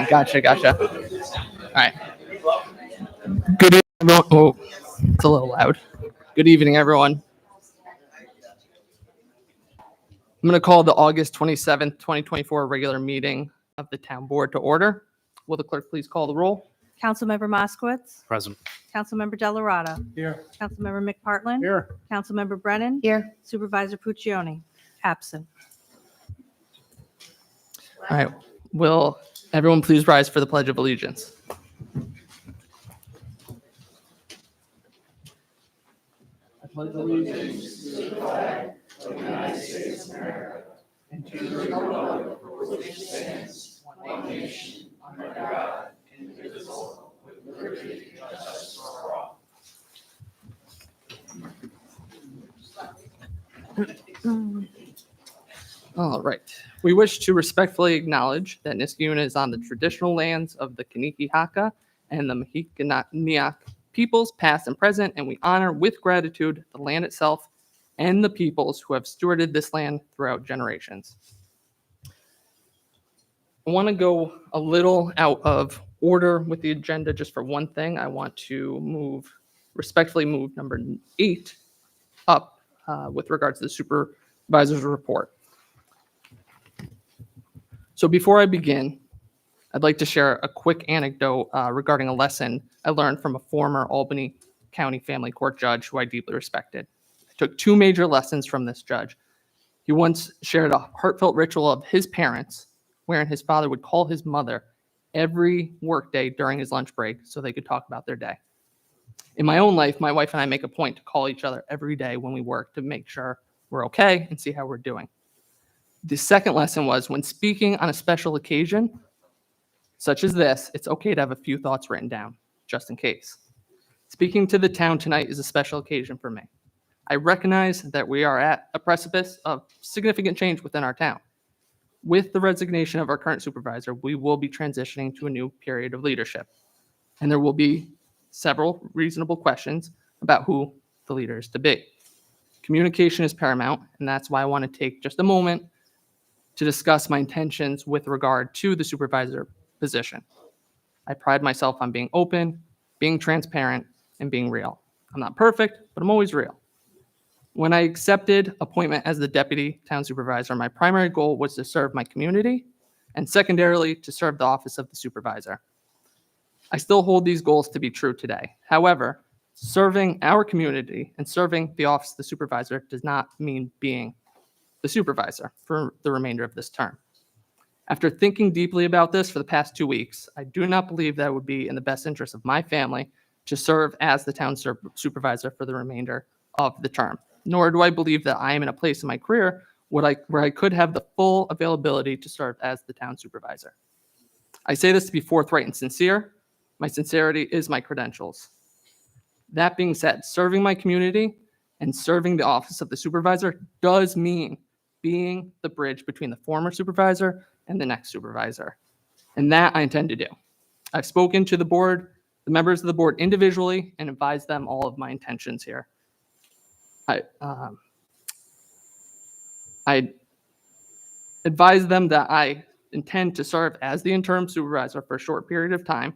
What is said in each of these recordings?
Gotcha. All right. Good evening, everyone. Oh, it's a little loud. Good evening, everyone. I'm going to call the August 27th, 2024 regular meeting of the town board to order. Will the clerk please call the roll? Councilmember Moskowitz. Present. Councilmember Delarada. Here. Councilmember McPartlin. Here. Councilmember Brennan. Here. Supervisor Puccioni. Absent. All right. Will everyone please rise for the Pledge of Allegiance? I pledge allegiance to the flag of the United States of America and to the republic for which it stands, one nation, under God, indivisible, with liberty and justice for all. All right. We wish to respectfully acknowledge that Niskayuna is on the traditional lands of the Kaniki Haka and the Mahikaniak peoples, past and present, and we honor with gratitude the land itself and the peoples who have stewarded this land throughout generations. I want to go a little out of order with the agenda just for one thing. I want to respectfully move number 8 up with regards to the supervisor's report. So before I begin, I'd like to share a quick anecdote regarding a lesson I learned from a former Albany County Family Court judge who I deeply respected. I took 2 major lessons from this judge. He once shared a heartfelt ritual of his parents, wherein his father would call his mother every workday during his lunch break so they could talk about their day. In my own life, my wife and I make a point to call each other every day when we work to make sure we're okay and see how we're doing. The second lesson was when speaking on a special occasion, such as this, it's okay to have a few thoughts written down, just in case. Speaking to the town tonight is a special occasion for me. I recognize that we are at a precipice of significant change within our town. With the resignation of our current supervisor, we will be transitioning to a new period of leadership. And there will be several reasonable questions about who the leader is to be. Communication is paramount, and that's why I want to take just a moment to discuss my intentions with regard to the supervisor position. I pride myself on being open, being transparent, and being real. I'm not perfect, but I'm always real. When I accepted appointment as the deputy town supervisor, my primary goal was to serve my community and secondarily to serve the office of the supervisor. I still hold these goals to be true today. However, serving our community and serving the office of the supervisor does not mean being the supervisor for the remainder of this term. After thinking deeply about this for the past 2 weeks, I do not believe that it would be in the best interest of my family to serve as the town supervisor for the remainder of the term. Nor do I believe that I am in a place in my career where I could have the full availability to serve as the town supervisor. I say this to be forthright and sincere. My sincerity is my credentials. That being said, serving my community and serving the office of the supervisor does mean being the bridge between the former supervisor and the next supervisor. And that I intend to do. I've spoken to the board, the members of the board individually, and advised them all of my intentions here. I advised them that I intend to serve as the interim supervisor for a short period of time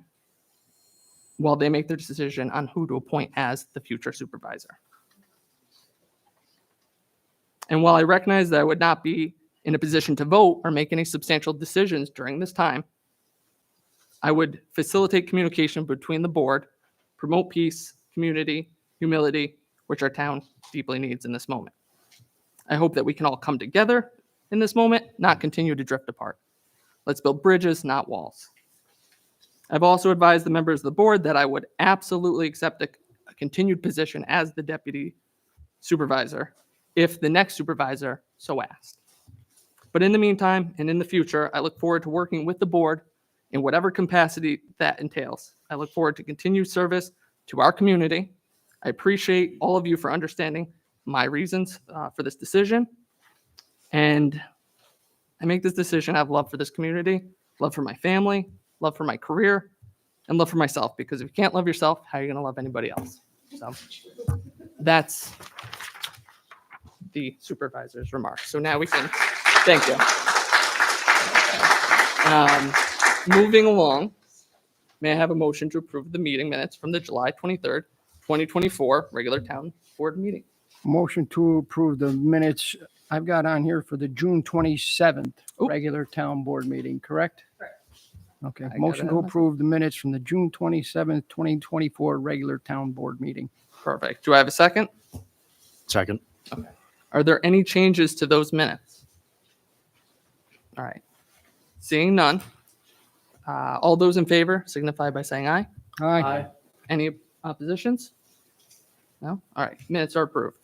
while they make their decision on who to appoint as the future supervisor. And while I recognize that I would not be in a position to vote or make any substantial decisions during this time, I would facilitate communication between the board, promote peace, community, humility, which our town deeply needs in this moment. I hope that we can all come together in this moment, not continue to drift apart. Let's build bridges, not walls. I've also advised the members of the board that I would absolutely accept a continued position as the deputy supervisor if the next supervisor so asked. But in the meantime and in the future, I look forward to working with the board in whatever capacity that entails. I look forward to continued service to our community. I appreciate all of you for understanding my reasons for this decision. And I make this decision out of love for this community, love for my family, love for my career, and love for myself. Because if you can't love yourself, how are you going to love anybody else? So that's the supervisor's remarks. So now we can, thank you. Moving along, may I have a motion to approve the meeting minutes from the July 23rd, 2024 regular town board meeting? Motion to approve the minutes I've got on here for the June 27th Oop. regular town board meeting, correct? Correct. Okay, got motion it to myself. approve the minutes from the June 27th, 2024 regular town board meeting. Perfect. Do I have a second? Second. Are there any changes to those minutes? All right. Seeing none. All those in favor signify by saying aye. Aye. Any oppositions? No? All right. Minutes are approved.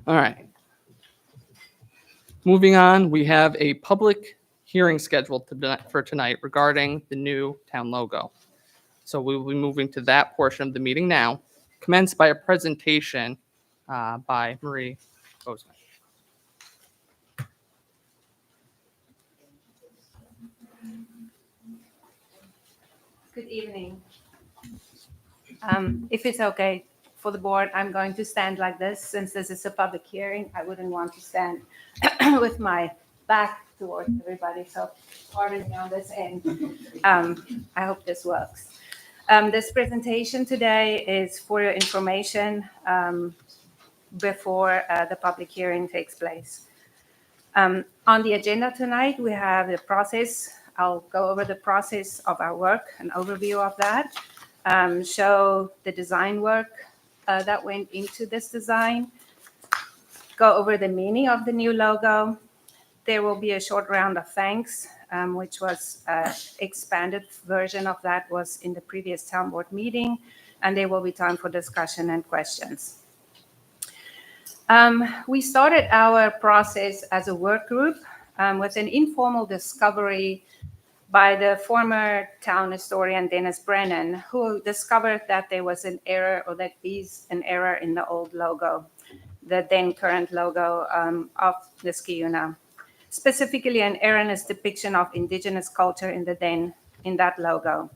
All right. Moving on, we have a public hearing scheduled for tonight regarding the new town logo. So we will be moving to that portion of the meeting now, commenced by a presentation by Marie Bozeman. Good evening. If it's okay for the board, I'm going to stand like this. Since this is a public hearing, I wouldn't want to stand with my back towards everybody. So pardon me on this end. I hope this works. This presentation today is for your information before the public hearing takes place. On the agenda tonight, we have the process. I'll go over the process of our work, an overview of that, show the design work that went into this design, go over the meaning of the new logo. There will be a short round of thanks, which was expanded version of that was in the previous town board meeting, and there will be time for discussion and questions. We started our process as a work group with an informal discovery by the former town historian Dennis Brennan, who discovered that there was an error, or that is an error in the old logo, the then current logo of the Skiuna. Specifically, an error in its depiction of indigenous culture in that logo.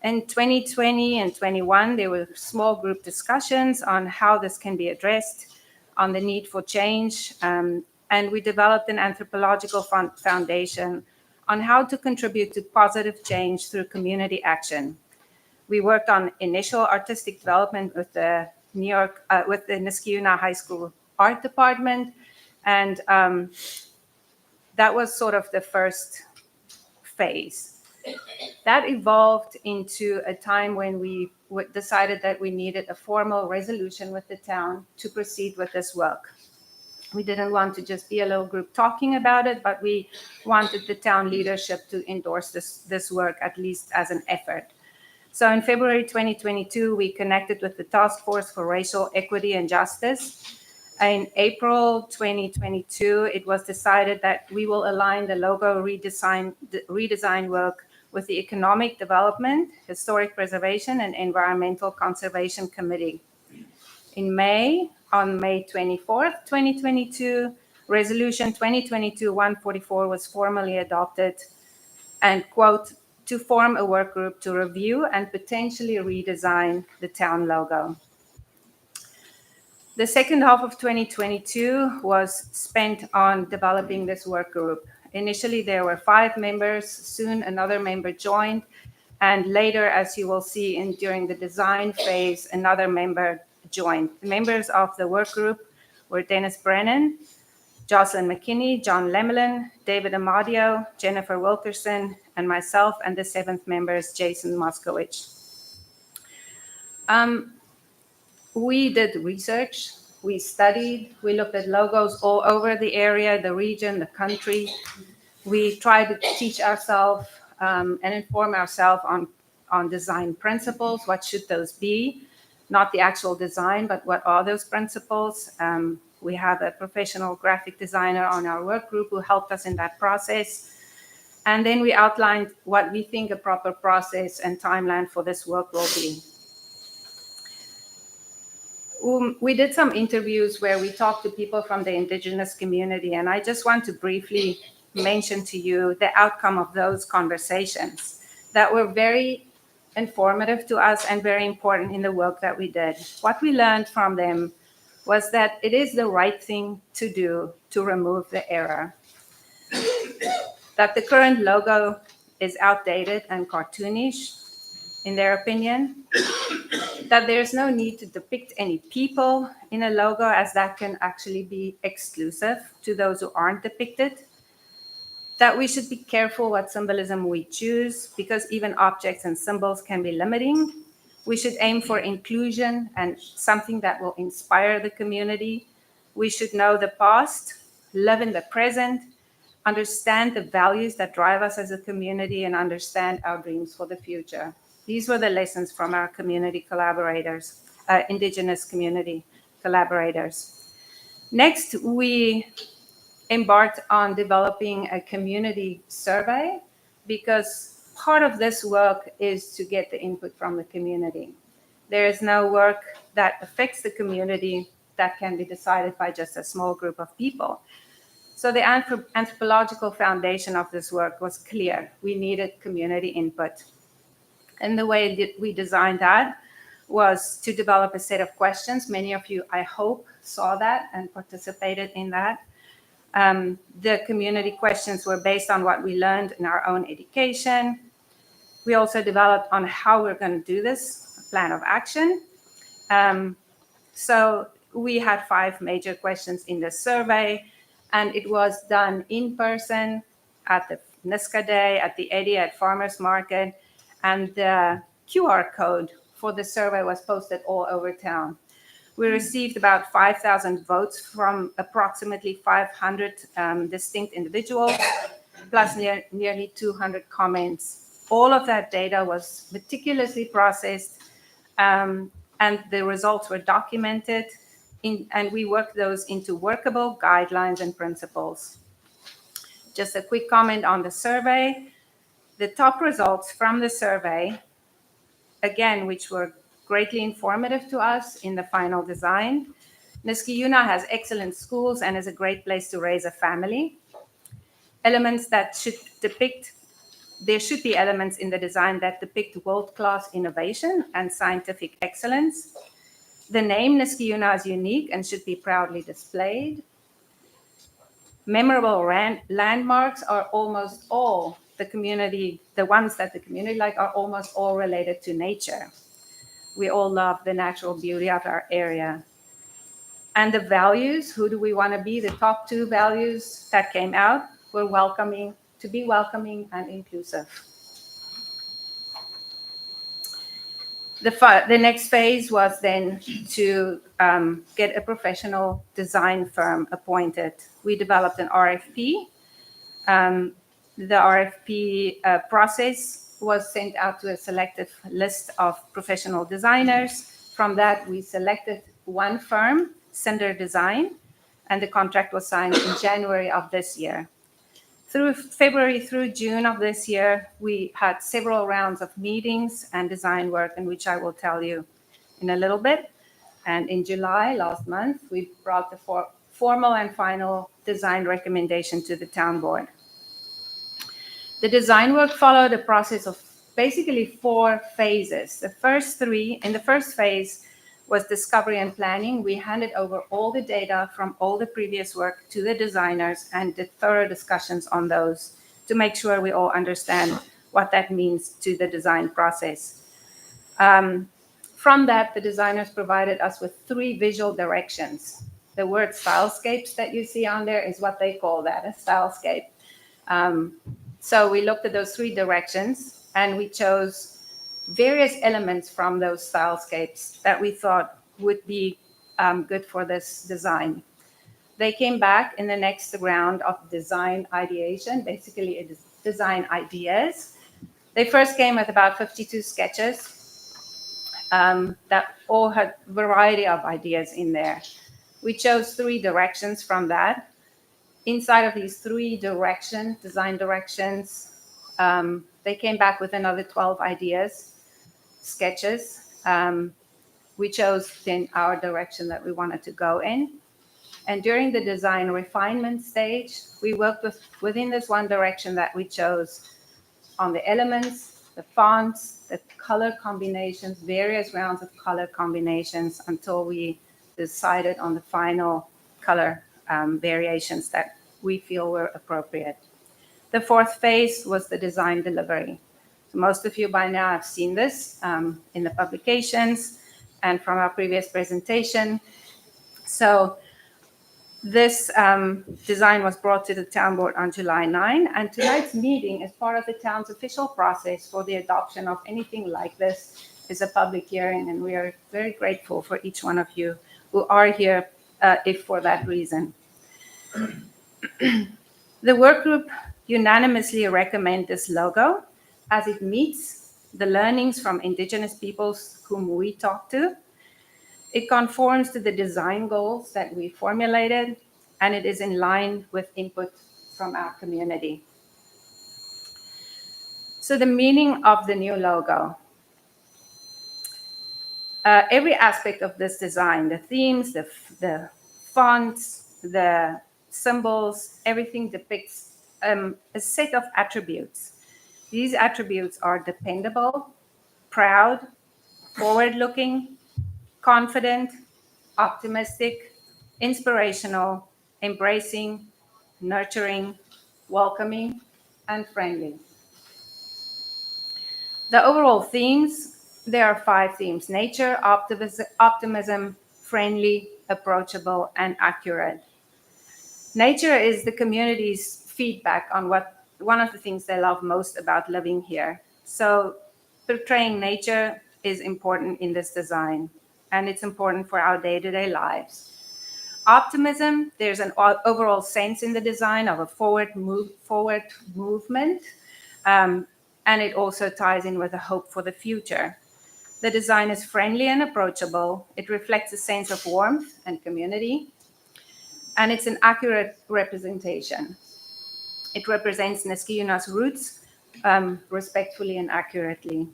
In 2020 and 21, there were small group discussions on how this can be addressed, on the need for change, and we developed an anthropological foundation on how to contribute to positive change through community action. We worked on initial artistic development with the Niskayuna High School art department, and that was sort of the first phase. That evolved into a time when we decided that we needed a formal resolution with the town to proceed with this work. We didn't want to just be a little group talking about it, but we wanted the town leadership to endorse this work, at least as an effort. So in February 2022, we connected with the Task Force for Racial Equity and Justice. In April 2022, it was decided that we will align the logo redesign work with the Economic Development, Historic Preservation, and Environmental Conservation Committee. In May, on May 24th, 2022, Resolution 2022-144 was formally adopted and, quote, to form a work group to review and potentially redesign the town logo. The second half of 2022 was spent on developing this work group. Initially, there were 5 members. Soon, another member joined. And later, as you will see during the design phase, another member joined. The members of the work group were Dennis Brennan, Jocelyn McKinney, John Lemelin, David Amadio, Jennifer Wilkerson, and myself, and the 7th member is Jason Moskowitz. We did research, we studied, we looked at logos all over the area, the region, the country. We tried to teach ourselves and inform ourselves on design principles. What should those be? Not the actual design, but what are those principles? We have a professional graphic designer on our work group who helped us in that process. And then we outlined what we think a proper process and timeline for this work will be. We did some interviews where we talked to people from the indigenous community, and I just want to briefly mention to you the outcome of those conversations that were very informative to us and very important in the work that we did. What we learned from them was that it is the right thing to do to remove the error. That the current logo is outdated and cartoonish, in their opinion. That there's no need to depict any people in a logo, as that can actually be exclusive to those who aren't depicted. That we should be careful what symbolism we choose, because even objects and symbols can be limiting. We should aim for inclusion and something that will inspire the community. We should know the past, live in the present, understand the values that drive us as a community, and understand our dreams for the future. These were the lessons from our community collaborators, Indigenous community collaborators. Next, we embarked on developing a community survey, because part of this work is to get the input from the community. There is no work that affects the community that can be decided by just a small group of people. So the anthropological foundation of this work was clear. We needed community input. And the way that we designed that was to develop a set of questions. Many of you, I hope, saw that and participated in that. The community questions were based on what we learned in our own education. We also developed on how we're going to do this, a plan of action. So we had 5 major questions in the survey, and it was done in person at the Niska Day, at the Eddy, at Farmers Market, and the QR code for the survey was posted all over town. We received about 5,000 votes from approximately 500 distinct individuals, plus nearly 200 comments. All of that data was meticulously processed, and the results were documented, and we worked those into workable guidelines and principles. Just a quick comment on the survey. The top results from the survey, again, which were greatly informative to us in the final design. Niskayuna has excellent schools and is a great place to raise a family. Elements that should depict, there should be elements in the design that depict world-class innovation and scientific excellence. The name Niskayuna is unique and should be proudly displayed. Memorable landmarks are almost all the community, the ones that the community like, are almost all related to nature. We all love the natural beauty of our area. And the values, who do we want to be? The top 2 values that came out were welcoming, to be welcoming and inclusive. The next phase was then to get a professional design firm appointed. We developed an RFP. The RFP process was sent out to a selective list of professional designers. From that, we selected one firm, Cinder Design, and the contract was signed in January of this year. Through February through June of this year, we had several rounds of meetings and design work, in which I will tell you in a little bit. And in July, last month, we brought the formal and final design recommendation to the town board. The design work followed a process of basically 4 phases. In the first phase was discovery and planning. We handed over all the data from all the previous work to the designers and did thorough discussions on those to make sure we all understand what that means to the design process. From that, the designers provided us with 3 visual directions. The word stylescapes that you see on there is what they call that, a stylescape. So we looked at those 3 directions, and we chose various elements from those stylescapes that we thought would be good for this design. They came back in the next round of design ideation, basically it is design ideas. They first came with about 52 sketches that all had a variety of ideas in there. We chose 3 directions from that. Inside of these 3 design directions, they came back with another 12 ideas, sketches. We chose then our direction that we wanted to go in. And during the design refinement stage, we worked within this one direction that we chose on the elements, the fonts, the color combinations, various rounds of color combinations, until we decided on the final color variations that we feel were appropriate. The fourth phase was the design delivery. So most of you by now have seen this in the publications and from our previous presentation. So this design was brought to the town board on July 9, and tonight's meeting is part of the town's official process for the adoption of anything like this is a public hearing, and we are very grateful for each one of you who are here if for that reason. The work group unanimously recommend this logo as it meets the learnings from Indigenous peoples whom we talk to. It conforms to the design goals that we formulated, and it is in line with input from our community. So the meaning of the new logo. Every aspect of this design, the themes, the fonts, the symbols, everything depicts a set of attributes. These attributes are dependable, proud, forward-looking, confident, optimistic, inspirational, embracing, nurturing, welcoming, and friendly. The overall themes, there are 5 themes: nature, optimism, friendly, approachable, and accurate. Nature is the community's feedback on one of the things they love most about living here. So portraying nature is important in this design, and it's important for our day-to-day lives. Optimism, there's an overall sense in the design of a forward movement, and it also ties in with a hope for the future. The design is friendly and approachable. It reflects a sense of warmth and community, and it's an accurate representation. It represents Niskayuna's roots respectfully and accurately.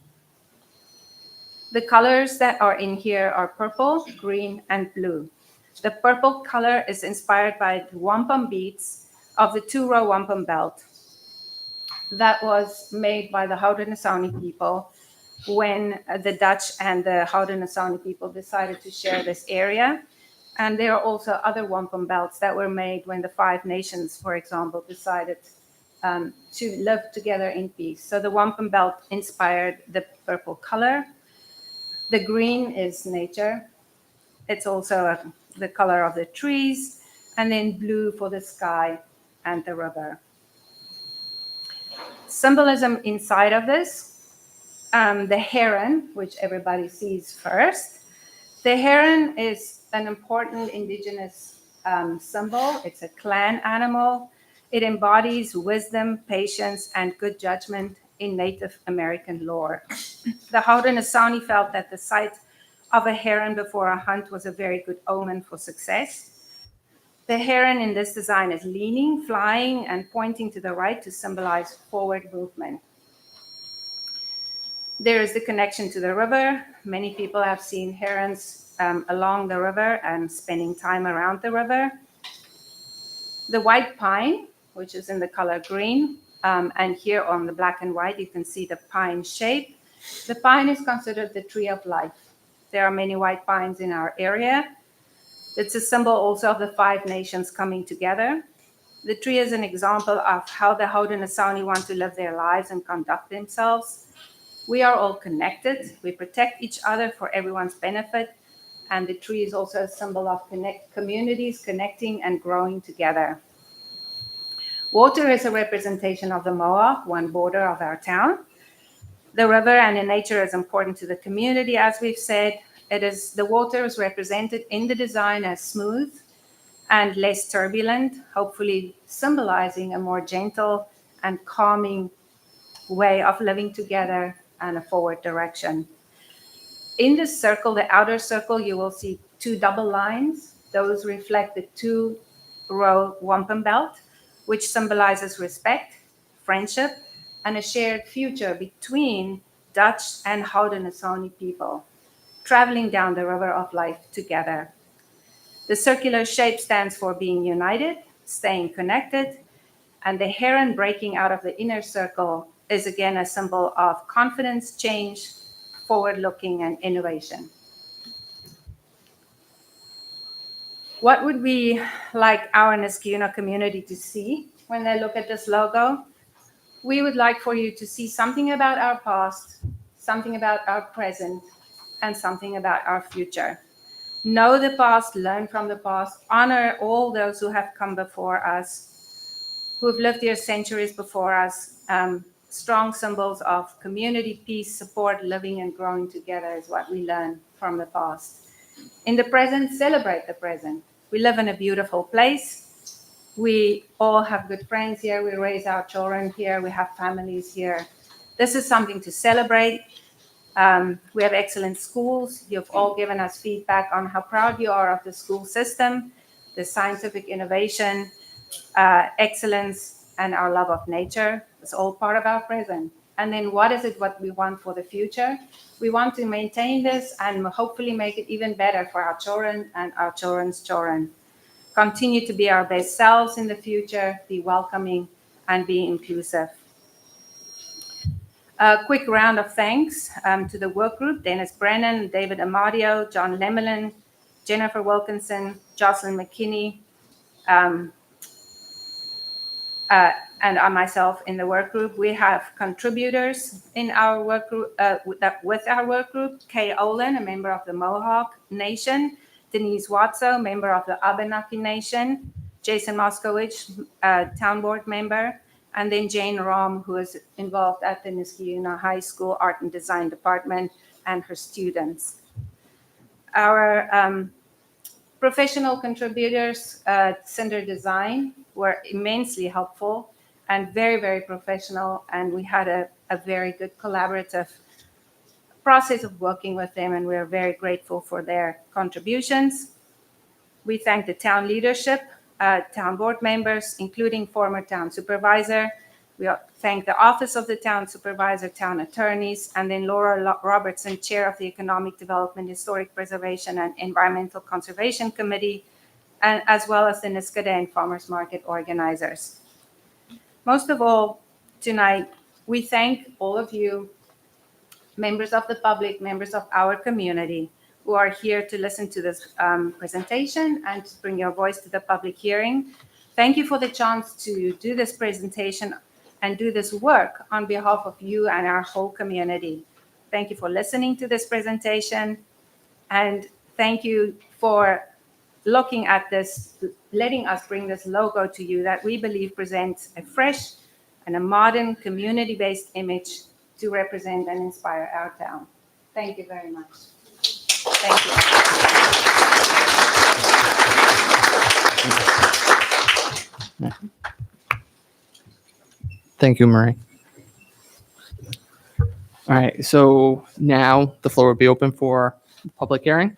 The colors that are in here are purple, green, and blue. The purple color is inspired by the wampum beads of the 2-row wampum belt that was made by the Haudenosaunee people when the Dutch and the Haudenosaunee people decided to share this area. And there are also other wampum belts that were made when the 5 nations, for example, decided to live together in peace. So the wampum belt inspired the purple color. The green is nature. It's also the color of the trees, and then blue for the sky and the river. Symbolism inside of this, the heron, which everybody sees first. The heron is an important Indigenous symbol. It's a clan animal. It embodies wisdom, patience, and good judgment in Native American lore. The Haudenosaunee felt that the sight of a heron before a hunt was a very good omen for success. The heron in this design is leaning, flying, and pointing to the right to symbolize forward movement. There is the connection to the river. Many people have seen herons along the river and spending time around the river. The white pine, which is in the color green, and here on the black and white, you can see the pine shape. The pine is considered the tree of life. There are many white pines in our area. It's a symbol also of the 5 nations coming together. The tree is an example of how the Haudenosaunee want to live their lives and conduct themselves. We are all connected. We protect each other for everyone's benefit. And the tree is also a symbol of communities connecting and growing together. Water is a representation of the Mohawk, one border of our town. The river and the nature is important to the community, as we've said. The water is represented in the design as smooth and less turbulent, hopefully symbolizing a more gentle and calming way of living together and a forward direction. In this circle, the outer circle, you will see 2 double lines. Those reflect the 2-row wampum belt, which symbolizes respect, friendship, and a shared future between Dutch and Haudenosaunee people, traveling down the river of life together. The circular shape stands for being united, staying connected, and the heron breaking out of the inner circle is again a symbol of confidence, change, forward-looking, and innovation. What would we like our Niskayuna community to see when they look at this logo? We would like for you to see something about our past, something about our present, and something about our future. Know the past, learn from the past, honor all those who have come before us, who have lived here centuries before us. Strong symbols of community, peace, support, living and growing together is what we learn from the past. In the present, celebrate the present. We live in a beautiful place. We all have good friends here. We raise our children here. We have families here. This is something to celebrate. We have excellent schools. You've all given us feedback on how proud you are of the school system, the scientific innovation, excellence, and our love of nature. It's all part of our present. And then what is it what we want for the future? We want to maintain this and hopefully make it even better for our children and our children's children. Continue to be our best selves in the future, be welcoming, and be inclusive. A quick round of thanks to the work group: Dennis Brennan, David Amadio, John Lemelin, Jennifer Wilkinson, Jocelyn McKinney, and I myself in the work group. We have contributors in our work group, with our work group: Kay Olin, a member of the Mohawk Nation; Denise Watso, member of the Abenaki Nation; Jason Moskowitz, town board member; and then Jane Rom, who is involved at the Niskayuna High School Art and Design Department, and her students. Our professional contributors, Cinder Design, were immensely helpful and very, very professional, and we had a very good collaborative process of working with them, and we're very grateful for their contributions. We thank the town leadership, town board members, including former town supervisor. We thank the Office of the Town Supervisor, town attorneys, and then Laura Robertson, Chair of the Economic Development, Historic Preservation, and Environmental Conservation Committee, and as well as the Niskayuna Farmers Market organizers. Most of all, tonight, we thank all of you, members of the public, members of our community, who are here to listen to this presentation and to bring your voice to the public hearing. Thank you for the chance to do this presentation and do this work on behalf of you and our whole community. Thank you for listening to this presentation, and thank you for looking at this, letting us bring this logo to you that we believe presents a fresh and a modern community-based image to represent and inspire our town. Thank you very much. Thank you. Thank you, Marie. All right, so now the floor will be open for public hearing.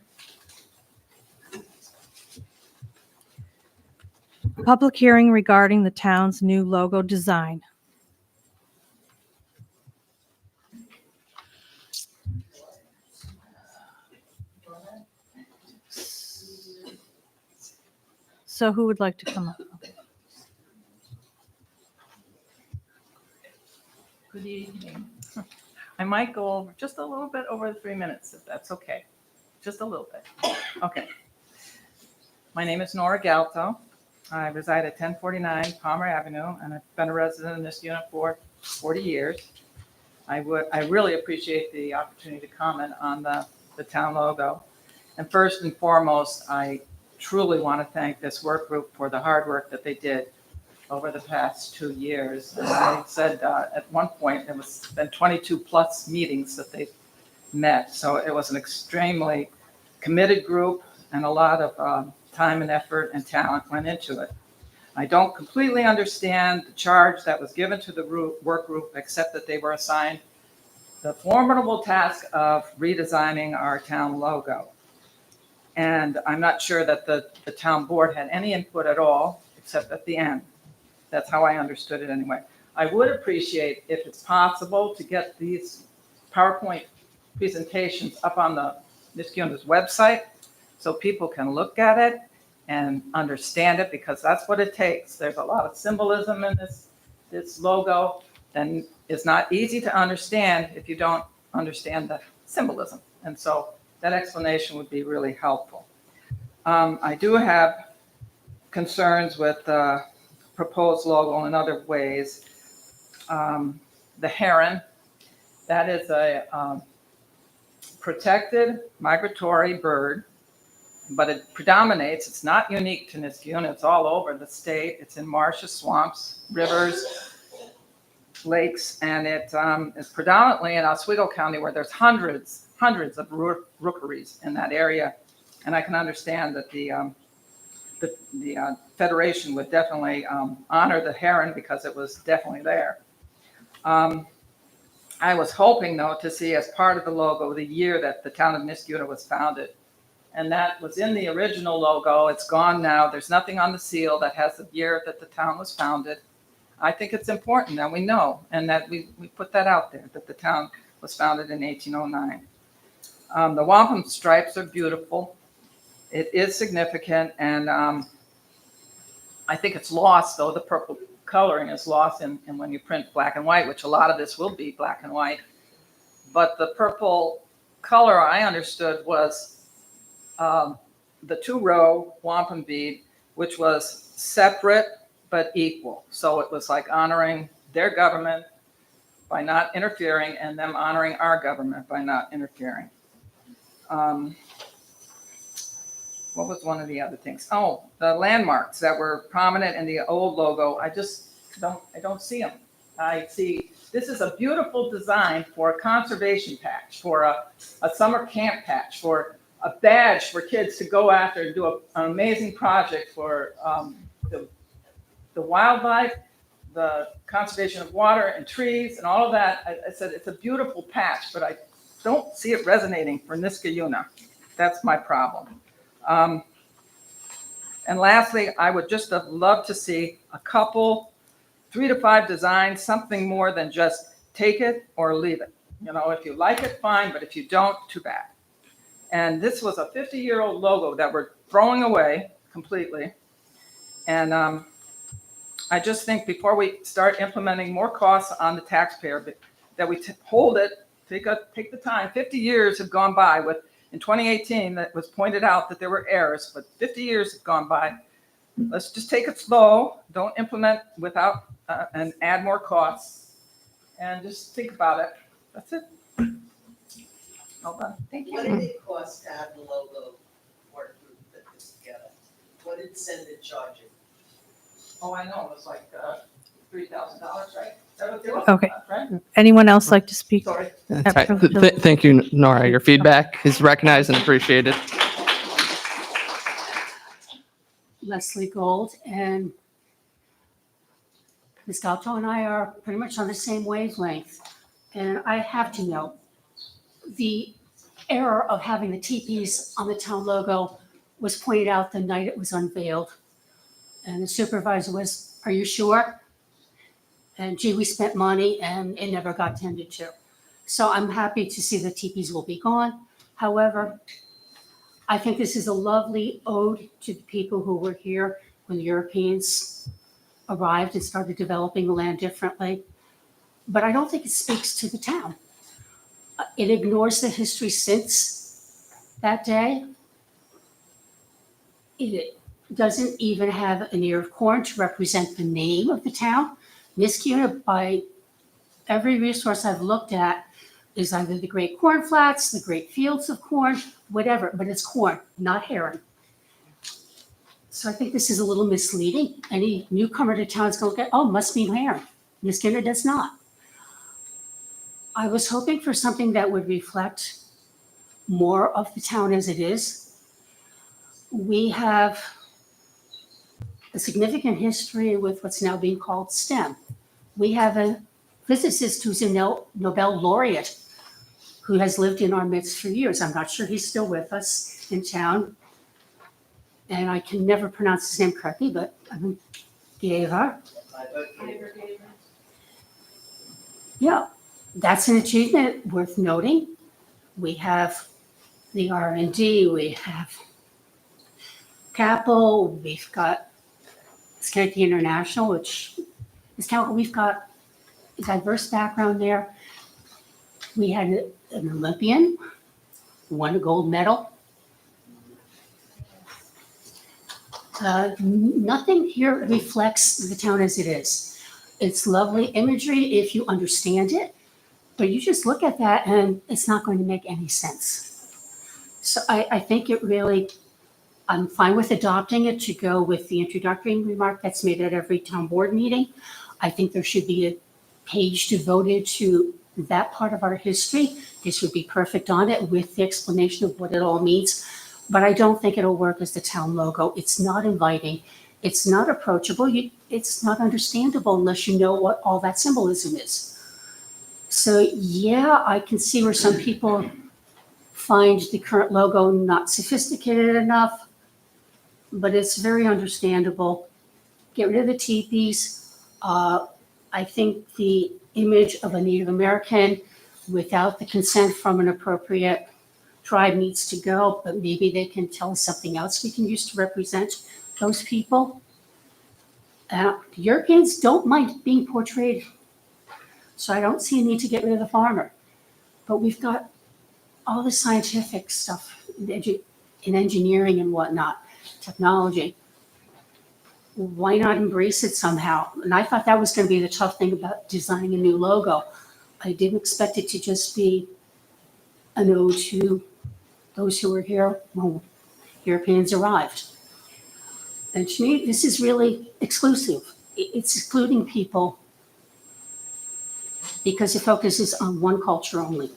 Public hearing regarding the town's new logo design. So who would like to come up? Good evening. I might go over just a little bit over 3 minutes, if that's okay. Just a little bit. Okay. My name is Nora Galto. I reside at 1049 Palmer Avenue, and I've been a resident in this unit for 40 years. I really appreciate the opportunity to comment on the town logo. And first and foremost, I truly want to thank this work group for the hard work that they did over the past 2 years. And I said at one point there was been 22 plus meetings that they met. So it was an extremely committed group, and a lot of time and effort and talent went into it. I don't completely understand the charge that was given to the work group, except that they were assigned the formidable task of redesigning our town logo. And I'm not sure that the town board had any input at all, except at the end. That's how I understood it anyway. I would appreciate if it's possible to get these PowerPoint presentations up on the Niskayuna's website so people can look at it and understand it, because that's what it takes. There's a lot of symbolism in this logo, and it's not easy to understand if you don't understand the symbolism. And so that explanation would be really helpful. I do have concerns with the proposed logo in other ways. The heron, that is a protected migratory bird, but it predominates. It's not unique to Niskayuna. It's all over the state. It's in marshes, swamps, rivers, lakes, and it is predominantly in Oswego County, where there's hundreds of rookeries in that area. And I can understand that the Federation would definitely honor the heron because it was definitely there. I was hoping, though, to see as part of the logo the year that the town of Niskayuna was founded. And that was in the original logo. It's gone now. There's nothing on the seal that has the year that the town was founded. I think it's important that we know and that we put that out there, that the town was founded in 1809. The wampum stripes are beautiful. It is significant, and I think it's lost, though. The purple coloring is lost in when you print black and white, which a lot of this will be black and white. But the purple color I understood was the 2-row wampum bead, which was separate but equal. So it was like honoring their government by not interfering and them honoring our government by not interfering. What was one of the other things? Oh, the landmarks that were prominent in the old logo. I don't see them. I see, this is a beautiful design for a conservation patch, for a summer camp patch, for a badge for kids to go after and do an amazing project for the wildlife, the conservation of water and trees and all of that. I said it's a beautiful patch, but I don't see it resonating for Niskayuna. That's my problem. And lastly, I would just have loved to see a couple, 3 to 5 designs, something more than just take it or leave it. You know, if you like it, fine, but if you don't, too bad. And this was a 50-year-old logo that we're throwing away completely. And I just think before we start implementing more costs on the taxpayer, that we hold it, take the time. 50 years have gone by with, in 2018, that was pointed out that there were errors, but 50 years have gone by. Let's just take it slow. Don't implement without and add more costs. And just think about it. That's it. All done. Thank What you. did it cost to have the logo work group put this together? What did Cindy charge you? Oh, I know, it was like $3,000, right? Is that what they were? Okay. Right? Anyone else like to speak? Sorry. That's right. Thank you, Nora. Your feedback is recognized and appreciated. Leslie Gold, and Ms. Galto and I are pretty much on the same wavelength. And I have to note, the error of having the teepees on the town logo was pointed out the night it was unveiled. And the supervisor was, "Are you sure?" And gee, we spent money and it never got tended to. So I'm happy to see the teepees will be gone. However, I think this is a lovely ode to the people who were here when the Europeans arrived and started developing the land differently. But I don't think it speaks to the town. It ignores the history since that day. It doesn't even have an ear of corn to represent the name of the town. Niskayuna, by every resource I've looked at, is either the Great Corn Flats, the Great Fields of Corn, whatever, but it's corn, not heron. So I think this is a little misleading. Any newcomer to town is going to look at, oh, must be heron. Niskayuna does not. I was hoping for something that would reflect more of the town as it is. We have a significant history with what's now being called STEM. We have a physicist who's a Nobel laureate who has lived in our midst for years. I'm not sure he's still with us in town. And I can never pronounce his name correctly, but I'm Geva. Yeah, that's an achievement worth noting. We have the R&D, we have Capel, we've got Schenectady International, which is how we've got a diverse background there. We had an Olympian, won a gold medal. Nothing here reflects the town as it is. It's lovely imagery if you understand it, but you just look at that and it's not going to make any sense. So I think it really, I'm fine with adopting it to go with the introductory remark that's made at every town board meeting. I think there should be a page devoted to that part of our history. This would be perfect on it with the explanation of what it all means. But I don't think it'll work as the town logo. It's not inviting. It's not approachable. It's not understandable unless you know what all that symbolism is. So yeah, I can see where some people find the current logo not sophisticated enough, but it's very understandable. Get rid of the teepees. I think the image of a Native American without the consent from an appropriate tribe needs to go, but maybe they can tell us something else we can use to represent those people. Europeans don't mind being portrayed, so I don't see a need to get rid of the farmer. But we've got all the scientific stuff in engineering and whatnot, technology. Why not embrace it somehow? And I thought that was going to be the tough thing about designing a new logo. I didn't expect it to just be an ode to those who were here when Europeans arrived. And to me, this is really exclusive. It's excluding people because it focuses on one culture only.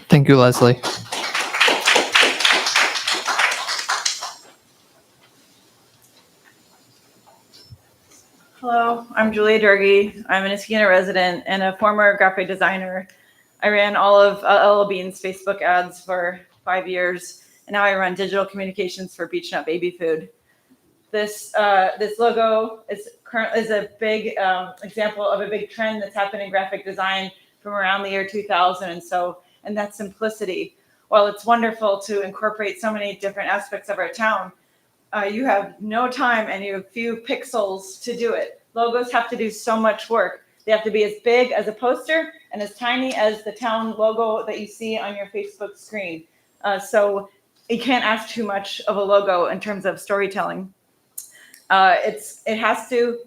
Thank you, Leslie. Hello, I'm Julia Durgee. I'm an Niskayuna resident and a former graphic designer. I ran all of LL Bean's Facebook ads for 5 years, and now I run digital communications for Beech Nut Baby Food. This logo is a big example of a big trend that's happened in graphic design from around the year 2000, and that's simplicity. While it's wonderful to incorporate so many different aspects of our town, you have no time and you have few pixels to do it. Logos have to do so much work. They have to be as big as a poster and as tiny as the town logo that you see on your Facebook screen. So you can't ask too much of a logo in terms of storytelling. It has to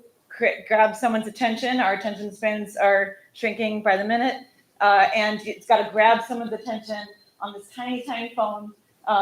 grab someone's attention. Our attention spans are shrinking by the minute. And it's got to grab someone's attention on this tiny, tiny phone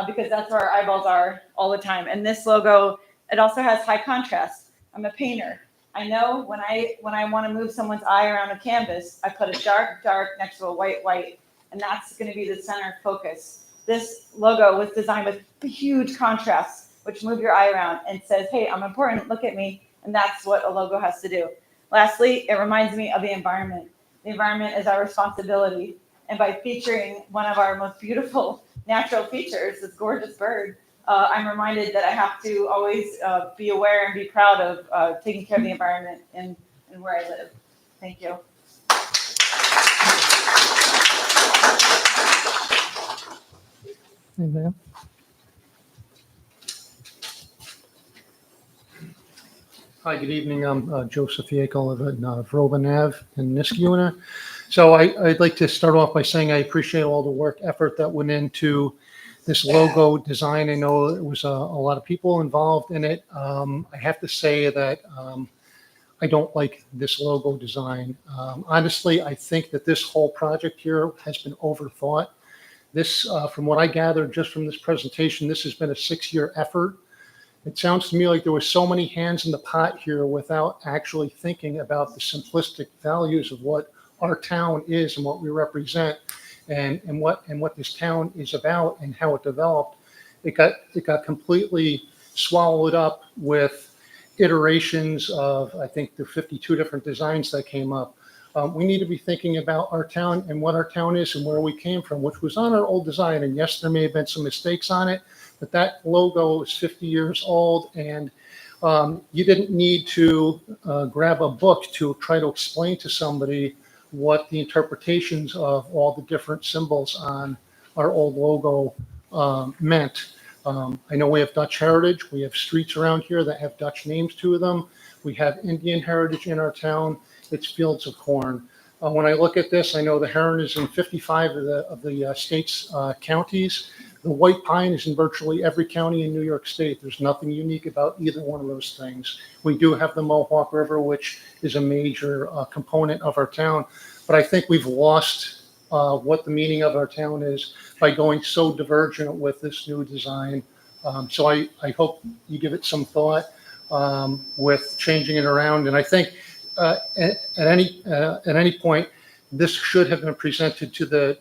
because that's where our eyeballs are all the time. And this logo, it also has high contrast. I'm a painter. I know when I want to move someone's eye around a canvas, I put a dark, dark next to a white, white, and that's going to be the center focus. This logo was designed with huge contrast, which move your eye around and says, hey, I'm important, look at me. And that's what a logo has to do. Lastly, it reminds me of the environment. The environment is our responsibility. And by featuring one of our most beautiful natural features, this gorgeous bird, I'm reminded that I have to always be aware and be proud of taking care of the environment and where I live. Thank you. Anybody else? Hi, good evening. I'm Joseph Yekel of Vroban Ave in Niskayuna. So I'd like to start off by saying I appreciate all the work, effort that went into this logo design. I know there was a lot of people involved in it. I have to say that I don't like this logo design. Honestly, I think that this whole project here has been overthought. This, from what I gathered just from this presentation, this has been a 6-year effort. It sounds to me like there were so many hands in the pot here without actually thinking about the simplistic values of what our town is and what we represent and what this town is about and how it developed. It got completely swallowed up with iterations of, I think there are 52 different designs that came up. We need to be thinking about our town and what our town is and where we came from, which was on our old design. And yes, there may have been some mistakes on it, but that logo is 50 years old, and you didn't need to grab a book to try to explain to somebody what the interpretations of all the different symbols on our old logo meant. I know we have Dutch heritage. We have streets around here that have Dutch names to them. We have Indian heritage in our town. It's fields of corn. When I look at this, I know the heron is in 55 of the state's counties. The white pine is in virtually every county in New York State. There's nothing unique about either one of those things. We do have the Mohawk River, which is a major component of our town, but I think we've lost what the meaning of our town is by going so divergent with this new design. So I hope you give it some thought with changing it around. And I think at any point, this should have been presented to the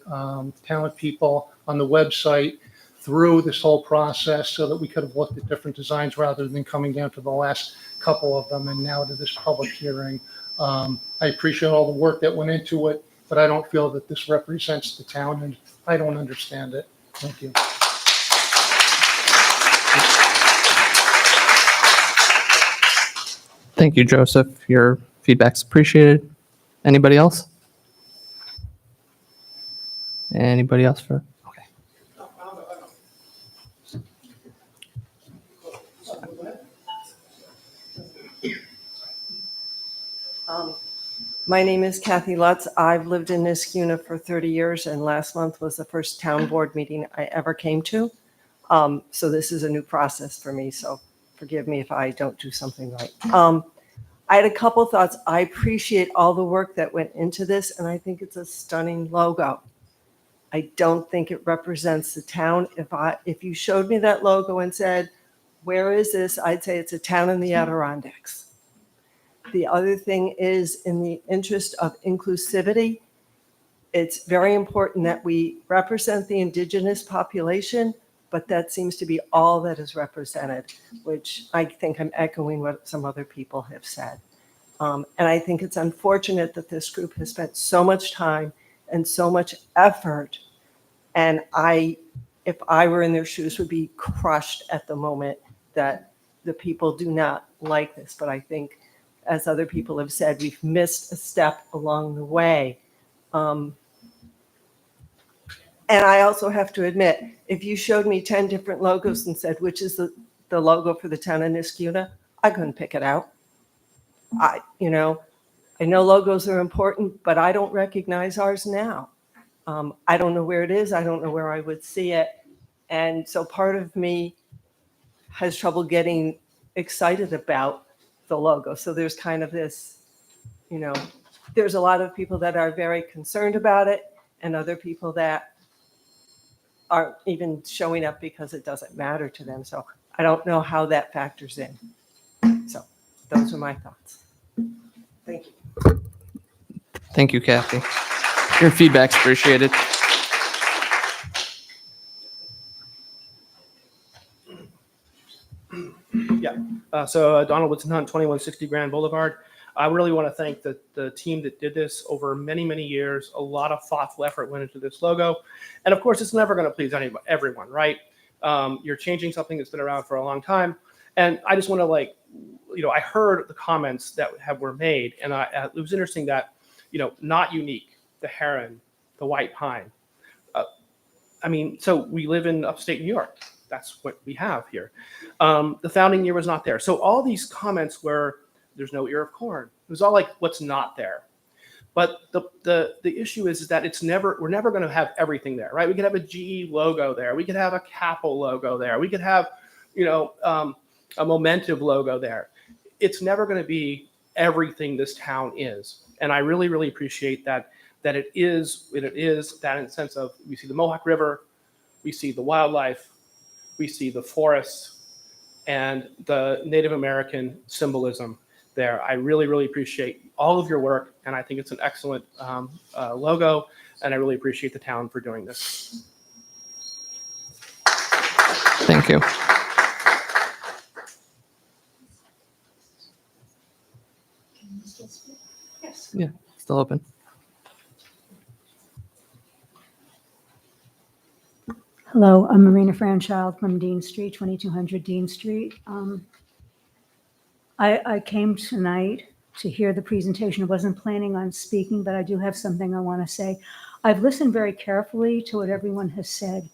town people on the website through this whole process so that we could have looked at different designs rather than coming down to the last couple of them and now to this public hearing. I appreciate all the work that went into it, but I don't feel that this represents the town and I don't understand it. Thank you. Thank you, Joseph. Your feedback's appreciated. Anybody else? Anybody else for? Okay. My name is Kathy Lutz. I've lived in Niskuna for 30 years, and last month was the first town board meeting I ever came to. So this is a new process for me, so forgive me if I don't do something right. I had a couple thoughts. I appreciate all the work that went into this, and I think it's a stunning logo. I don't think it represents the town. If you showed me that logo and said, "Where is this?" I'd say it's a town in the Adirondacks. The other thing is, in the interest of inclusivity, it's very important that we represent the indigenous population, but that seems to be all that is represented, which I think I'm echoing what some other people have said. And I think it's unfortunate that this group has spent so much time and so much effort. And if I were in their shoes, would be crushed at the moment that the people do not like this. But I think, as other people have said, we've missed a step along the way. And I also have to admit, if you showed me 10 different logos and said, which is the logo for the town of Niskuna, I couldn't pick it out. I know logos are important, but I don't recognize ours now. I don't know where it is. I don't know where I would see it. And so part of me has trouble getting excited about the logo. So there's kind of this, there's a lot of people that are very concerned about it and other people that aren't even showing up because it doesn't matter to them. So I don't know how that factors in. So those are my thoughts. Thank you. Thank you, Kathy. Your feedback's appreciated. Donald Woodson Hunt, 2160 Grand Boulevard. I really want to thank the team that did this over many, many years. A lot of thoughtful effort went into this logo. And of course, it's never going to please everyone, right? You're changing something that's been around for a long time. And I just want to I heard the comments that were made. And it was interesting that, not unique, the heron, the white pine. So we live in upstate New York. That's what we have here. The founding year was not there. So all these comments were, there's no ear of corn. It was all like what's not there. But the issue is that we're never going to have everything there, right? We could have a GE logo there. We could have a Capel logo there. We could have, a Momentive logo there. It's never going to be everything this town is. And I really, really appreciate that it is that in the sense of, we see the Mohawk River, we see the wildlife, we see the forests and the Native American symbolism there. I really, really appreciate all of your work, and I think it's an excellent logo, and I really appreciate the town for doing this. Thank you. Yeah, still open. Hello, I'm Marina Franchild from Dean Street, 2200 Dean Street. I came tonight to hear the presentation. I wasn't planning on speaking, but I do have something I want to say. I've listened very carefully to what everyone has said,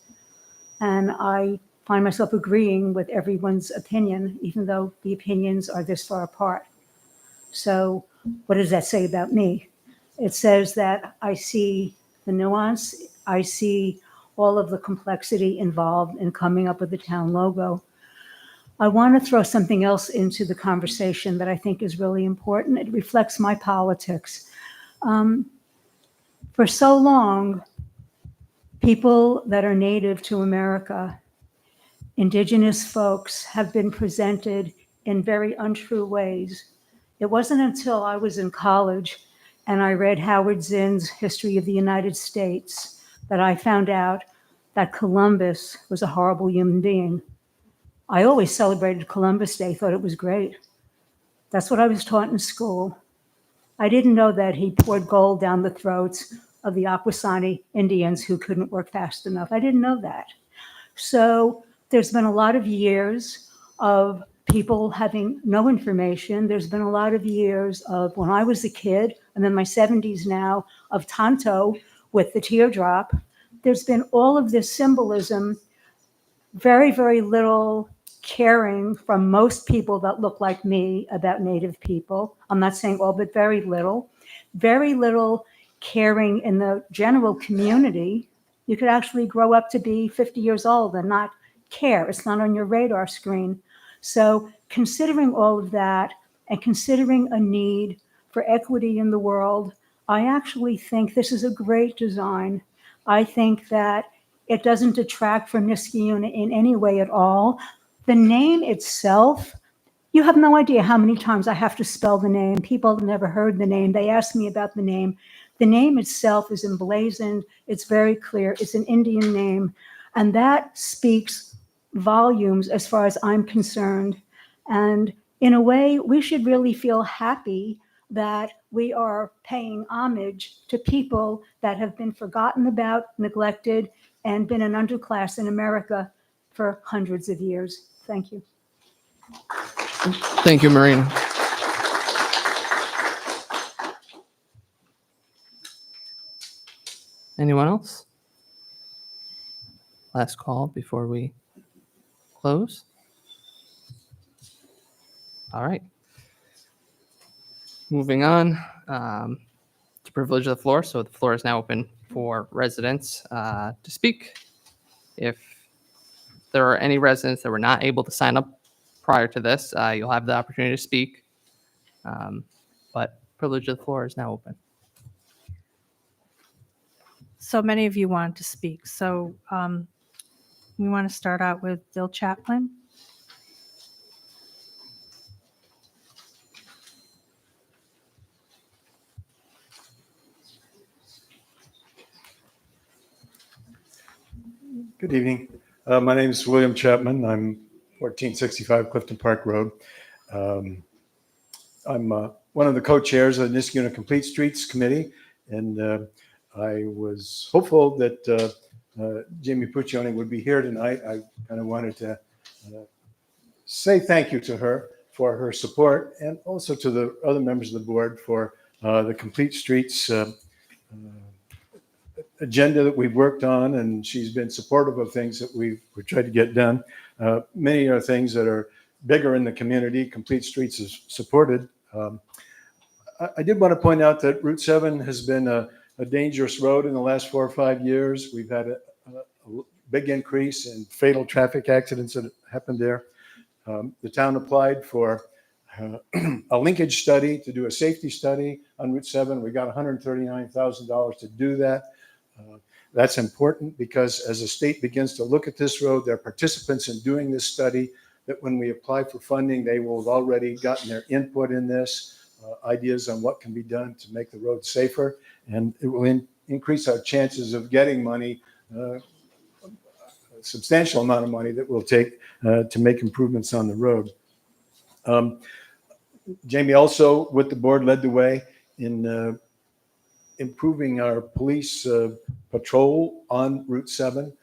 and I find myself agreeing with everyone's opinion, even though the opinions are this far apart. So what does that say about me? It says that I see the nuance, I see all of the complexity involved in coming up with the town logo. I want to throw something else into the conversation that I think is really important. It reflects my politics. For so long, people that are native to America, indigenous folks, have been presented in very untrue ways. It wasn't until I was in college and I read Howard Zinn's History of the United States that I found out that Columbus was a horrible human being. I always celebrated Columbus Day, thought it was great. That's what I was taught in school. I didn't know that he poured gold down the throats of the Akwesasne Indians who couldn't work fast enough. I didn't know that. So there's been a lot of years of people having no information. There's been a lot of years of when I was a kid, and then my 70s now, of Tonto with the teardrop. There's been all of this symbolism, very, very little caring from most people that look like me about Native people. I'm not saying all, but very little. Very little caring in the general community. You could actually grow up to be 50 years old and not care. It's not on your radar screen. So considering all of that and considering a need for equity in the world, I actually think this is a great design. I think that it doesn't detract from Niskayuna in any way at all. The name itself, you have no idea how many times I have to spell the name. People have never heard the name. They ask me about the name. The name itself is emblazoned. It's very clear. It's an Indian name. And that speaks volumes as far as I'm concerned. And in a way, we should really feel happy that we are paying homage to people that have been forgotten about, neglected, and been an underclass in America for hundreds of years. Thank you. Thank you, Marina. Anyone else? Last call before we close. All right. Moving on to privilege of the floor. So the floor is now open for residents to speak. If there are any residents that were not able to sign up prior to this, you'll have the opportunity to speak. But privilege of the floor is now open. So many of you wanted to speak. So we want to start out with Bill Chaplin. Good evening. My name is William Chapman. I'm 1465 Clifton Park Road. I'm one of the co-chairs of the Niskayuna Complete Streets Committee, and I was hopeful that Jamie Puccioni would be here tonight. I kind of wanted to say thank you to her for her support, and also to the other members of the board for the Complete Streets agenda that we've worked on, and she's been supportive of things that we've tried to get done. Many are things that are bigger in the community. Complete Streets is supported. I did want to point out that Route 7 has been a dangerous road in the last 4 or 5 years. We've had a big increase in fatal traffic accidents that happened there. The town applied for a linkage study to do a safety study on Route 7. We got $139,000 to do that. That's important because as the state begins to look at this road, there are participants in doing this study that when we apply for funding, they will have already gotten their input in this, ideas on what can be done to make the road safer. And it will increase our chances of getting money, a substantial amount of money that we'll take to make improvements on the road. Jamie also, with the board, led the way in improving our police patrol on Route 7,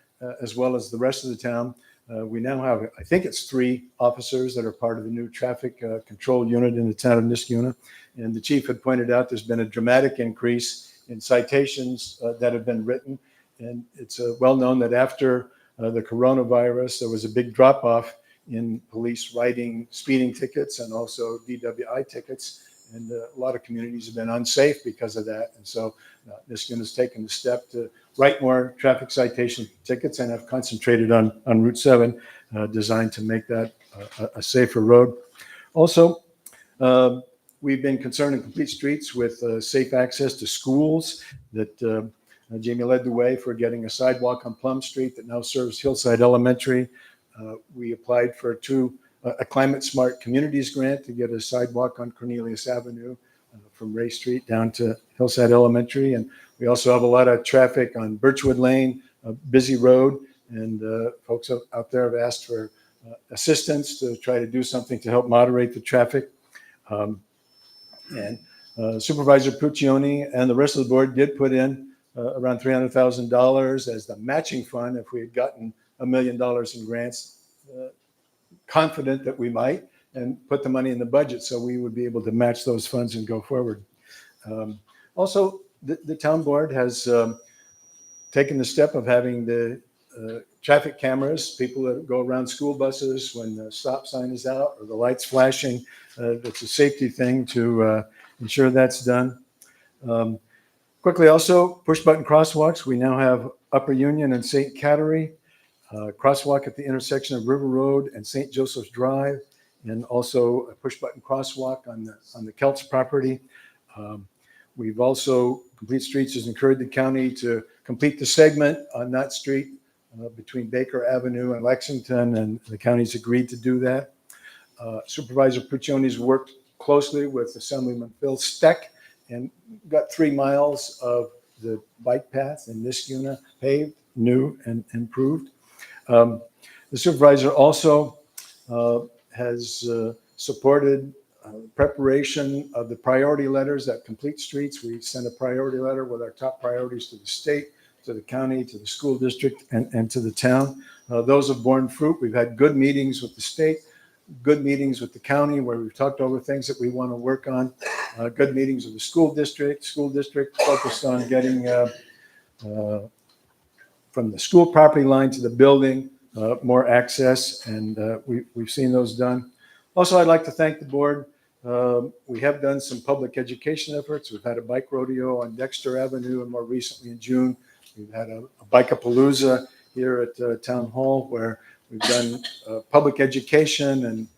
as well as the rest of the town. We now have, I think it's 3 officers that are part of the new traffic control unit in the town of Niskayuna. And the chief had pointed out there's been a dramatic increase in citations that have been written. And it's well known that after the coronavirus, there was a big drop off in police writing speeding tickets and also DWI tickets. And a lot of communities have been unsafe because of that. And so Niskayuna has taken the step to write more traffic citation tickets and have concentrated on Route 7, designed to make that a safer road. Also, we've been concerned in Complete Streets with safe access to schools that Jamie led the way for getting a sidewalk on Plum Street that now serves Hillside Elementary. We applied for a Climate Smart Communities grant to get a sidewalk on Cornelius Avenue from Ray Street down to Hillside Elementary. And we also have a lot of traffic on Birchwood Lane, a busy road. And folks out there have asked for assistance to try to do something to help moderate the traffic. And Supervisor Puccioni and the rest of the board did put in around $300,000 as the matching fund if we had gotten $1 million in grants, confident that we might, and put the money in the budget so we would be able to match those funds and go forward. Also, the town board has taken the step of having the traffic cameras, people that go around school buses when the stop sign is out or the lights flashing. It's a safety thing to ensure that's done. Quickly also, push button crosswalks. We now have Upper Union and St. Cattery, crosswalk at the intersection of River Road and St. Joseph's Drive, and also a push button crosswalk on the Kelts property. We've also, Complete Streets has encouraged the county to complete the segment on that street between Baker Avenue and Lexington, and the county's agreed to do that. Supervisor Puccioni's worked closely with Assemblyman Phil Steck and got 3 miles of the bike path in Niskuna paved, new and improved. The supervisor also has supported preparation of the priority letters at Complete Streets. We sent a priority letter with our top priorities to the state, to the county, to the school district, and to the town. Those have borne fruit. We've had good meetings with the state, good meetings with the county where we've talked over things that we want to work on, good meetings with the school district focused on getting from the school property line to the building, more access, and we've seen those done. Also, I'd like to thank the board. We have done some public education efforts. We've had a bike rodeo on Dexter Avenue, and more recently in June, we've had a bike-a-palooza here at Town Hall where we've done public education and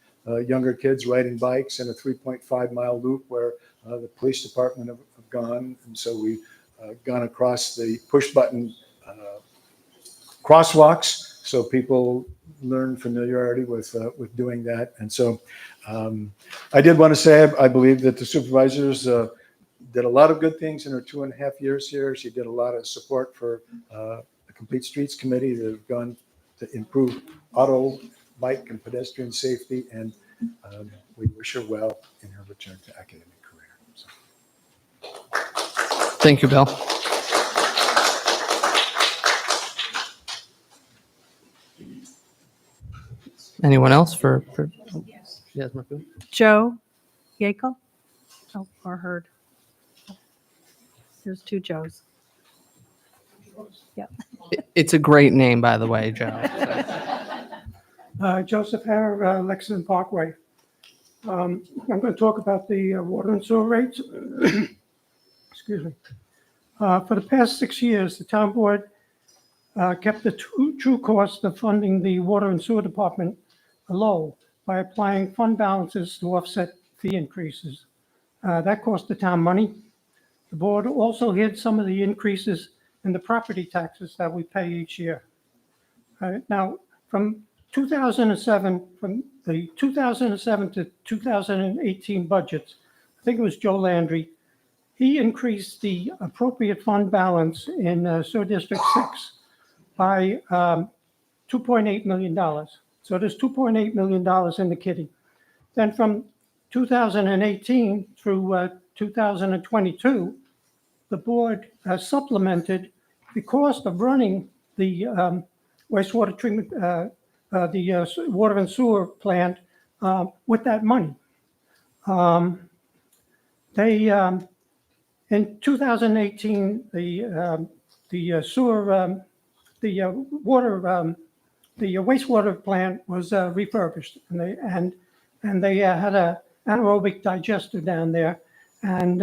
younger kids riding bikes in a 3.5-mile loop where the police department have gone. And so we've gone across the push-button crosswalks so people learn familiarity with doing that. And so I did want to say I believe that the supervisors did a lot of good things in her 2.5 years here. She did a lot of support for the Complete Streets Committee that have gone to improve auto, bike, and pedestrian safety. And we wish her well in her return to academic career. So. Thank you, Bill. Anyone else for yes, Marco? Joe Yekel? Oh, or Heard. There's 2 Joes. It's a great name, by the way, Joe. Joseph Hare, Lexington Parkway. I'm going to talk about the water and sewer rates. Excuse me. For the past 6 years, the town board kept the true cost of funding the water and sewer department low by applying fund balances to offset fee increases. That cost the town money. The board also hid some of the increases in the property taxes that we pay each year. Now, from 2007, from the 2007 to 2018 budgets, I think it was Joe Landry, he increased the appropriate fund balance in Sewer District 6 by $2.8 million. So there's $2.8 million in the kitty. Then from 2018 through 2022, the board has supplemented the cost of running the wastewater treatment, the water and sewer plant with that money. In 2018, the sewer, the wastewater plant was refurbished, and they had a anaerobic digester down there, and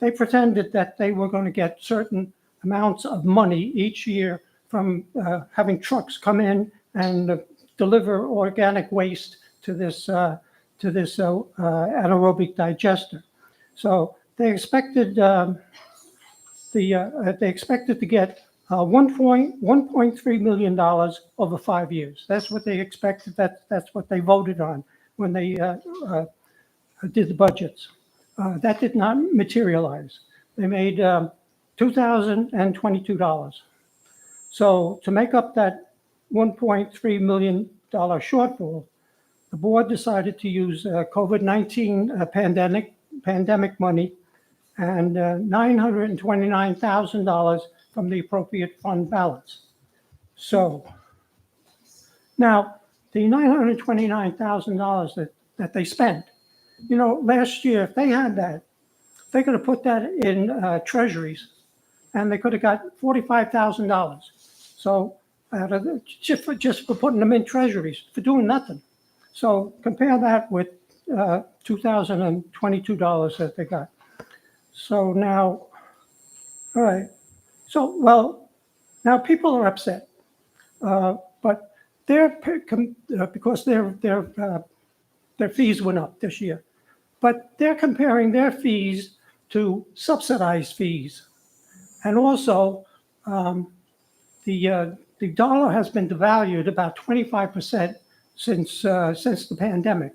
they pretended that they were going to get certain amounts of money each year from having trucks come in and deliver organic waste to this anaerobic digester. So they expected they expected to get $1.3 million over 5 years. That's what they expected. That's what they voted on when they did the budgets. That did not materialize. They made $2,022. So to make up that $1.3 million shortfall, the board decided to use COVID-19 pandemic money and $929,000 from the appropriate fund balance. So now the $929,000 that they spent, last year, if they had that, they could have put that in treasuries and they could have got $45,000. So just for putting them in treasuries, for doing nothing. So compare that with $2,022 that they got. So now, all right. So, well, now people are upset, but because their fees went up this year, but they're comparing their fees to subsidized fees. And also, the dollar has been devalued about 25% since the pandemic.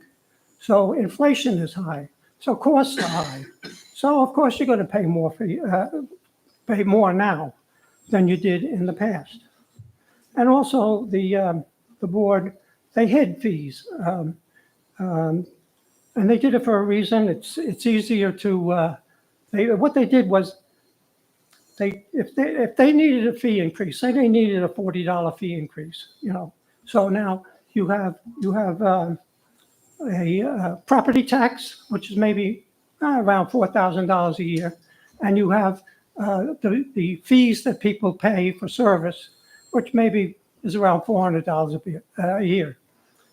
So inflation is high. So costs are high. So of course you're going to pay more now than you did in the past. And also the board, they hid fees, and they did it for a reason. It's easier to. What they did was if they needed a fee increase, say they needed a $40 fee increase, So now you have a property tax, which is maybe around $4,000 a year, and you have the fees that people pay for service, which maybe is around $400 a year.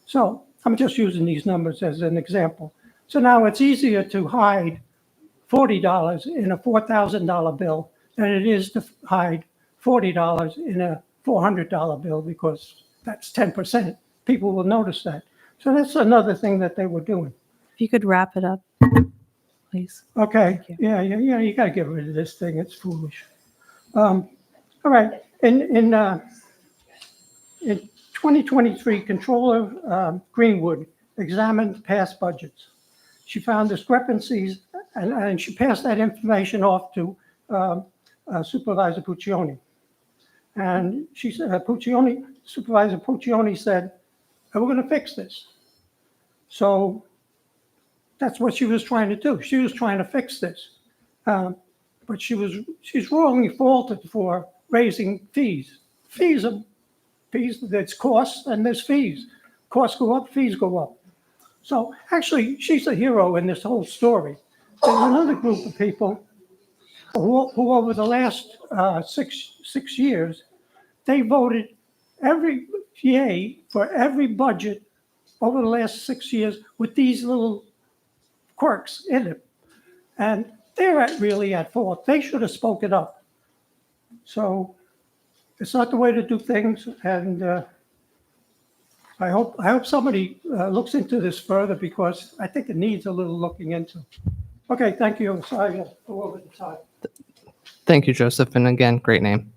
So I'm just using these numbers as an example. So now it's easier to hide $40 in a $4,000 bill than it is to hide $40 in a $400 bill, because that's 10%. People will notice that. So that's another thing that they were doing. If you could wrap it up, please. Okay. Thank you. Yeah. You got to get rid of this thing. It's foolish. All right. In 2023, Controller Greenwood examined past budgets. She found discrepancies, and she passed that information off to Supervisor Puccioni. And she said, Supervisor Puccioni said, we're going to fix this. So that's what she was trying to do. She was trying to fix this. But she's wrongly faulted for raising fees. Fees, there's costs and there's fees. Costs go up, fees go up. So actually, she's a hero in this whole story. There's another group of people who over the last six years, they voted every yay for every budget over the last 6 years with these little quirks in it. And they're really at fault. They should have spoken up. So it's not the way to do things. And I hope somebody looks into this further, because I think it needs a little looking into. Okay, thank you. Sorry to go over the time. Thank you, Joseph. And again, great name.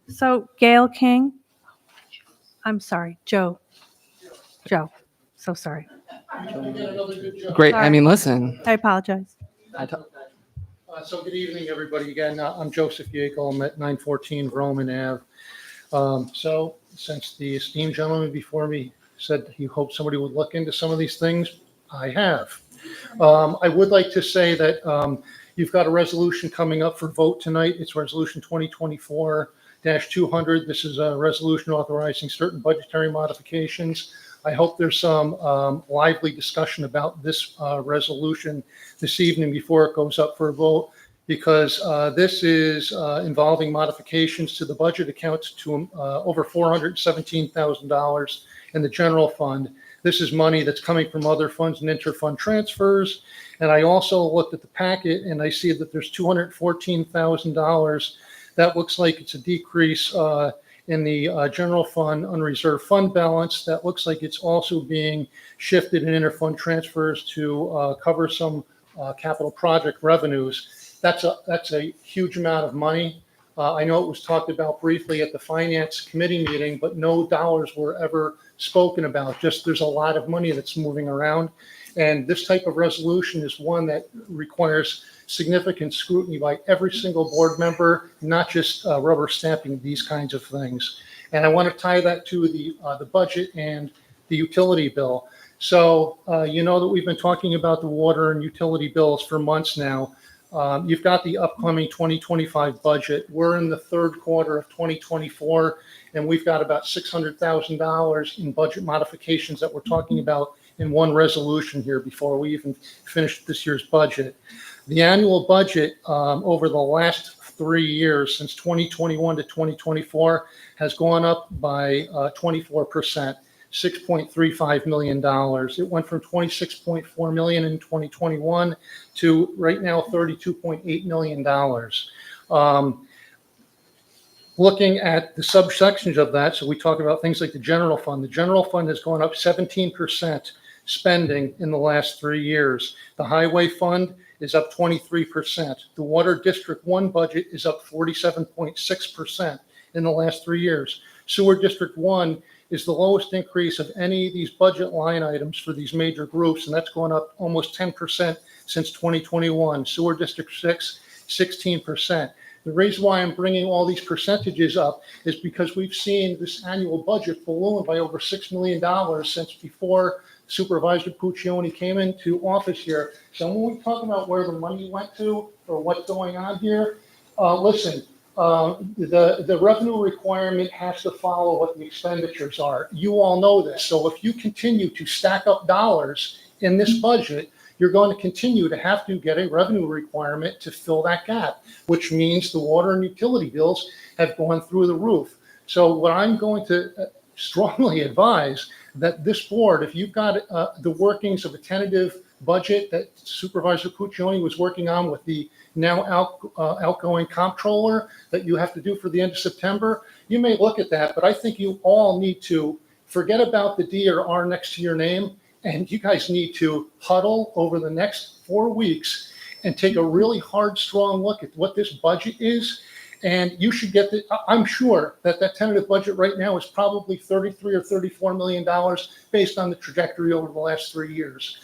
So Gail King, I'm sorry, Joe. So sorry. Great. Sorry. I mean, listen. I apologize. So good evening, everybody. Again, I'm Joseph Yeakel. I'm at 914 Roman Ave. So since the esteemed gentleman before me said he hoped somebody would look into some of these things, I have. I would like to say that you've got a resolution coming up for vote tonight. It's Resolution 2024-200. This is a resolution authorizing certain budgetary modifications. I hope there's some lively discussion about this resolution this evening before it goes up for a vote, because this is involving modifications to the budget accounts to over $417,000 in the general fund. This is money that's coming from other funds and interfund transfers. And I also looked at the packet and I see that there's $214,000. That looks like it's a decrease in the general fund unreserved fund balance. That looks like it's also being shifted in interfund transfers to cover some capital project revenues. That's a huge amount of money. I know it was talked about briefly at the finance committee meeting, but no dollars were ever spoken about. Just there's a lot of money that's moving around. And this type of resolution is one that requires significant scrutiny by every single board member, not just rubber stamping these kinds of things. And I want to tie that to the budget and the utility bill. So you know that we've been talking about the water and utility bills for months now. You've got the upcoming 2025 budget. We're in the third quarter of 2024, and we've got about $600,000 in budget modifications that we're talking about in one resolution here before we even finish this year's budget. The annual budget over the last 3 years, since 2021 to 2024, has gone up by 24%. $6.35 million. It went from $26.4 million in 2021 to right now $32.8 million. Looking at the subsections of that, so we talk about things like the general fund. The general fund has gone up 17% spending in the last 3 years. The highway fund is up 23%. The Water District 1 budget is up 47.6% in the last 3 years. Sewer District 1 is the lowest increase of any of these budget line items for these major groups, and that's gone up almost 10% since 2021. Sewer District 6, 16%. The reason why I'm bringing all these percentages up is because we've seen this annual budget balloon by over $6 million since before Supervisor Puccioni came into office here. So when we talk about where the money went to or what's going on here, listen, the revenue requirement has to follow what the expenditures are. You all know this. So if you continue to stack up dollars in this budget, you're going to continue to have to get a revenue requirement to fill that gap, which means the water and utility bills have gone through the roof. So what I'm going to strongly advise that this board, if you've got the workings of a tentative budget that Supervisor Puccioni was working on with the now outgoing comptroller that you have to do for the end of September, you may look at that, but I think you all need to forget about the D or R next to your name, and you guys need to huddle over the next 4 weeks and take a really hard, strong look at what this budget is. And you should get I'm sure that that tentative budget right now is probably $33 or $34 million based on the trajectory over the last 3 years.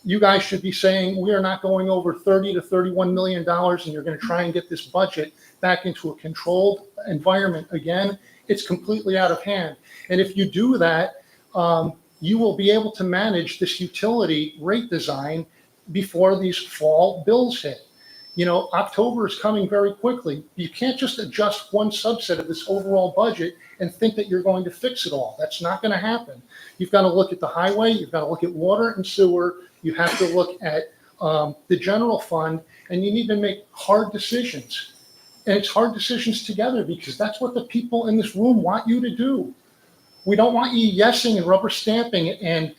You guys should be saying we are not going over $30 to $31 million, and you're going to try and get this budget back into a controlled environment again. It's completely out of hand. And if you do that, you will be able to manage this utility rate design before these fall bills hit. You know, October is coming very quickly. You can't just adjust one subset of this overall budget and think that you're going to fix it all. That's not going to happen. You've got to look at the highway. You've got to look at water and sewer. You have to look at the general fund, and you need to make hard decisions. And it's hard decisions together because that's what the people in this room want you to do. We don't want you yesing and rubber stamping and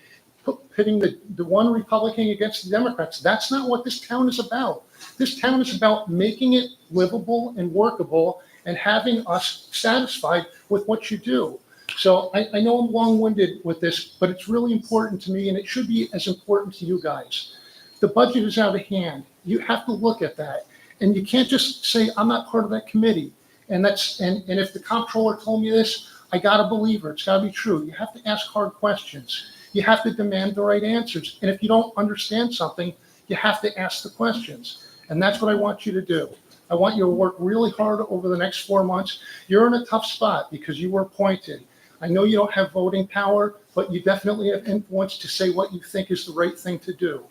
pitting the one Republican against the Democrats. That's not what this town is about. This town is about making it livable and workable and having us satisfied with what you do. So I know I'm long-winded with this, but it's really important to me, and it should be as important to you guys. The budget is out of hand. You have to look at that. And you can't just say, I'm not part of that committee. And if the comptroller told me this, I got to believe her. It's got to be true. You have to ask hard questions. You have to demand the right answers. And if you don't understand something, you have to ask the questions. And that's what I want you to do. I want you to work really hard over the next 4 months. You're in a tough spot because you were appointed. I know you don't have voting power, but you definitely have influence to say what you think is the right thing to do,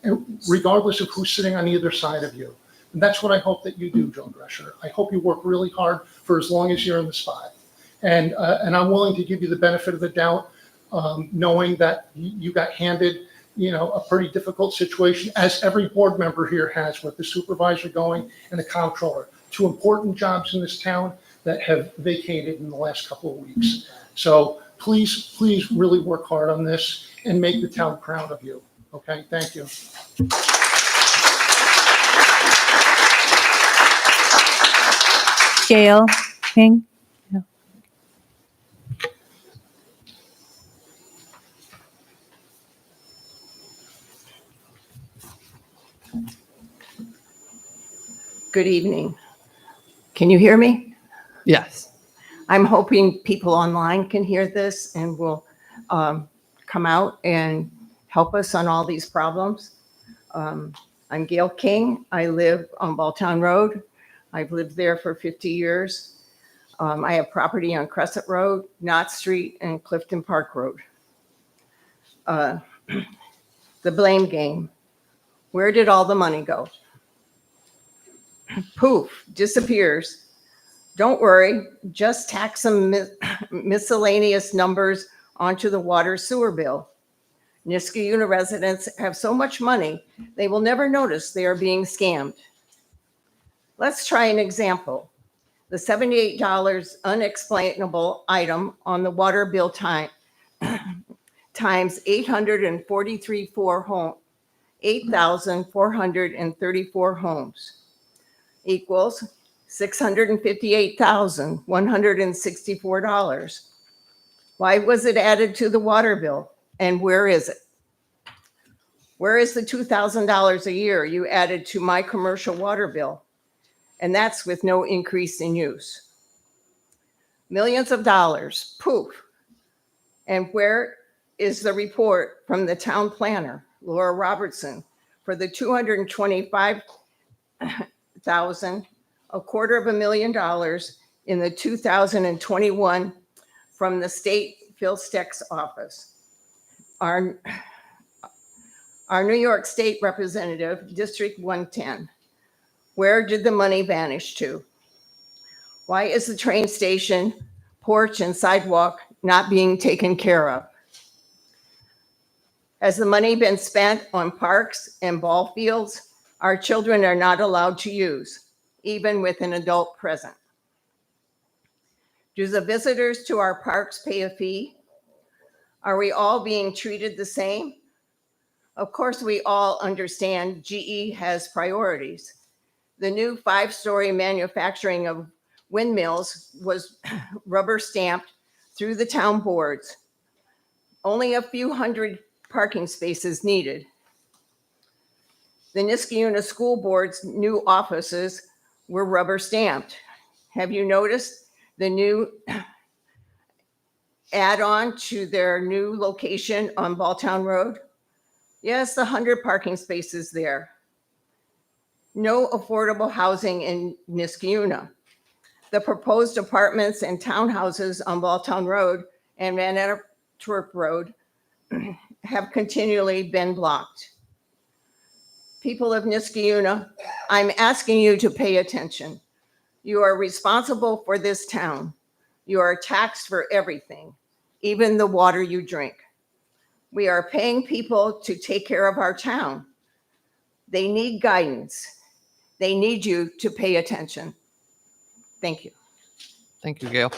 and regardless of who's sitting on either side of you. And that's what I hope that you do, Joe Drescher. I hope you work really hard for as long as you're in the spot. And I'm willing to give you the benefit of the doubt, knowing that you got handed, a pretty difficult situation, as every board member here has, with the supervisor going and the comptroller, 2 important jobs in this town that have vacated in the last couple of weeks. So please, please really work hard on this and make the town proud of you. Okay, thank you. Gail King. Good evening. Can you hear me? Yes. I'm hoping people online can hear this and will come out and help us on all these problems. I'm Gail King. I live on Balltown Road. I've lived there for 50 years. I have property on Crescent Road, Knott Street, and Clifton Park Road. The blame game. Where did all the money go? Poof, disappears. Don't worry, just tack some miscellaneous numbers onto the water sewer bill. Niskayuna residents have so much money, they will never notice they are being scammed. Let's try an example. The $78 unexplainable item on the water bill times 8,434 homes equals $658,164. Why was it added to the water bill? And where is it? Where is the $2,000 a year you added to my commercial water bill? And that's with no increase in use. Millions of dollars, poof. And where is the report from the town planner, Laura Robertson, for the $225,000, $250,000 in the 2021 from the state Phil Steck's office? Our New York State Representative, District 110. Where did the money vanish to? Why is the train station, porch, and sidewalk not being taken care of? Has the money been spent on parks and ball fields our children are not allowed to use, even with an adult present? Do the visitors to our parks pay a fee? Are we all being treated the same? Of course, we all understand GE has priorities. The new 5-story manufacturing of windmills was rubber stamped through the town boards. Only a few hundred parking spaces needed. The Niskayuna School Board's new offices were rubber stamped. Have you noticed the new add-on to their new location on Balltown Road? Yes, 100 parking spaces there. No affordable housing in Niskayuna. The proposed apartments and townhouses on Balltown Road and Van Antwerp Road have continually been blocked. People of Niskayuna, I'm asking you to pay attention. You are responsible for this town. You are taxed for everything, even the water you drink. We are paying people to take care of our town. They need guidance. They need you to pay attention. Thank you. Thank you, Gail.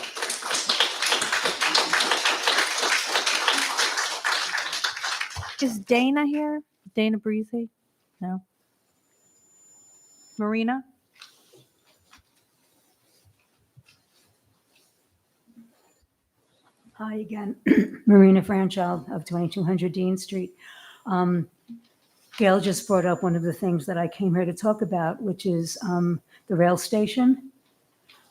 Is Dana here? Dana Breezy? No. Marina? Hi again, Marina Franchild of 2200 Dean Street. Gail just brought up one of the things that I came here to talk about, which is the rail station.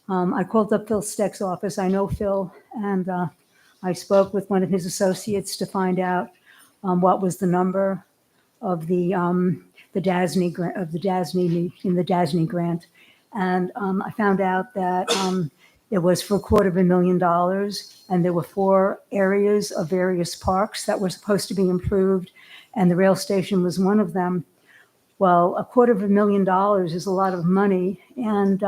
I called up Phil Steck's office. I know Phil, and I spoke with one of his associates to find out what was the number of the DASNY grant, in the DASNY grant, and I found out that it was for $250,000, and there were 4 areas of various parks that were supposed to be improved, and the rail station was one of them. Well, $250,000 is a lot of money, and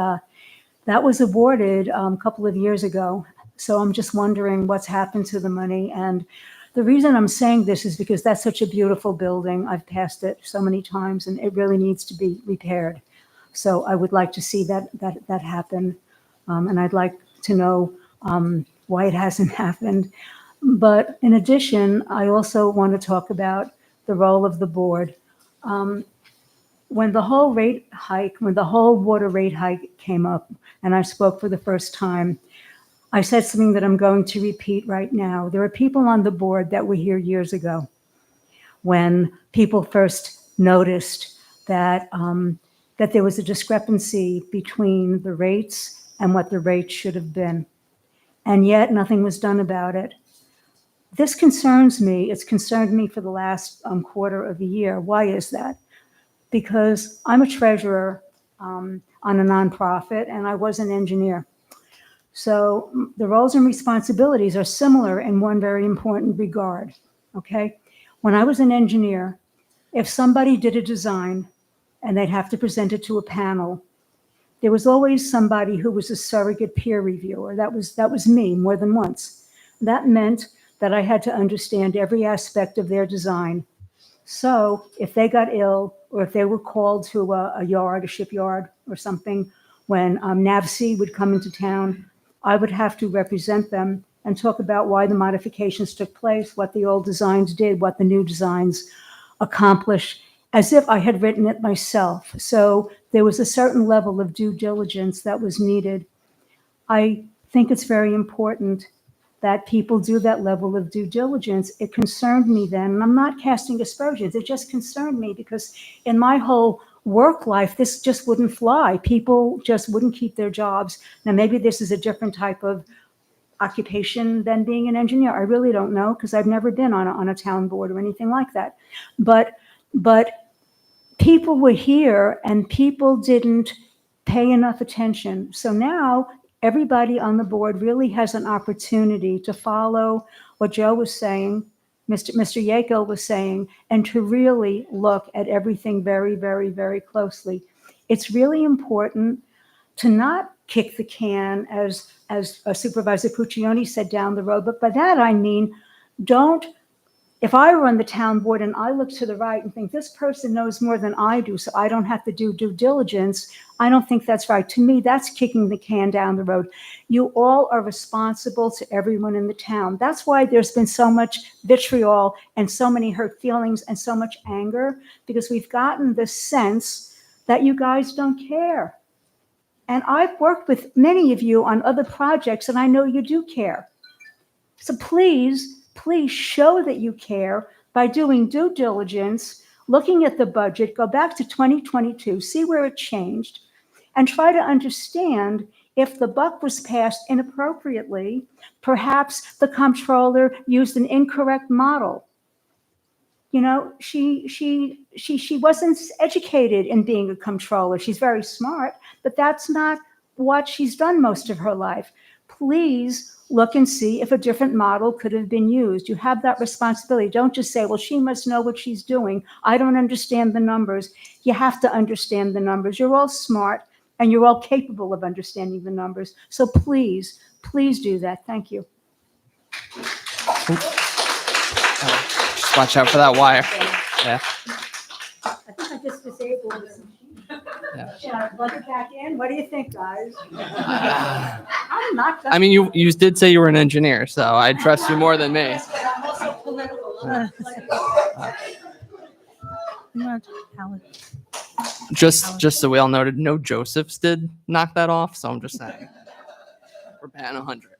that was awarded a couple of years ago. So I'm just wondering what's happened to the money. And the reason I'm saying this is because that's such a beautiful building. I've passed it so many times, and it really needs to be repaired. So I would like to see that happen. And I'd like to know why it hasn't happened. But in addition, I also want to talk about the role of the board. When the whole water rate hike came up, and I spoke for the first time, I said something that I'm going to repeat right now. There are people on the board that were here years ago when people first noticed that that there was a discrepancy between the rates and what the rates should have been. And yet nothing was done about it. This concerns me. It's concerned me for the last quarter of a year. Why is that? Because I'm a treasurer on a nonprofit and I was an engineer. So the roles and responsibilities are similar in one very important regard, okay? When I was an engineer, if somebody did a design and they'd have to present it to a panel, there was always somebody who was a surrogate peer reviewer. That was me more than once. That meant that I had to understand every aspect of their design. So if they got ill or if they were called to a shipyard or something, when NAVSEA would come into town, I would have to represent them and talk about why the modifications took place, what the old designs did, what the new designs accomplished, as if I had written it myself. So there was a certain level of due diligence that was needed. I think it's very important that people do that level of due diligence. It concerned me then, and I'm not casting aspersions. It just concerned me because in my whole work life, this just wouldn't fly. People just wouldn't keep their jobs. Now, maybe this is a different type of occupation than being an engineer. I really don't know because I've never been on a town board or anything like that. But people were here and people didn't pay enough attention. So now everybody on the board really has an opportunity to follow what Joe was saying, Mr. Yekel was saying, and to really look at everything very, very, very closely. It's really important to not kick the can, as Supervisor Puccioni said, down the road. But by that, I mean, if I were on the town board and I look to the right and think this person knows more than I do, so I don't have to do due diligence, I don't think that's right. To me, that's kicking the can down the road. You all are responsible to everyone in the town. That's why there's been so much vitriol and so many hurt feelings and so much anger, because we've gotten the sense that you guys don't care. And I've worked with many of you on other projects, and I know you do care. So please show that you care by doing due diligence, looking at the budget, go back to 2022, see where it changed, and try to understand if the buck was passed inappropriately. Perhaps the comptroller used an incorrect model. You know, she wasn't educated in being a comptroller. She's very smart, but that's not what she's done most of her life. Please look and see if a different model could have been used. You have that responsibility. Don't just say, well, she must know what she's doing. I don't understand the numbers. You have to understand the numbers. You're all smart and you're all capable of understanding the numbers. So please do that. Thank you. Just watch out for that wire. Yeah. I think I just disabled it. Yeah. Should I plug it back in? What do you think, guys? I'm not gonna. I mean, you did say you were an engineer, so I trust you more than me. I'm also political. Just so we all noted, no Josephs did knock that off, so I'm just saying. We're batting 100.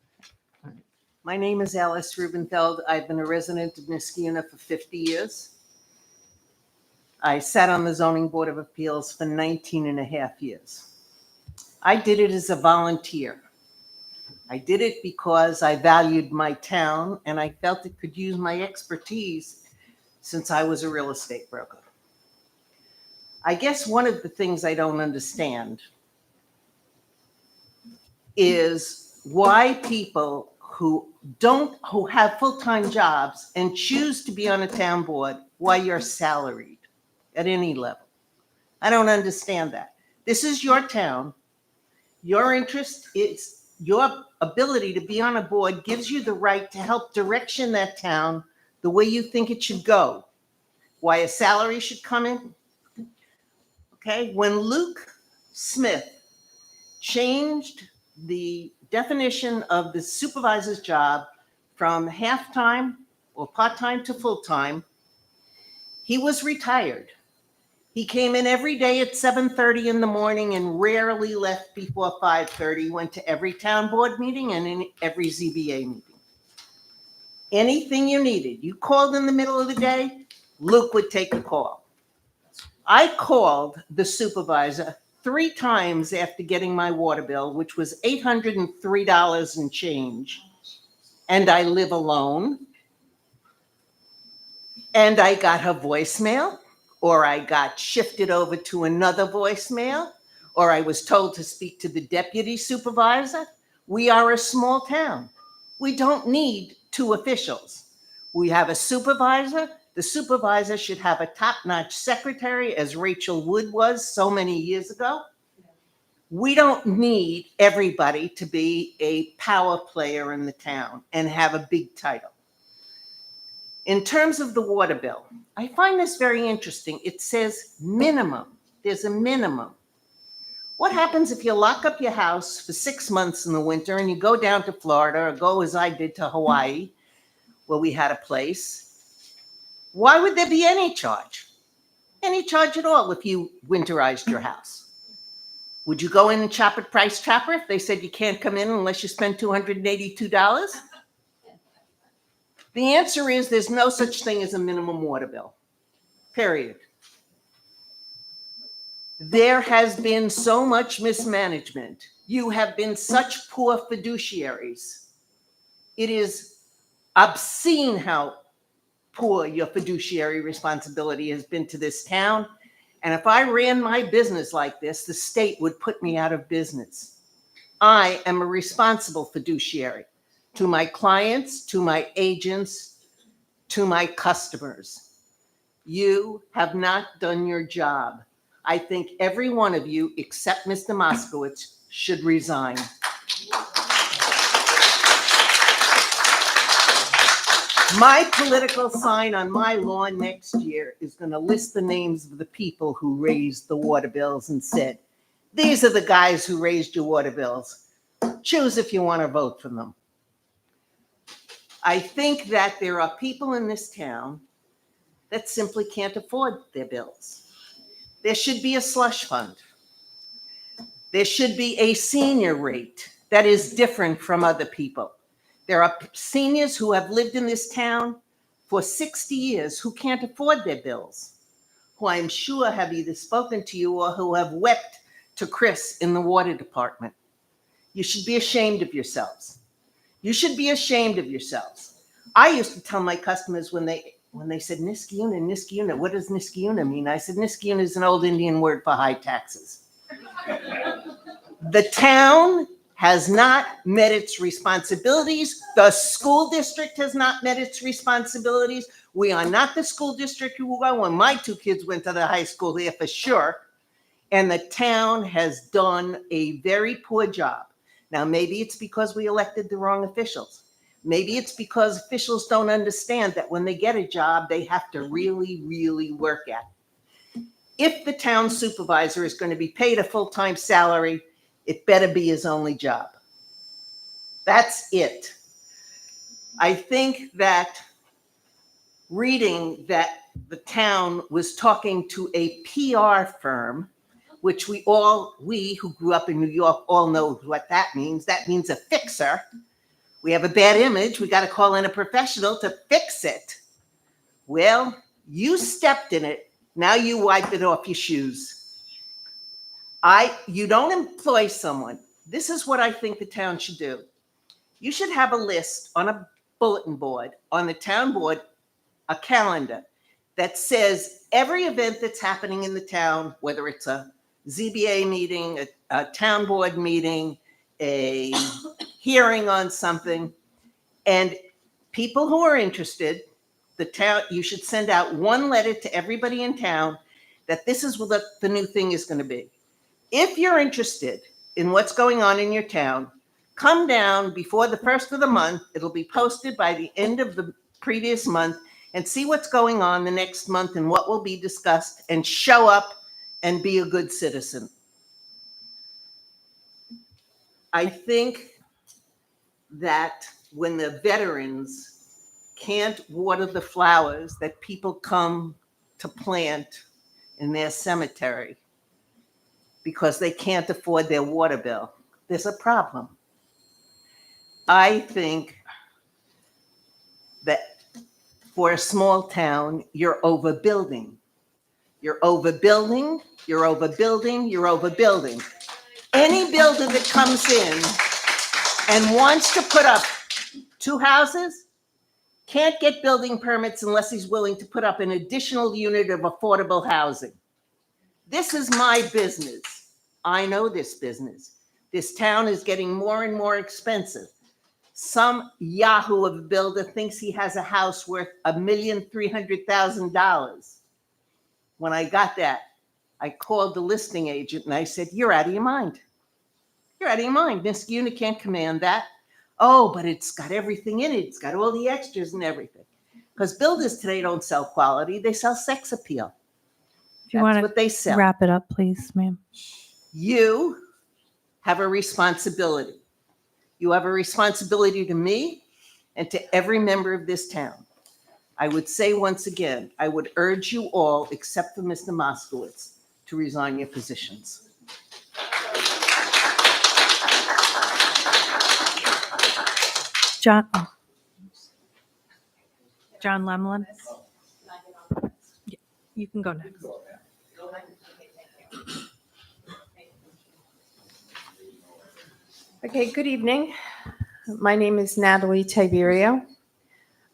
My name is Alice Rubenfeld. I've been a resident of Niskayuna for 50 years. I sat on the Zoning Board of Appeals for 19 and a half years. I did it as a volunteer. I did it because I valued my town and I felt it could use my expertise since I was a real estate broker. I guess one of the things I don't understand is why people who have full-time jobs and choose to be on a town board, why you're salaried at any level. I don't understand that. This is your town. Your interest is your ability to be on a board gives you the right to help direction that town the way you think it should go. Why a salary should come in? Okay, when Luke Smith changed the definition of the supervisor's job from half-time or part-time to full-time. He was retired. He came in every day at 7:30 in the morning and rarely left before 5:30, went to every town board meeting and in every ZBA meeting. Anything you needed, you called in the middle of the day, Luke would take a call. I called the supervisor 3 times after getting my water bill, which was $803 and change. And I live alone. And I got her voicemail, or I got shifted over to another voicemail, or I was told to speak to the deputy supervisor. We are a small town. We don't need 2 officials. We have a supervisor. The supervisor should have a top-notch secretary, as Rachel Wood was so many years ago. We don't need everybody to be a power player in the town and have a big title. In terms of the water bill, I find this very interesting. It says minimum. There's a minimum. What happens if you lock up your house for 6 months in the winter and you go down to Florida or go, as I did, to Hawaii, where we had a place? Why would there be any charge? Any charge at all if you winterized your house? Would you go in and shop at Price Chopper if they said you can't come in unless you spend $282? The answer is there's no such thing as a minimum water bill, period. There has been so much mismanagement. You have been such poor fiduciaries. It is obscene how poor your fiduciary responsibility has been to this town. And if I ran my business like this, the state would put me out of business. I am a responsible fiduciary to my clients, to my agents, to my customers. You have not done your job. I think every one of you, except Mr. Moskowitz, should resign. My political sign on my lawn next year is going to list the names of the people who raised the water bills and said, these are the guys who raised your water bills. Choose if you want to vote for them. I think that there are people in this town that simply can't afford their bills. There should be a slush fund. There should be a senior rate that is different from other people. There are seniors who have lived in this town for 60 years who can't afford their bills, who I'm sure have either spoken to you or who have wept to Chris in the water department. You should be ashamed of yourselves. You should be ashamed of yourselves. I used to tell my customers when they said Niskayuna, what does Niskayuna mean? I said, Niskayuna is an old Indian word for high taxes. The town has not met its responsibilities. The school district has not met its responsibilities. We are not the school district who were when my 2 kids went to the high school there for sure. And the town has done a very poor job. Now, maybe it's because we elected the wrong officials. Maybe it's because officials don't understand that when they get a job, they have to really, really work at it. If the town supervisor is going to be paid a full-time salary, it better be his only job. That's it. I think that reading that the town was talking to a PR firm, which we who grew up in New York all know what that means. That means a fixer. We have a bad image. We got to call in a professional to fix it. Well, you stepped in it. Now you wipe it off your shoes. You don't employ someone. This is what I think the town should do. You should have a list on a bulletin board, on the town board, a calendar that says every event that's happening in the town, whether it's a ZBA meeting, a town board meeting, a hearing on something, and people who are interested, the town, you should send out one letter to everybody in town that this is what the new thing is going to be. If you're interested in what's going on in your town, come down before the first of the month. It'll be posted by the end of the previous month, and see what's going on the next month and what will be discussed, and show up and be a good citizen. I think that when the veterans can't water the flowers that people come to plant in their cemetery because they can't afford their water bill, there's a problem. I think that for a small town, you're overbuilding. You're overbuilding, you're overbuilding, you're overbuilding. Any builder that comes in and wants to put up 2 houses can't get building permits unless he's willing to put up an additional unit of affordable housing. This is my business. I know this business. This town is getting more and more expensive. Some yahoo of a builder thinks he has a house worth $1,300,000. When I got that, I called the listing agent and I said, "You're out of your mind. You're out of your mind. Niskayuna can't command that." "Oh, but it's got everything in it. It's got all the extras and everything." Because builders today don't sell quality, they sell sex appeal. If you That's want what they to sell. wrap it up, please, ma'am. You have a responsibility. You have a responsibility to me and to every member of this town. I would say once again, I would urge you all, except for Mr. Moskowitz, to resign your positions. John Lemlin. Yeah, you can go next. Okay, good evening. My name is Natalie Tiberio.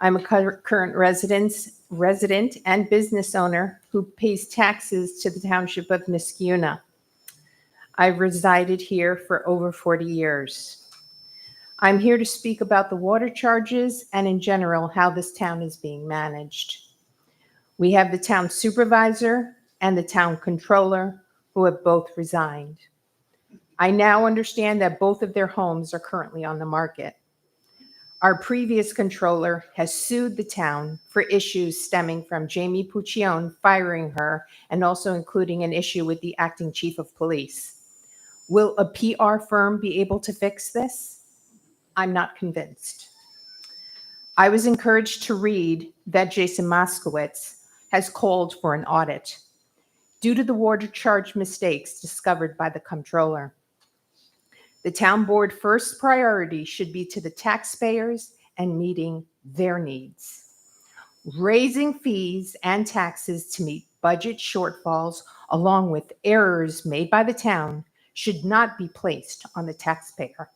I'm a current resident and business owner who pays taxes to the township of Niskayuna. I've resided here for over 40 years. I'm here to speak about the water charges and in general how this town is being managed. We have the town supervisor and the town controller who have both resigned. I now understand that both of their homes are currently on the market. Our previous controller has sued the town for issues stemming from Jamie Puccione firing her and also including an issue with the acting chief of police. Will a PR firm be able to fix this? I'm not convinced. I was encouraged to read that Jason Moskowitz has called for an audit due to the water charge mistakes discovered by the comptroller. The town board first priority should be to the taxpayers and meeting their needs. Raising fees and taxes to meet budget shortfalls along with errors made by the town should not be placed on the taxpayer.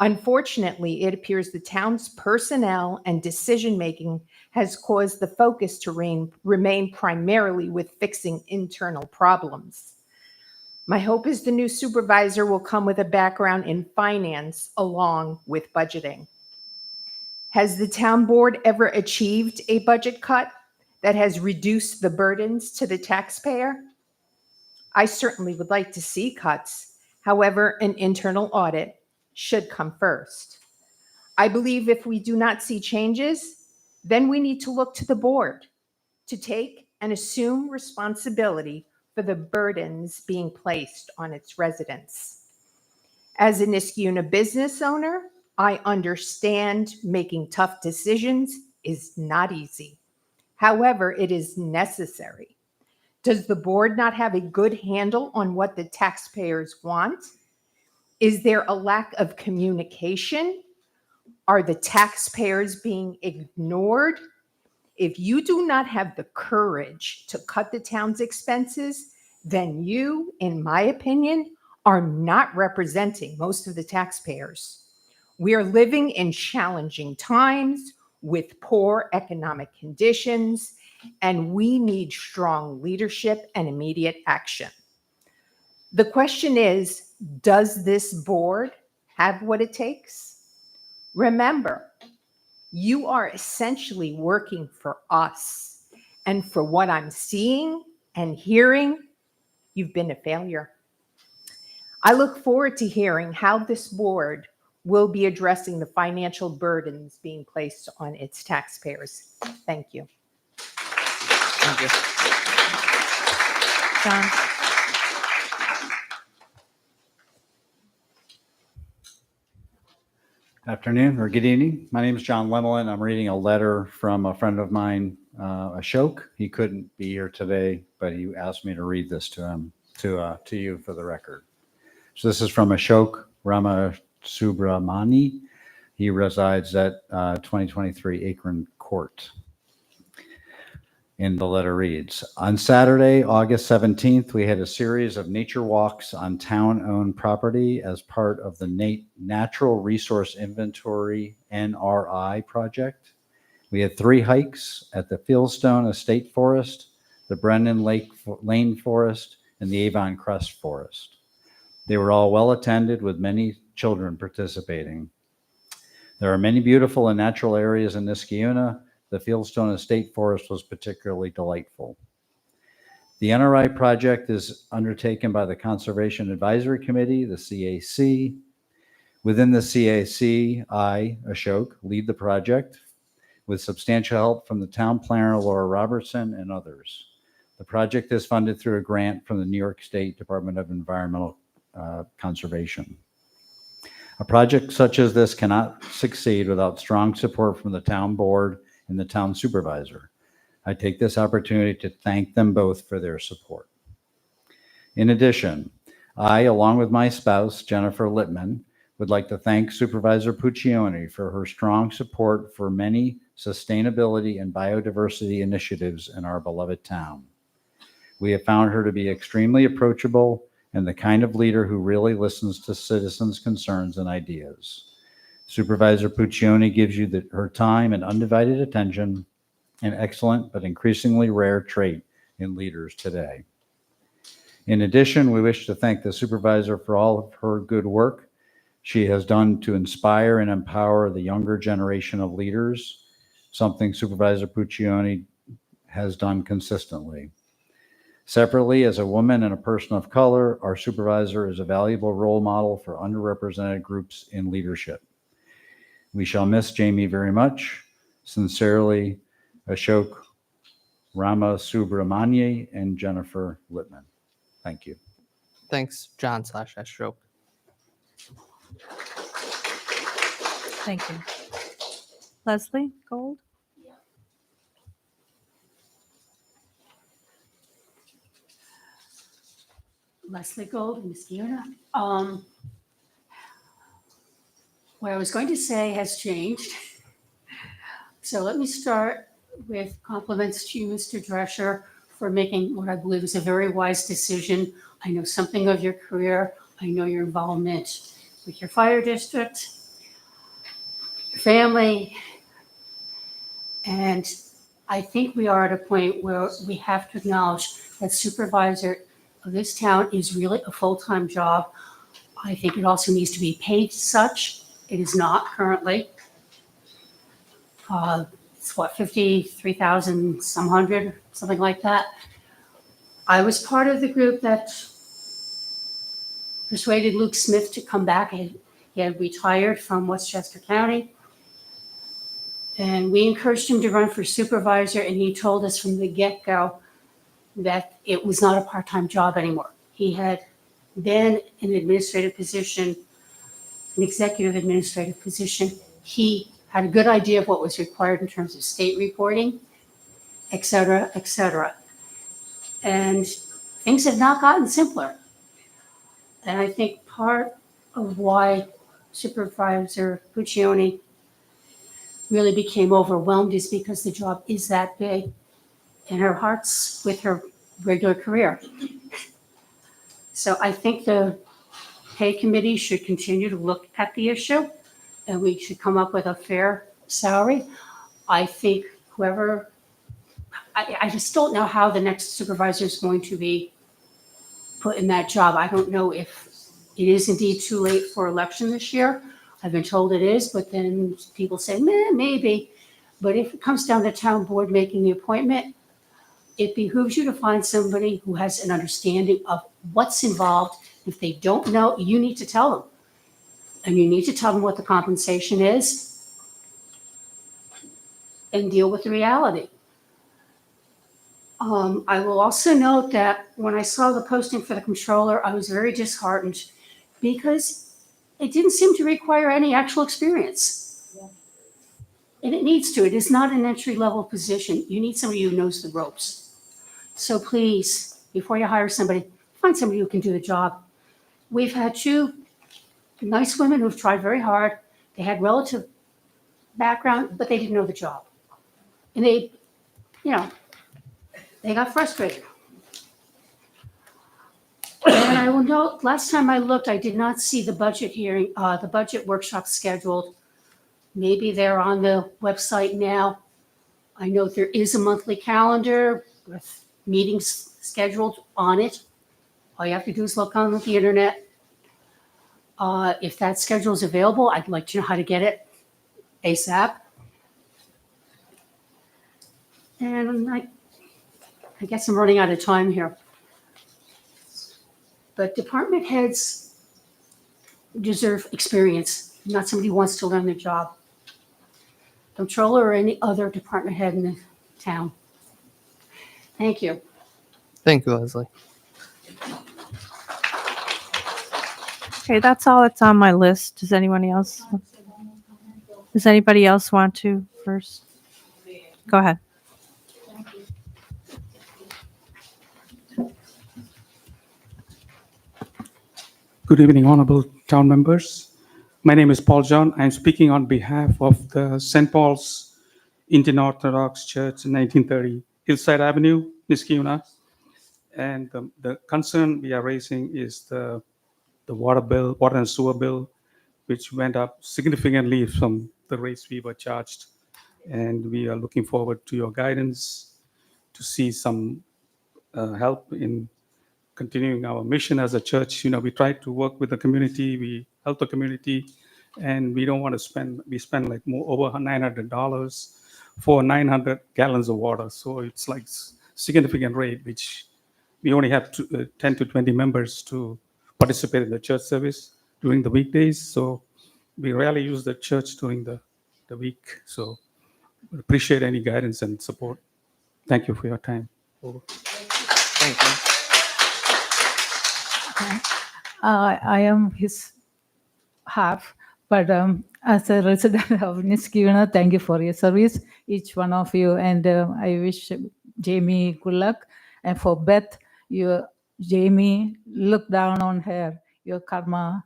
Unfortunately, it appears the town's personnel and decision-making has caused the focus to remain primarily with fixing internal problems. My hope is the new supervisor will come with a background in finance along with budgeting. Has the town board ever achieved a budget cut that has reduced the burdens to the taxpayer? I certainly would like to see cuts. However, an internal audit should come first. I believe if we do not see changes, then we need to look to the board to take and assume responsibility for the burdens being placed on its residents. As a Niskayuna business owner, I understand making tough decisions is not easy. However, it is necessary. Does the board not have a good handle on what the taxpayers want? Is there a lack of communication? Are the taxpayers being ignored? If you do not have the courage to cut the town's expenses, then you, in my opinion, are not representing most of the taxpayers. We are living in challenging times with poor economic conditions, and we need strong leadership and immediate action. The question is, does this board have what it takes? Remember, you are essentially working for us. And for what I'm seeing and hearing, you've been a failure. I look forward to hearing how this board will be addressing the financial burdens being placed on its taxpayers. Thank you. Thank you. John. Afternoon or good evening. My name is John Lemelin. I'm reading a letter from a friend of mine, Ashok. He couldn't be here today, but he asked me to read this to him, to you for the record. So this is from Ashok Ramasubramani. He resides at 2023 Akron Court. And the letter reads, on Saturday, August 17th, we had a series of nature walks on town-owned property as part of the Natural Resource Inventory NRI project. We had 3 hikes at the Fieldstone Estate Forest, the Brennan Lane Forest, and the Avon Crest Forest. They were all well attended with many children participating. There are many beautiful and natural areas in Niskayuna. The Fieldstone Estate Forest was particularly delightful. The NRI project is undertaken by the Conservation Advisory Committee, the CAC. Within the CAC, I, Ashok, lead the project with substantial help from the town planner, Laura Robertson, and others. The project is funded through a grant from the New York State Department of Environmental Conservation. A project such as this cannot succeed without strong support from the town board and the town supervisor. I take this opportunity to thank them both for their support. In addition, I, along with my spouse, Jennifer Littman, would like to thank Supervisor Puccioni for her strong support for many sustainability and biodiversity initiatives in our beloved town. We have found her to be extremely approachable and the kind of leader who really listens to citizens' concerns and ideas. Supervisor Puccioni gives you her time and undivided attention, an excellent but increasingly rare trait in leaders today. In addition, we wish to thank the supervisor for all of her good work she has done to inspire and empower the younger generation of leaders, something Supervisor Puccioni has done consistently. Separately, as a woman and a person of color, our supervisor is a valuable role model for underrepresented groups in leadership. We shall miss Jamie very much. Sincerely, Ashok Ramasubramani and Jennifer Littman. Thank you. Thanks, John / Ashok. Thank you. Leslie Gold? Leslie Gold, Niskayuna. What I was going to say has changed. So let me start with compliments to you, Mr. Drescher, for making what I believe is a very wise decision. I know something of your career. I know your involvement with your fire district, your family, and I think we are at a point where we have to acknowledge that supervisor of this town is really a full-time job. I think it also needs to be paid such. It is not currently. It's what, 53,000 some hundred, something like that. I was part of the group that persuaded Luke Smith to come back. He had retired from Westchester County. And we encouraged him to run for supervisor, and he told us from the get-go that it was not a part-time job anymore. He had been in an administrative position, an executive administrative position. He had a good idea of what was required in terms of state reporting, et cetera, et cetera. And things have not gotten simpler. And I think part of why Supervisor Puccioni really became overwhelmed is because the job is that big and her heart's with her regular career. So I think the pay committee should continue to look at the issue and we should come up with a fair salary. I think whoever, I just don't know how the next supervisor is going to be put in that job. I don't know if it is indeed too late for election this year. I've been told it is, but then people say, maybe. But if it comes down to town board making the appointment, it behooves you to find somebody who has an understanding of what's involved. If they don't know, you need to tell them. And you need to tell them what the compensation is and deal with the reality. I will also note that when I saw the posting for the controller, I was very disheartened because it didn't seem to require any actual experience. And it needs to. It is not an entry-level position. You need somebody who knows the ropes. So please, before you hire somebody, find somebody who can do the job. We've had two nice women who've tried very hard. They had relative background, but they didn't know the job. And they, they got frustrated. And I will note, last time I looked, I did not see the budget hearing, the budget workshop scheduled. Maybe they're on the website now. I know there is a monthly calendar with meetings scheduled on it. All you have to do is look on the internet. If that schedule is available, I'd like to know how to get it ASAP. And I guess I'm running out of time here. But department heads deserve experience, not somebody who wants to learn their job. Controller or any other department head in the town. Thank you. Thank you, Leslie. Okay, that's all that's on my list. Does anybody else want to first? Go ahead. Good evening, honorable town members. My name is Paul John. I'm speaking on behalf of the St. Paul's Indian Orthodox Church, 1930 Hillside Avenue, Niskayuna. And the concern we are raising is the water and sewer bill, which went up significantly from the rates we were charged. And we are looking forward to your guidance to see some help in continuing our mission as a church. We try to work with the community, we help the community, and we don't want to we spend like over $900 for 900 gallons of water. So it's like significant rate, which we only have 10 to 20 members to participate in the church service during the weekdays. So we rarely use the church during the week. So we appreciate any guidance and support. Thank you for your time. Over. Thank you. I am his half, but as a resident of Niskayuna, thank you for your service, each one of you, and I wish Jamie good luck. And for Beth, Jamie, look down on her. Your karma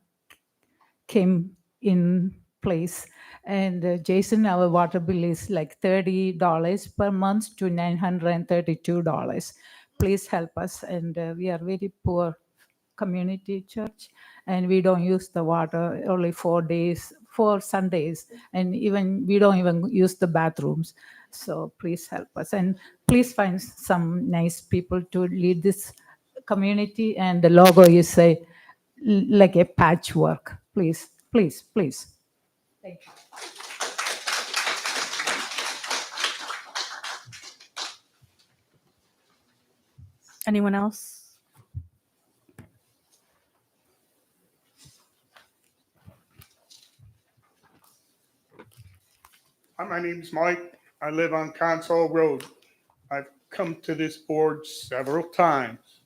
came in place. And Jason, our water bill is like $30 per month to $932. Please help us, and we are very poor community church, and we don't use the water only 4 Sundays, and even we don't even use the bathrooms. So please help us, and please find some nice people to lead this community. And the logo is like a patchwork. Please, please, please. Thank you. Anyone else? Hi, my name's Mike. I live on Console Road. I've come to this board several times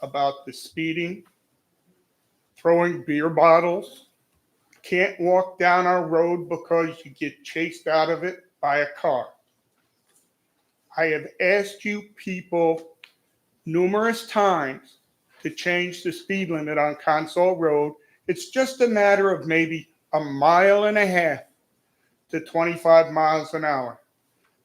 about the speeding, throwing beer bottles, can't walk down our road because you get chased out of it by a car. I have asked you people numerous times to change the speed limit on Console Road. It's just a matter of maybe a mile and a half to 25 miles an hour.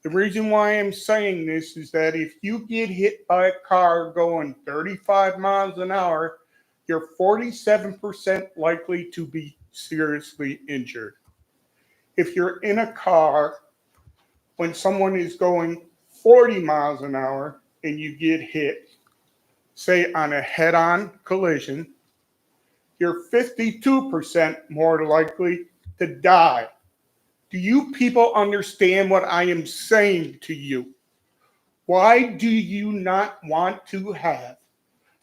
The reason why I'm saying this is that if you get hit by a car going 35 miles an hour, you're 47% likely to be seriously injured. If you're in a car when someone is going 40 miles an hour and you get hit, say on a head-on collision, you're 52% more likely to die. Do you people understand what I am saying to you? Why do you not want to have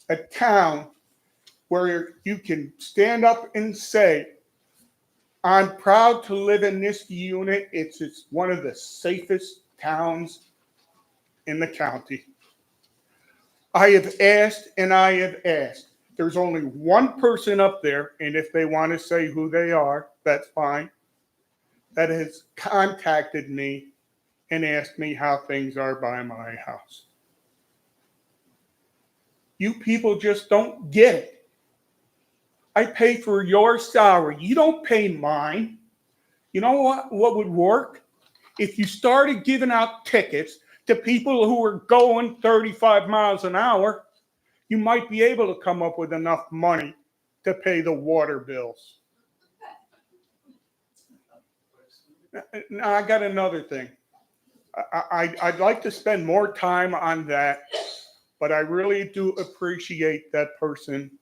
a town where you can stand up and say, I'm proud to live in this unit. It's one of the safest towns in the county. I have asked and I have asked. There's only one person up there, and if they want to say who they are, that's fine, that has contacted me and asked me how things are by my house. You people just don't get it. I pay for your salary. You don't pay mine. You know what would work? If you started giving out tickets to people who are going 35 miles an hour, you might be able to come up with enough money to pay the water bills. Now, I got another thing. I'd like to spend more time on that, but I really do appreciate that person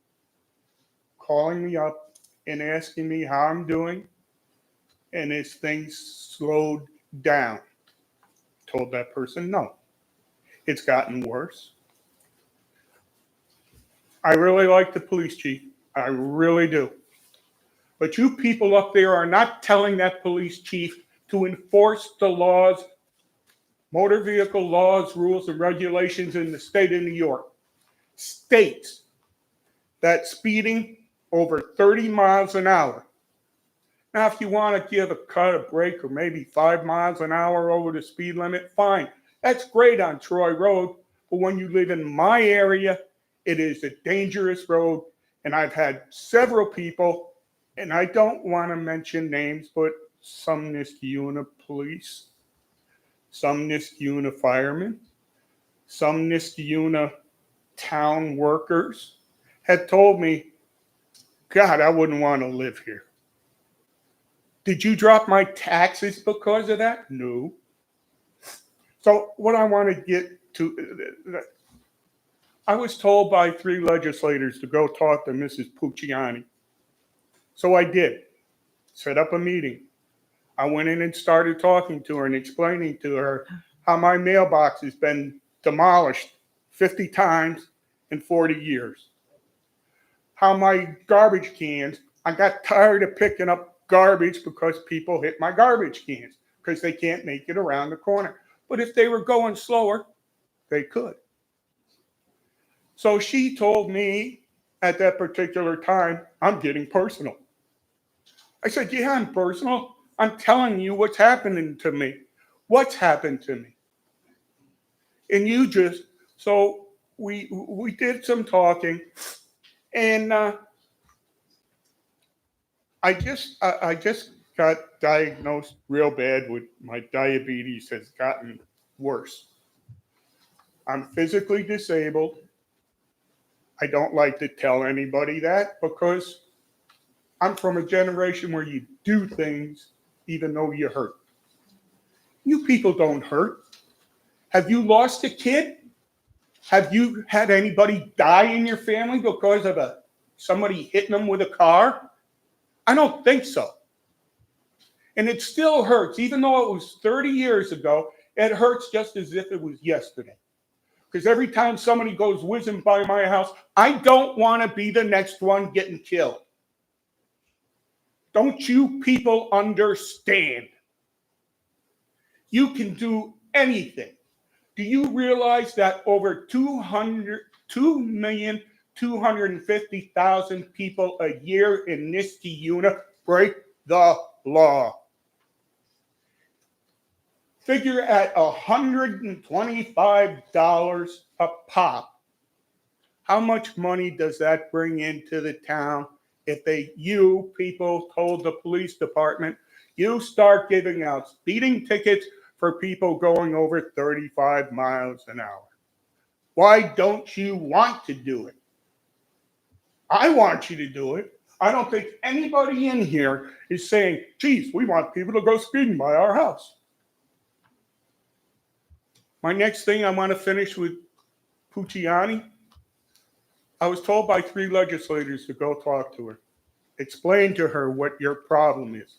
calling me up and asking me how I'm doing and is things slowed down. Told that person no. It's gotten worse. I really like the police chief. I really do. But you people up there are not telling that police chief to enforce the laws, motor vehicle laws, rules, and regulations in the state of New York. States that speeding over 30 miles an hour. Now, if you want to give a cut, a break, or maybe 5 miles an hour over the speed limit, fine. That's great on Troy Road. But when you live in my area, it is a dangerous road. And I've had several people, and I don't want to mention names, but some Niskayuna police, some Niskayuna firemen, some Niskayuna town workers had told me, God, I wouldn't want to live here. Did you drop my taxes because of that? No. So what I want to get to, I was told by 3 legislators to go talk to Mrs. Pucciani. So I did. Set up a meeting. I went in and started talking to her and explaining to her how my mailbox has been demolished 50 times in 40 years. How my garbage cans, I got tired of picking up garbage because people hit my garbage cans because they can't make it around the corner. But if they were going slower, they could. So she told me at that particular time, I'm getting personal. I said, yeah, I'm personal. I'm telling you what's happening to me. What's happened to me? And you just, so we did some talking, and I just got diagnosed real bad with my diabetes has gotten worse. I'm physically disabled. I don't like to tell anybody that because I'm from a generation where you do things even though you hurt. You people don't hurt. Have you lost a kid? Have you had anybody die in your family because of somebody hitting them with a car? I don't think so. And it still hurts, even though it was 30 years ago, it hurts just as if it was yesterday. Because every time somebody goes whizzing by my house, I don't want to be the next one getting killed. Don't you people understand? You can do anything. Do you realize that over 2,250,000 people a year in Niskayuna break the law? Figure at $125 a pop. How much money does that bring into the town if you people told the police department, you start giving out speeding tickets for people going over 35 miles an hour? Why don't you want to do it? I want you to do it. I don't think anybody in here is saying, geez, we want people to go speeding by our house. My next thing I want to finish with Pucciani. I was told by 3 legislators to go talk to her. Explain to her what your problem is.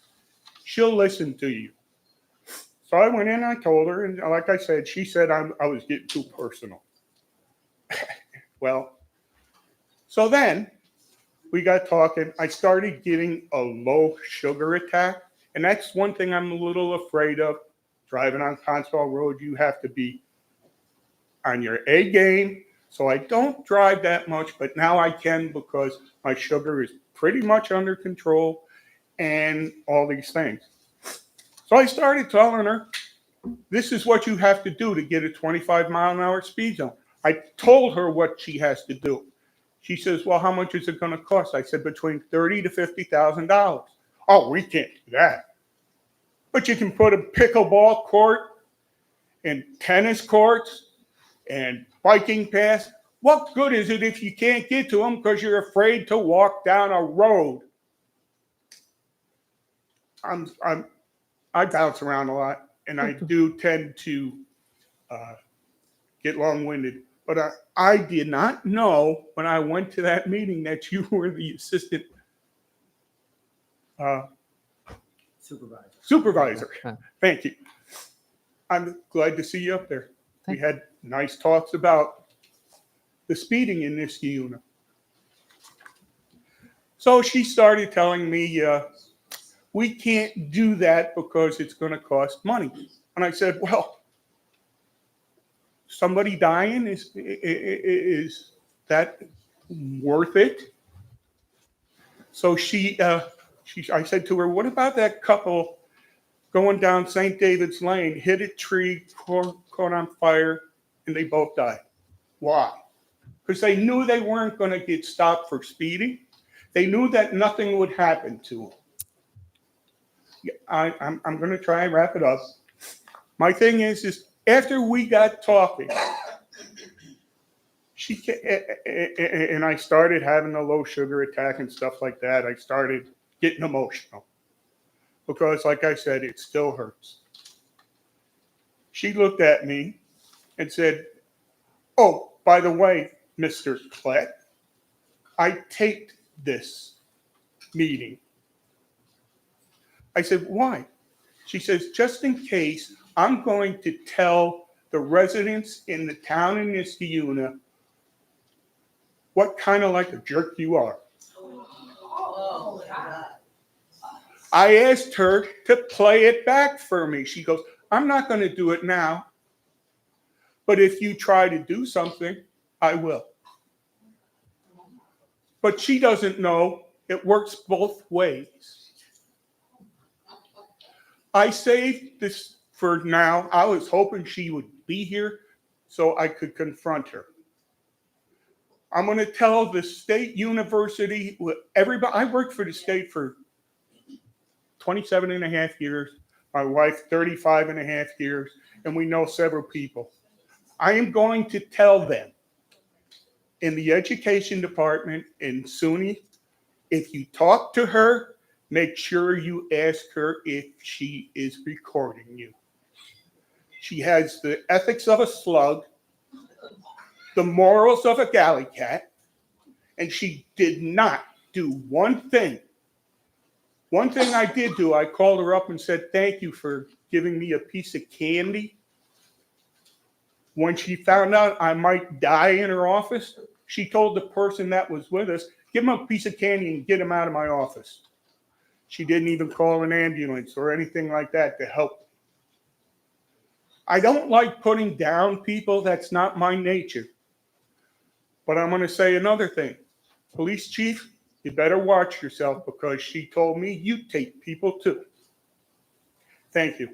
She'll listen to you. So I went in, I told her, and like I said, she said I was getting too personal. Well, so then we got talking. I started getting a low sugar attack, and that's one thing I'm a little afraid of. Driving on Consall Road, you have to be on your A game So I don't drive that much, but now I can because my sugar is pretty much under control and all these things. So I started telling her, this is what you have to do to get a 25-mile-an-hour speed zone. I told her what she has to do. She says, well, how much is it going to cost? I said, between $30,000 to $50,000. Oh, we can't do that. But you can put a pickleball court and tennis courts and biking paths. What good is it if you can't get to them because you're afraid to walk down a road? I bounce around a lot, and I do tend to get long-winded. But I did not know when I went to that meeting that you were the assistant supervisor. Thank you. I'm glad to see you up there. We had nice talks about the speeding in Niskayuna. So she started telling me, we can't do that because it's going to cost money. And I said, well, somebody dying, is that worth it? So I said to her, what about that couple going down St. David's Lane, hit a tree, caught on fire, and they both died? Why? Because they knew they weren't going to get stopped for speeding. They knew that nothing would happen to them. I'm going to try and wrap it up. My thing is after we got talking, and I started having a low sugar attack and stuff like that. I started getting emotional because, like I said, it still hurts. She looked at me and said, oh, by the way, Mr. Klett, I taped this meeting. I said, why? She says, just in case, I'm going to tell the residents in the town of Niskayuna what kind of like a jerk you are. I asked her to play it back for me. She goes, I'm not going to do it now, but if you try to do something, I will. But she doesn't know it works both ways. I saved this for now. I was hoping she would be here so I could confront her. I'm going to tell the state university, everybody. I worked for the state for 27 and a half years. My wife, 35 and a half years. And we know several people. I am going to tell them in the education department in SUNY, if you talk to her, make sure you ask her if she is recording you. She has the ethics of a slug, the morals of a galley cat, and she did not do one thing. One thing I did do, I called her up and said, thank you for giving me a piece of candy. When she found out I might die in her office, she told the person that was with us, give him a piece of candy and get him out of my office. She didn't even call an ambulance or anything like that to help. I don't like putting down people. That's not my nature. But I'm going to say another thing. Police chief, you better watch yourself because she told me you take people too. Thank you.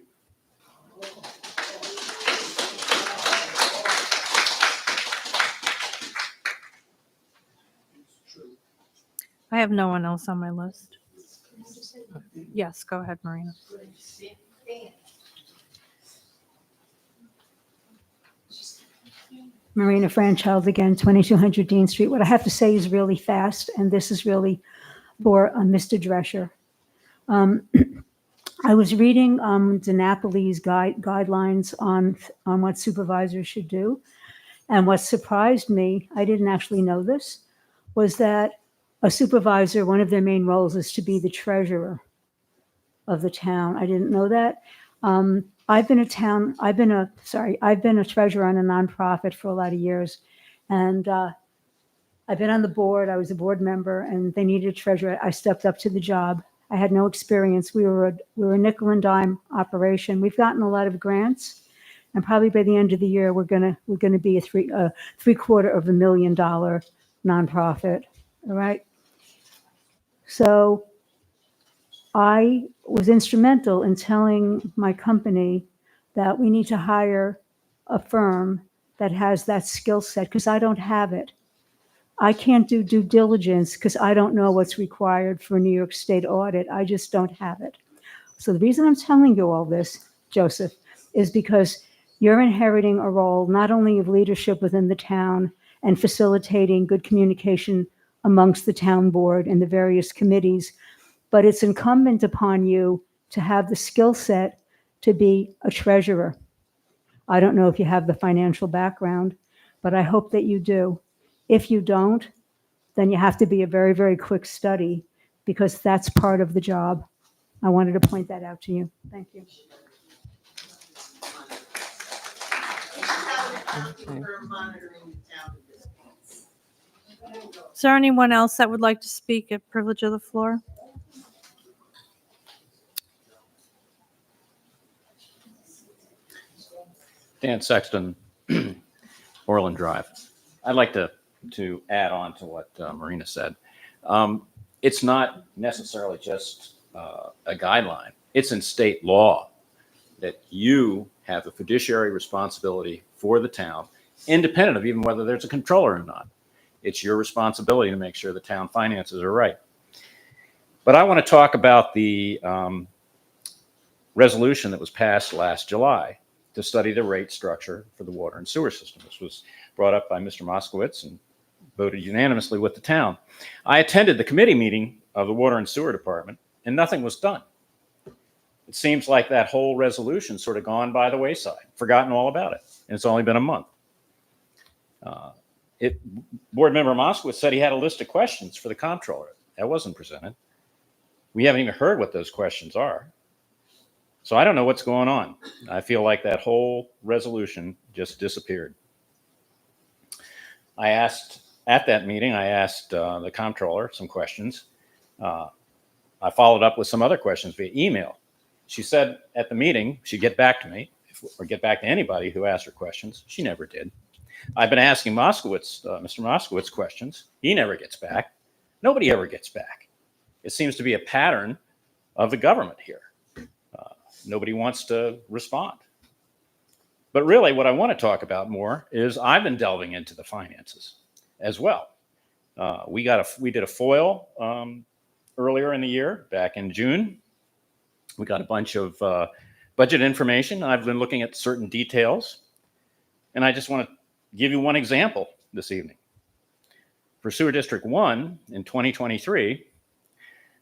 I have no one else on my list. Yes, go ahead, Marina. Marina Franchild again, 2200 Dean Street. What I have to say is really fast, and this is really for Mr. Drescher. I was reading DiNapoli's guidelines on what supervisors should do, and what surprised me, I didn't actually know this, was that a supervisor, one of their main roles is to be the treasurer of the town. I didn't know that. I've been a treasurer on a nonprofit for a lot of years. And I've been on the board. I was a board member and they needed a treasurer. I stepped up to the job. I had no experience. We were a nickel and dime operation. We've gotten a lot of grants And probably by the end of the year, we're gonna be a $750,000 nonprofit. All right. So I was instrumental in telling my company that we need to hire a firm that has that skill set because I don't have it. I can't do due diligence because I don't know what's required for a New York State audit. I just don't have it. So the reason I'm telling you all this, Joseph, is because you're inheriting a role not only of leadership within the town and facilitating good communication amongst the town board and the various committees, but it's incumbent upon you to have the skill set to be a treasurer. I don't know if you have the financial background, but I hope that you do. If you don't, then you have to be a very, very quick study because that's part of the job. I wanted to point that out to you. Thank you. Is there anyone else that would like to speak at privilege of the floor? Dan Sexton, Orland Drive. I'd like to add on to what Marina said. It's not necessarily just a guideline. It's in state law that you have a fiduciary responsibility for the town, independent of even whether there's a controller or not. It's your responsibility to make sure the town finances are right. But I want to talk about the resolution that was passed last July to study the rate structure for the water and sewer system. This was brought up by Mr. Moskowitz and voted unanimously with the town. I attended the committee meeting of the Water and Sewer Department, and nothing was done. It seems like that whole resolution sort of gone by the wayside, forgotten all about it, and it's only been a month. Board member Moskowitz said he had a list of questions for the comptroller. That wasn't presented. We haven't even heard what those questions are. So I don't know what's going on. I feel like that whole resolution just disappeared. At that meeting, I asked the comptroller some questions. I followed up with some other questions via email. She said at the meeting she'd get back to me or get back to anybody who asked her questions. She never did. I've been asking Moskowitz, Mr. Moskowitz questions. He never gets back. Nobody ever gets back. It seems to be a pattern of the government here. Nobody wants to respond. But really what I want to talk about more is I've been delving into the finances as well. We did a FOIL earlier in the year, back in June. We got a bunch of budget information. I've been looking at certain details, and I just want to give you one example this evening. For Sewer District 1 in 2023,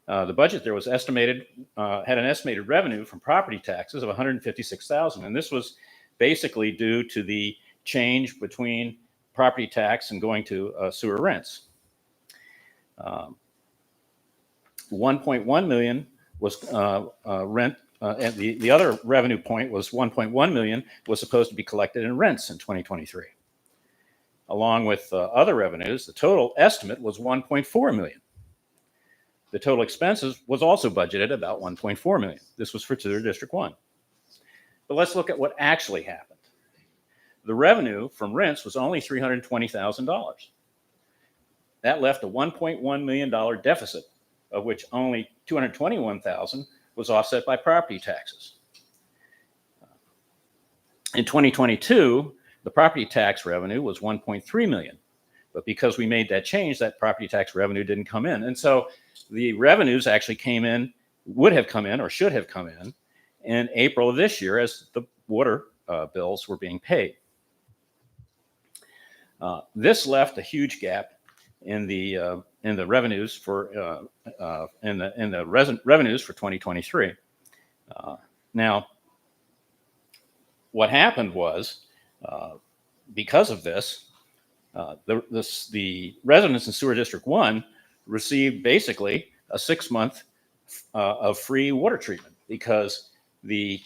the budget there was estimated, had an estimated revenue from property taxes of $156,000. And this was basically due to the change between property tax and going to sewer rents. 1.1 million was rent, and the other revenue point was 1.1 million was supposed to be collected in rents in 2023. Along with other revenues, the total estimate was 1.4 million. The total expenses was also budgeted about 1.4 million. This was for Sewer District 1. But let's look at what actually happened. The revenue from rents was only $320,000. That left a $1.1 million deficit, of which only $221,000 was offset by property taxes. In 2022, the property tax revenue was 1.3 million. But because we made that change, that property tax revenue didn't come in. And so the revenues actually came in, would have come in or should have come in April of this year as the water bills were being paid. This left a huge gap in the revenues for revenues for 2023. Now, what happened was because of this, the residents in Sewer District 1 received basically a 6-month of free water treatment because the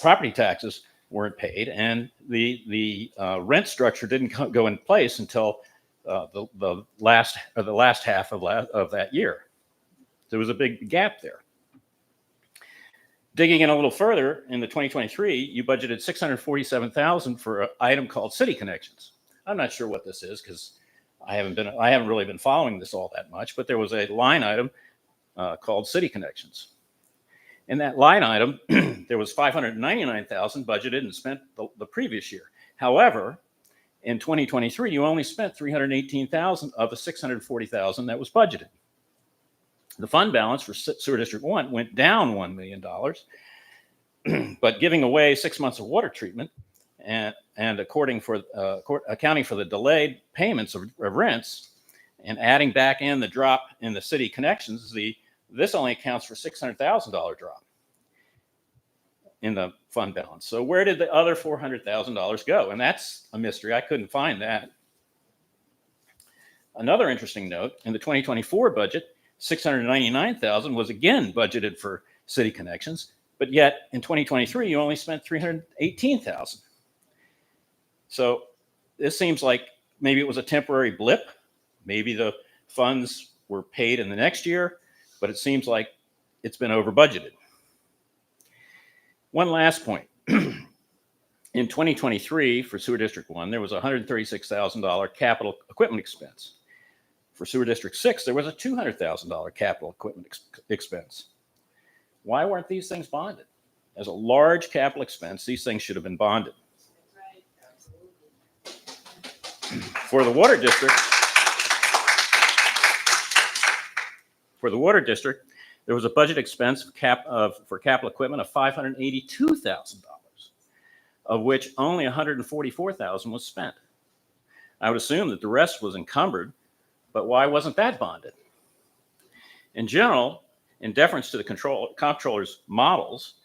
property taxes weren't paid and the rent structure didn't go in place until the last half of that year. There was a big gap there. Digging in a little further, in the 2023, you budgeted $647,000 for an item called City Connections. I'm not sure what this is because I haven't really been following this all that much, but there was a line item called City Connections. In that line item, there was $599,000 budgeted and spent the previous year. However, in 2023, you only spent $318,000 of the $640,000 that was budgeted. The fund balance for Sewer District 1 went down $1 million, but giving away 6 months of water treatment and accounting for the delayed payments of rents and adding back in the drop in the city connections, this only accounts for $600,000 drop in the fund balance. So where did the other $400,000 go? And that's a mystery. I couldn't find that. Another interesting note, in the 2024 budget, $699,000 was again budgeted for city connections, but yet in 2023, you only spent $318,000. So this seems like maybe it was a temporary blip. Maybe the funds were paid in the next year, but it seems like it's been over budgeted. One last point. In 2023, for Sewer District 1, there was a $136,000 capital equipment expense. For Sewer District 6, there was a $200,000 capital equipment expense. Why weren't these things bonded? As a large capital expense, these things should have been bonded. For the Water District, there was a budget expense for capital equipment of $582,000, of which only $144,000 was spent. I would assume that the rest was encumbered, but why wasn't that bonded? In general, in deference to the comptroller's models,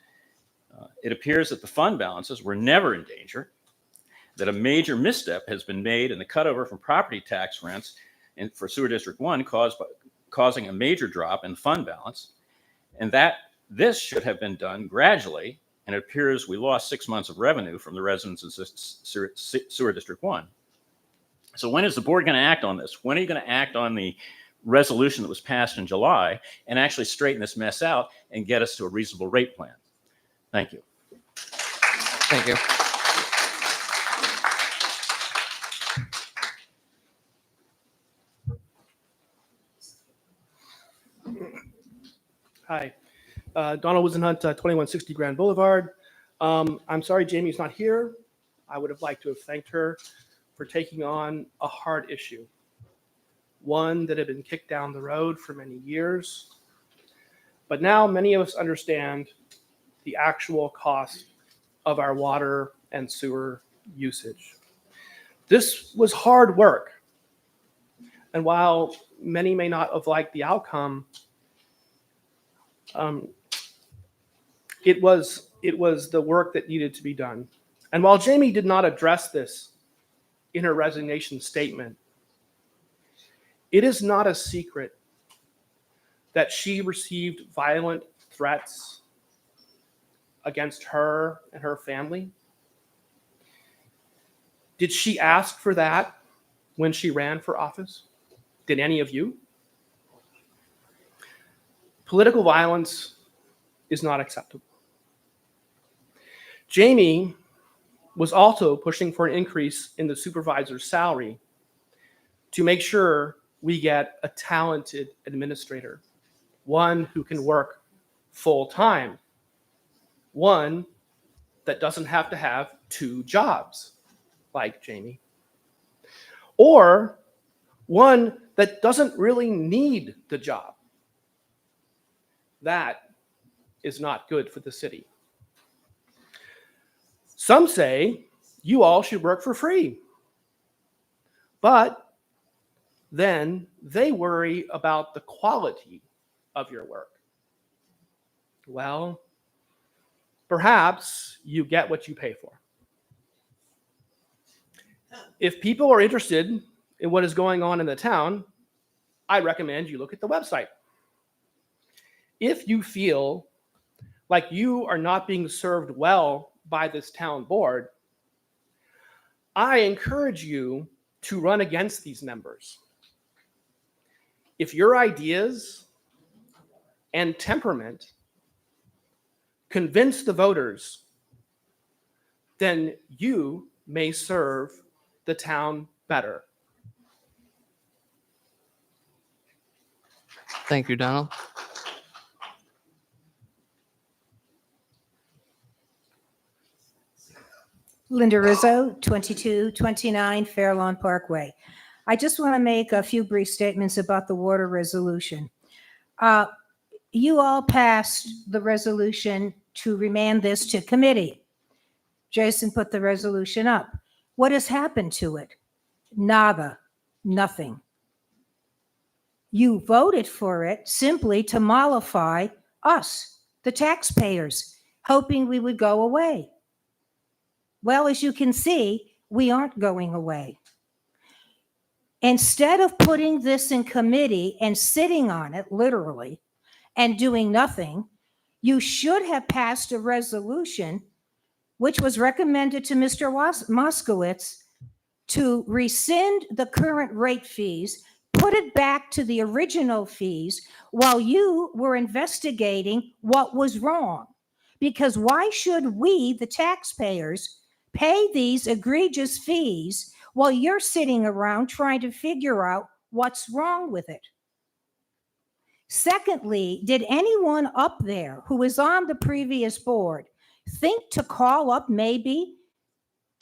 it appears that the fund balances were never in danger, that a major misstep has been made in the cutover from property tax rents for Sewer District 1 causing a major drop in fund balance, and that this should have been done gradually, and it appears we lost 6 months of revenue from the residents of Sewer District 1. So when is the board going to act on this? When are you going to act on the resolution that was passed in July and actually straighten this mess out and get us to a reasonable rate plan? Thank you. Thank you. Hi, Donald Wisenhunt, 2160 Grand Boulevard. I'm sorry Jamie's not here. I would have liked to have thanked her for taking on a hard issue, one that had been kicked down the road for many years. But now many of us understand the actual cost of our water and sewer usage. This was hard work. And while many may not have liked the outcome, it was the work that needed to be done. And while Jamie did not address this in her resignation statement, it is not a secret that she received violent threats against her and her family. Did she ask for that when she ran for office? Did any of you? Political violence is not acceptable. Jamie was also pushing for an increase in the supervisor's salary to make sure we get a talented administrator, one who can work full time, one that doesn't have to have 2 jobs like Jamie, or one that doesn't really need the job. That is not good for the city. Some say you all should work for free, but then they worry about the quality of your work. Well, perhaps you get what you pay for. If people are interested in what is going on in the town, I recommend you look at the website. If you feel like you are not being served well by this town board, I encourage you to run against these members. If your ideas and temperament convince the voters, then you may serve the town better. Thank you, Donald. Linda Rizzo, 2229 Fairlawn Parkway. I just want to make a few brief statements about the water resolution. You all passed the resolution to remand this to committee. Jason put the resolution up. What has happened to it? Nada, nothing. You voted for it simply to mollify us, the taxpayers, hoping we would go away. Well, as you can see, we aren't going away. Instead of putting this in committee and sitting on it, literally, and doing nothing, you should have passed a resolution, which was recommended to Mr. Moskowitz, to rescind the current rate fees, put it back to the original fees while you were investigating what was wrong. Because why should we, the taxpayers, pay these egregious fees while you're sitting around trying to figure out what's wrong with it? Secondly, did anyone up there who was on the previous board think to call up maybe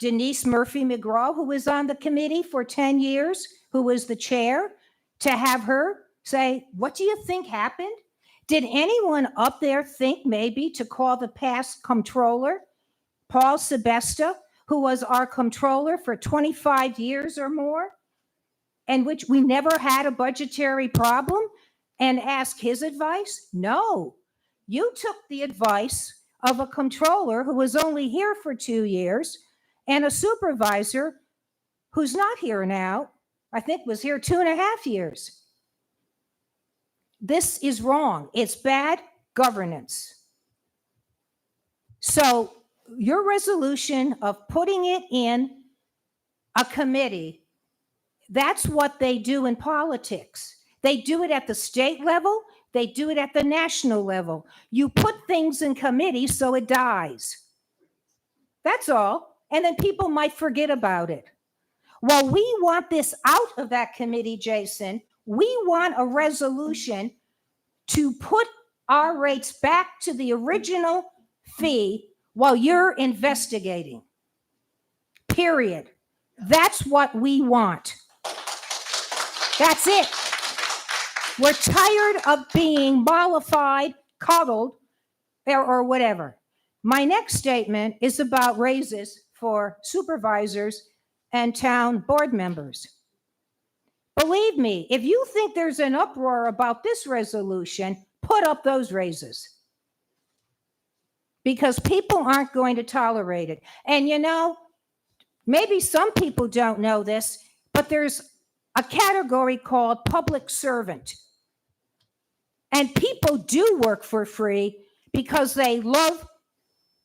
Denise Murphy McGraw, who was on the committee for 10 years, who was the chair, to have her say, what do you think happened? Did anyone up there think maybe to call the past comptroller, Paul Sebesta, who was our comptroller for 25 years or more, and which we never had a budgetary problem, and ask his advice? No. You took the advice of a comptroller who was only here for 2 years and a supervisor who's not here now, I think was here 2.5 years. This is wrong. It's bad governance. So your resolution of putting it in a committee, that's what they do in politics. They do it at the state level. They do it at the national level. You put things in committee so it dies. That's all. And then people might forget about it. Well, we want this out of that committee, Jason. We want a resolution to put our rates back to the original fee while you're investigating. Period. That's what we want. That's it. We're tired of being mollified, coddled, or whatever. My next statement is about raises for supervisors and town board members. Believe me, if you think there's an uproar about this resolution, put up those raises. Because people aren't going to tolerate it. And you know, maybe some people don't know this, but there's a category called public servant. And people do work for free because they love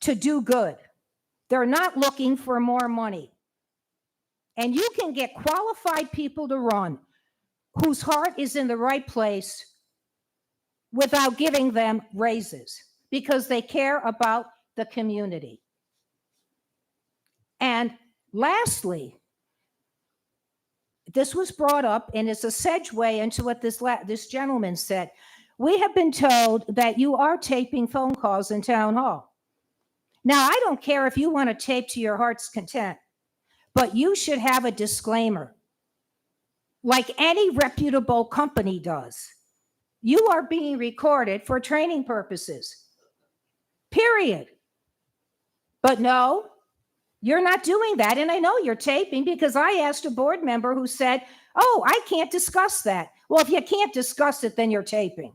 to do good. They're not looking for more money. And you can get qualified people to run whose heart is in the right place without giving them raises because they care about the community. And lastly, this was brought up and it's a segue into what this gentleman said. We have been told that you are taping phone calls in town hall. Now, I don't care if you want to tape to your heart's content, but you should have a disclaimer, like any reputable company does. You are being recorded for training purposes, period. But no, you're not doing that. And I know you're taping because I asked a board member who said, oh, I can't discuss that. Well, if you can't discuss it, then you're taping.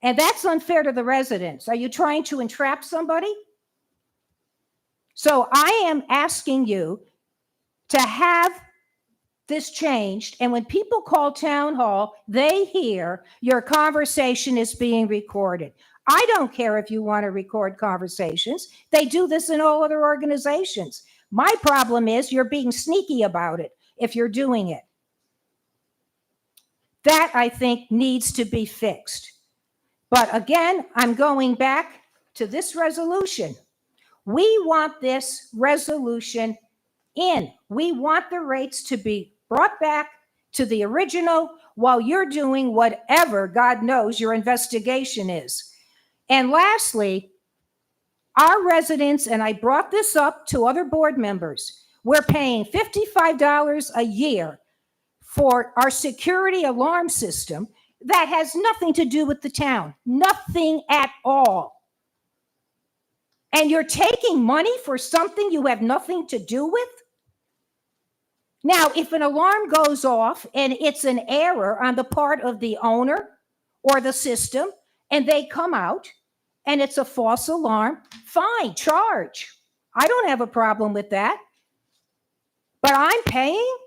And that's unfair to the residents. Are you trying to entrap somebody? So I am asking you to have this changed. And when people call town hall, they hear your conversation is being recorded. I don't care if you want to record conversations. They do this in all other organizations. My problem is you're being sneaky about it if you're doing it. That, I think, needs to be fixed. But again, I'm going back to this resolution. We want this resolution in. We want the rates to be brought back to the original while you're doing whatever God knows your investigation is. And lastly, our residents, and I brought this up to other board members, we're paying $55 a year for our security alarm system that has nothing to do with the town, nothing at all. And you're taking money for something you have nothing to do with? Now, if an alarm goes off and it's an error on the part of the owner or the system, and they come out and it's a false alarm, fine, charge. I don't have a problem with that. But I'm paying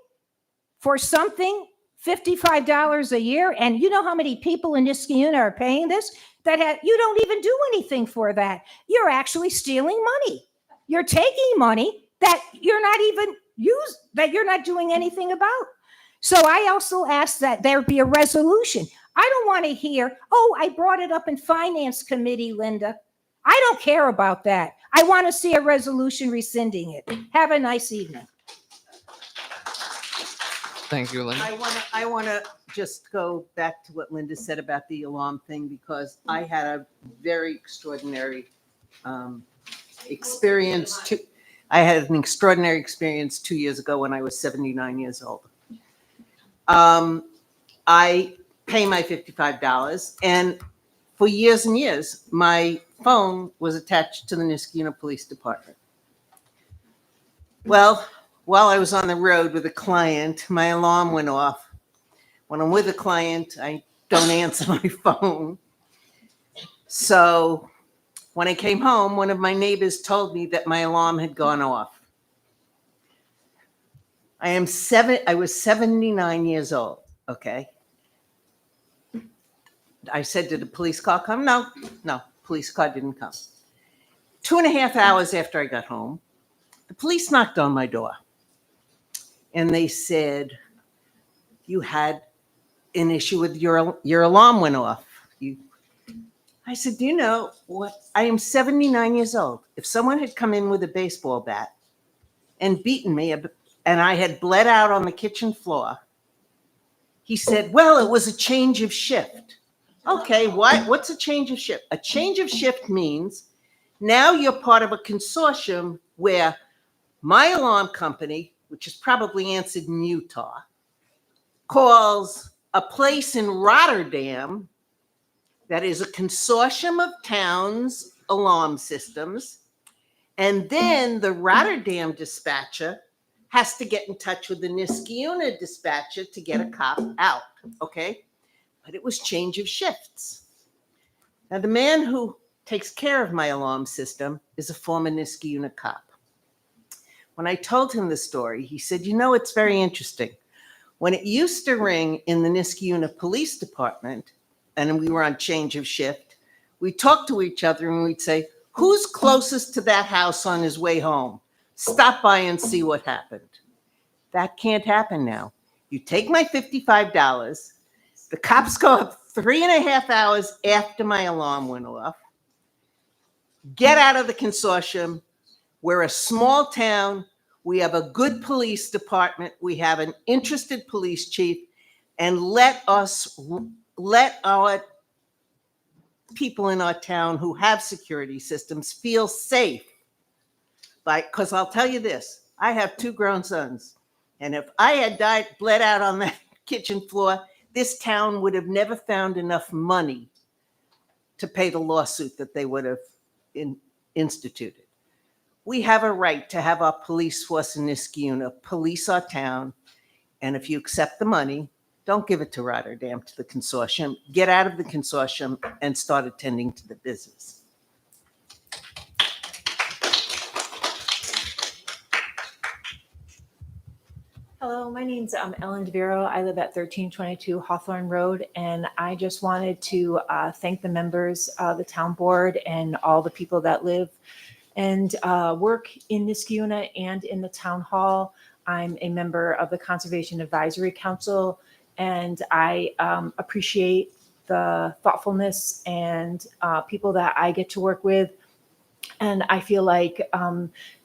for something $55 a year, and you know how many people in Niskayuna are paying this? You don't even do anything for that. You're actually stealing money. You're taking money that you're not doing anything about. So I also ask that there be a resolution. I don't want to hear, oh, I brought it up in finance committee, Linda. I don't care about that. I want to see a resolution rescinding it. Have a nice evening. Thank you, Linda. I want to just go back to what Linda said about the alarm thing, because I had a very extraordinary experience. I had an extraordinary experience 2 years ago when I was 79 years old. I pay my $55, and for years and years, my phone was attached to the Niskayuna Police Department. Well, while I was on the road with a client, my alarm went off. When I'm with a client, I don't answer my phone. So when I came home, one of my neighbors told me that my alarm had gone off. I was 79 years old, okay? I said, did the police car come? No, police car didn't come. 2.5 hours after I got home, the police knocked on my door. And they said, you had an issue with your alarm went off. I said, do you know what? I am 79 years old. If someone had come in with a baseball bat and beaten me, and I had bled out on the kitchen floor, he said, well, it was a change of shift. Okay, what's a change of shift? A change of shift means now you're part of a consortium where my alarm company, which is probably answered in Utah, calls a place in Rotterdam that is a consortium of towns' alarm systems, and then the Rotterdam dispatcher has to get in touch with the Niskayuna dispatcher to get a cop out, okay? But it was change of shifts. Now, the man who takes care of my alarm system is a former Niskayuna cop. When I told him the story, he said, you know, it's very interesting. When it used to ring in the Niskayuna Police Department, and we were on change of shift, we talked to each other and we'd say, who's closest to that house on his way home? Stop by and see what happened. That can't happen now. You take my $55, the cops go up 3.5 hours after my alarm went off, get out of the consortium. We're a small town. We have a good police department. We have an interested police chief, and let our people in our town who have security systems feel safe. Because I'll tell you this, I have 2 grown sons, and if I had bled out on that kitchen floor, this town would have never found enough money to pay the lawsuit that they would have instituted. We have a right to have our police force in Niskayuna police our town, and if you accept the money, don't give it to Rotterdam, to the consortium. Get out of the consortium and start attending to the business. Hello, my name's Ellen DeViro. I live at 1322 Hawthorne Road, and I just wanted to thank the members of the town board and all the people that live and work in Niskayuna and in the town hall. I'm a member of the Conservation Advisory Council, and I appreciate the thoughtfulness and people that I get to work with And I feel like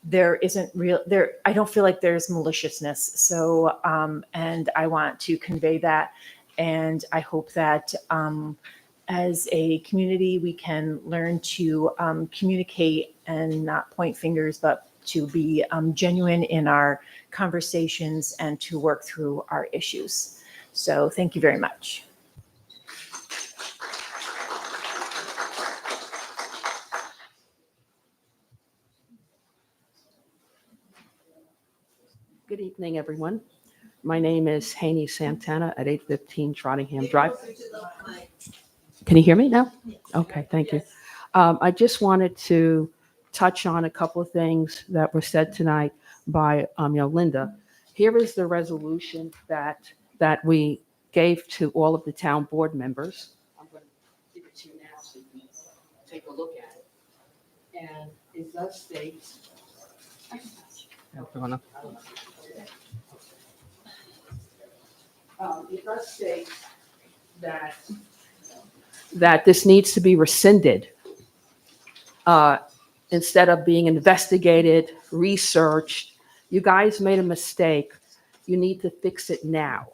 there isn't real there. I don't feel like there's maliciousness. So, and I want to convey that, and I hope that as a community we can learn to communicate and not point fingers, but to be genuine in our conversations and to work through our issues. So, thank you very much. Good evening, everyone. My name is Haney Santana at 815 Trottingham Drive. Can you hear me now? Okay, thank you. I just wanted to touch on a couple of things that were said tonight by Linda. Here is the resolution that we gave to all of the town board members. I'm going to give it to you now so you can take a look at it. And it does state. It does state that this needs to be rescinded instead of being investigated, researched. You guys made a mistake. You need to fix it now,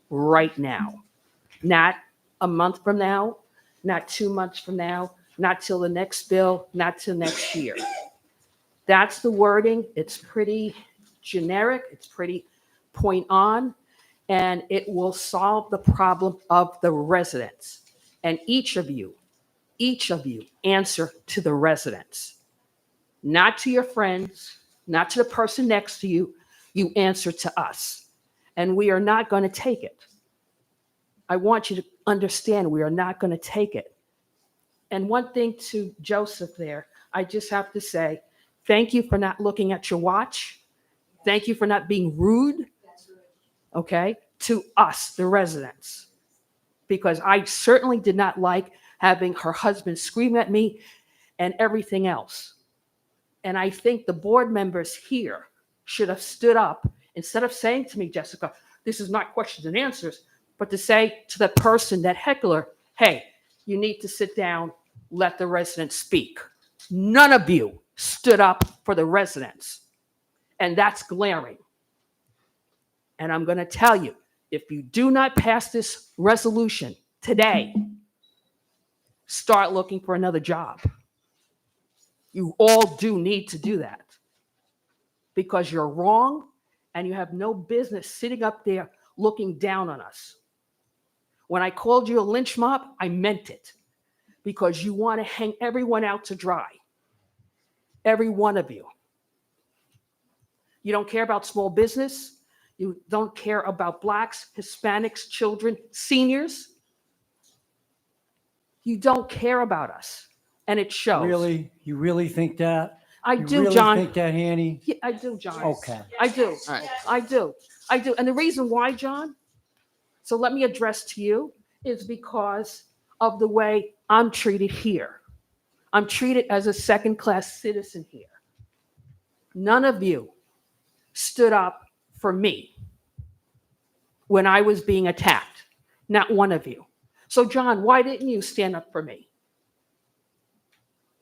right now. Not a month from now, not 2 months from now, not till the next bill, not till next year. That's the wording. It's pretty generic. It's pretty point on, and it will solve the problem of the residents. And each of you answer to the residents, not to your friends, not to the person next to you. You answer to us, and we are not going to take it. I want you to understand we are not going to take it. And one thing to Joseph there, I just have to say, thank you for not looking at your watch. Thank you for not being rude, okay, to us, the residents, because I certainly did not like having her husband scream at me and everything else. And I think the board members here should have stood up instead of saying to me, Jessica, this is not questions and answers, but to say to the person, that heckler, hey, you need to sit down, let the residents speak. None of you stood up for the residents. And that's glaring. And I'm going to tell you, if you do not pass this resolution today, start looking for another job. You all do need to do that because you're wrong and you have no business sitting up there looking down on us. When I called you a lynch mob, I meant it because you want to hang everyone out to dry. Every one of you. You don't care about small business. You don't care about Blacks, Hispanics, children, seniors. You don't care about us, and it shows. Really? You really think that? I You do, really John. think that, Hanny? Yeah, I do, John. Okay. I do. All right. I do. I do. And the reason why, John, so let me address to you, is because of the way I'm treated here. I'm treated as a second-class citizen here. None of you stood up for me when I was being attacked. Not one of you. So, John, why didn't you stand up for me?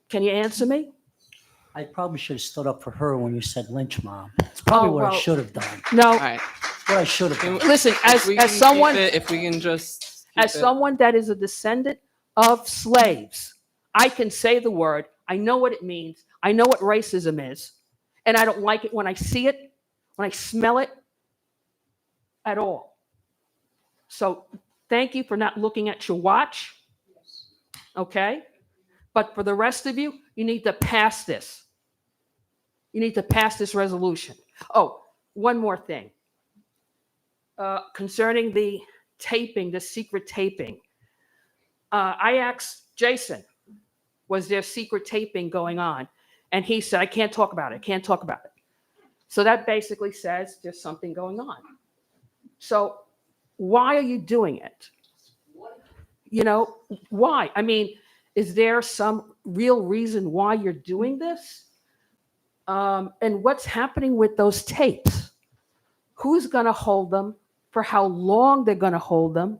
Can you answer me? I probably should have stood up for her when you said lynch mob. It's probably Oh, what I well, should have done. No. All right. What I should have done. Listen, If we as can someone, keep it- if we can just keep as it- someone that is a descendant of slaves, I can say the word. I know what it means. I know what racism is. And I don't like it when I see it, when I smell it at all. So thank you for not looking at your watch. Okay? But for the rest of you, you need to pass this. You need to pass this resolution. Oh, one more thing. Concerning the taping, the secret taping. I asked Jason, was there secret taping going on? And he said, I can't talk about it. Can't talk about it. So that basically says there's something going on. So why are you doing it? You know, why? I mean, is there some real reason why you're doing this? And what's happening with those tapes? Who's going to hold them? For how long they're going to hold them?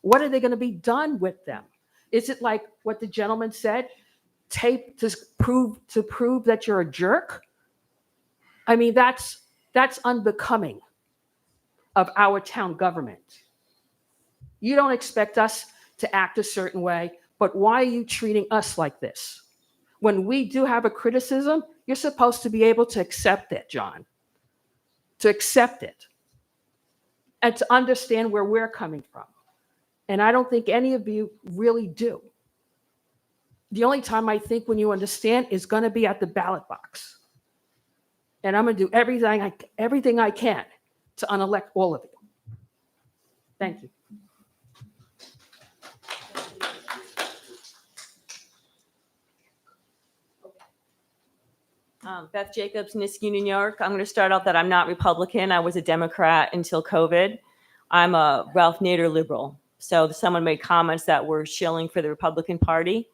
What are they going to be done with them? Is it like what the gentleman said? tape to prove that you're a jerk? I mean, that's unbecoming of our town government. You don't expect us to act a certain way, but why are you treating us like this? When we do have a criticism, you're supposed to be able to accept it, John. To accept it and to understand where we're coming from. And I don't think any of you really do. The only time I think when you understand is going to be at the ballot box. And I'm going to do everything I can to unelect all of you. Thank you. Beth Jacobs, Niskuna, New York. I'm going to start out that I'm not Republican. I was a Democrat until COVID. I'm a Ralph Nader liberal. So someone made comments that were shilling for the Republican Party.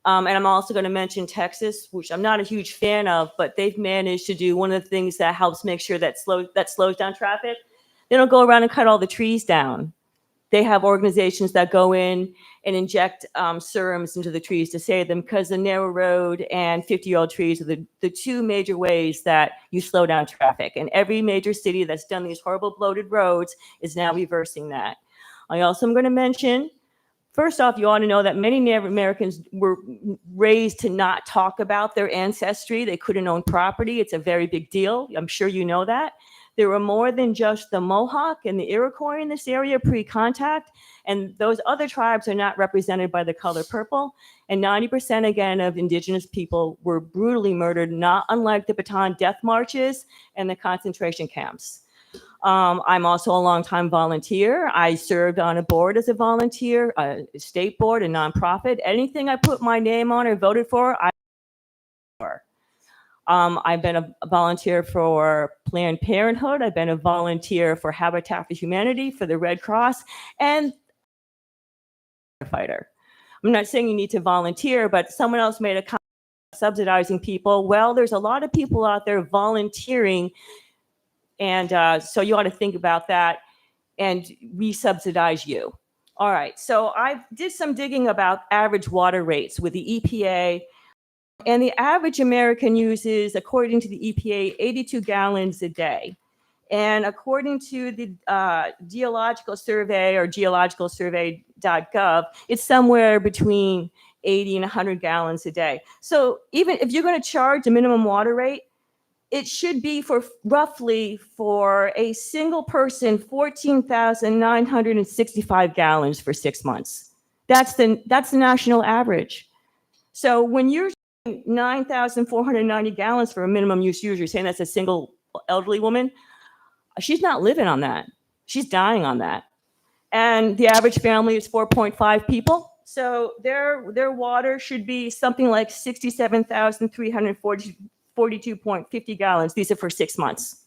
And I'm also going to mention Texas, which I'm not a huge fan of, but they've managed to do one of the things that helps make sure that slows down traffic. They don't go around and cut all the trees down. They have organizations that go in and inject serums into the trees to save them, because the narrow road and 50-year-old trees are the two major ways that you slow down traffic. And every major city that's done these horrible bloated roads is now reversing that. I also am going to mention, first off, you ought to know that many Native Americans were raised to not talk about their ancestry. They couldn't own property. It's a very big deal. I'm sure you know that. There were more than just the Mohawk and the Iroquois in this area pre-contact, and those other tribes are not represented by the color purple. And 90% again of indigenous people were brutally murdered, not unlike the Bataan death marches and the concentration camps. I'm also a longtime volunteer. I served on a board as a volunteer, a state board, a nonprofit. Anything I put my name on or voted for, I've been a volunteer for Planned Parenthood. I've been a volunteer for Habitat for Humanity, for the Red Cross, and a fighter. I'm not saying you need to volunteer, but someone else made a comment about subsidizing people. Well, there's a lot of people out there volunteering, and so you ought to think about that, and we subsidize you. All right, so I did some digging about average water rates with the EPA. And the average American uses, according to the EPA, 82 gallons a day. And according to the Geological Survey or geologicalsurvey.gov, it's somewhere between 80 and 100 gallons a day. So even if you're going to charge a minimum water rate, it should be for roughly for a single person, 14,965 gallons for 6 months. That's the national average. So when you're 9,490 gallons for a minimum use user, saying that's a single elderly woman, she's not living on that. She's dying on that. And the average family is 4.5 people. So their water should be something like 67,342.50 gallons. These are for 6 months.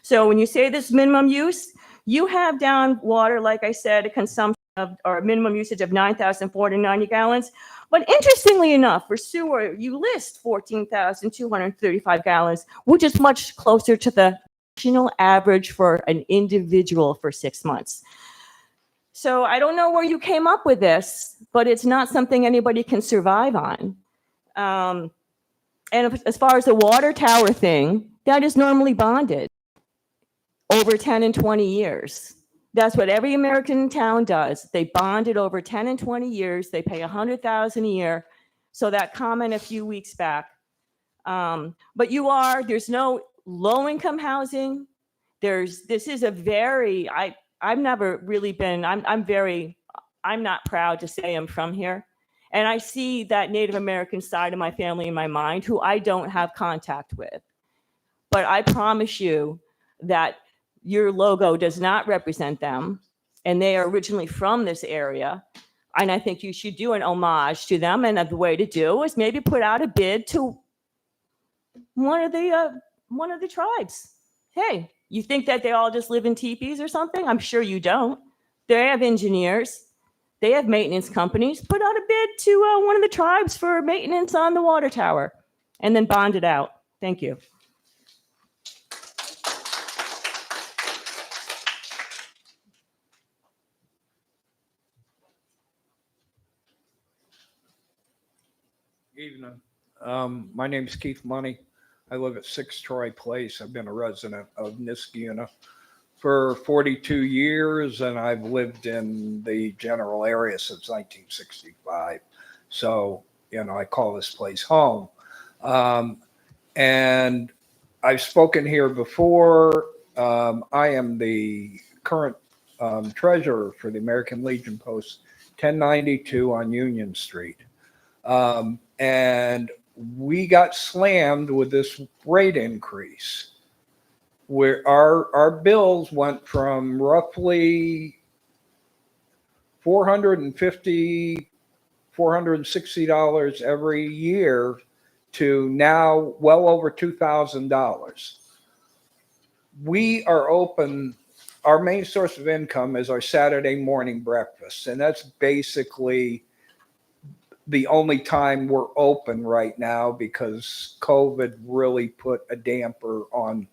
So when you say this minimum use, you have down water, like I said, a consumption of, or minimum usage of 9,490 gallons. But interestingly enough, for sewer, you list 14,235 gallons, which is much closer to the national average for an individual for 6 months. So I don't know where you came up with this, but it's not something anybody can survive on. And as far as the water tower thing, that is normally bonded over 10 and 20 years. That's what every American town does. They bond it over 10 and 20 years. They pay $100,000 a year. So that comment a few weeks back. But there's no low-income housing. This is a very, I've never really been, I'm not proud to say I'm from here. And I see that Native American side of my family in my mind, who I don't have contact with. But I promise you that your logo does not represent them, and they are originally from this area. And I think you should do an homage to them. And the way to do is maybe put out a bid to one of the tribes. Hey, you think that they all just live in teepees or something? I'm sure you don't. They have engineers. They have maintenance companies. Put out a bid to one of the tribes for maintenance on the water tower, and then bond it out. Thank you. Evening. My name's Keith Money. I live at 6 Troy Place. I've been a resident of Niskuna for 42 years, and I've lived in the general area since 1965. So, I call this place home. And I've spoken here before. I am the current treasurer for the American Legion Post 1092 on Union Street. And we got slammed with this rate increase where our bills went from roughly $450, $460 every year to now well over $2,000. We are open. Our main source of income is our Saturday morning breakfast, and that's basically the only time we're open right now because COVID really put a damper on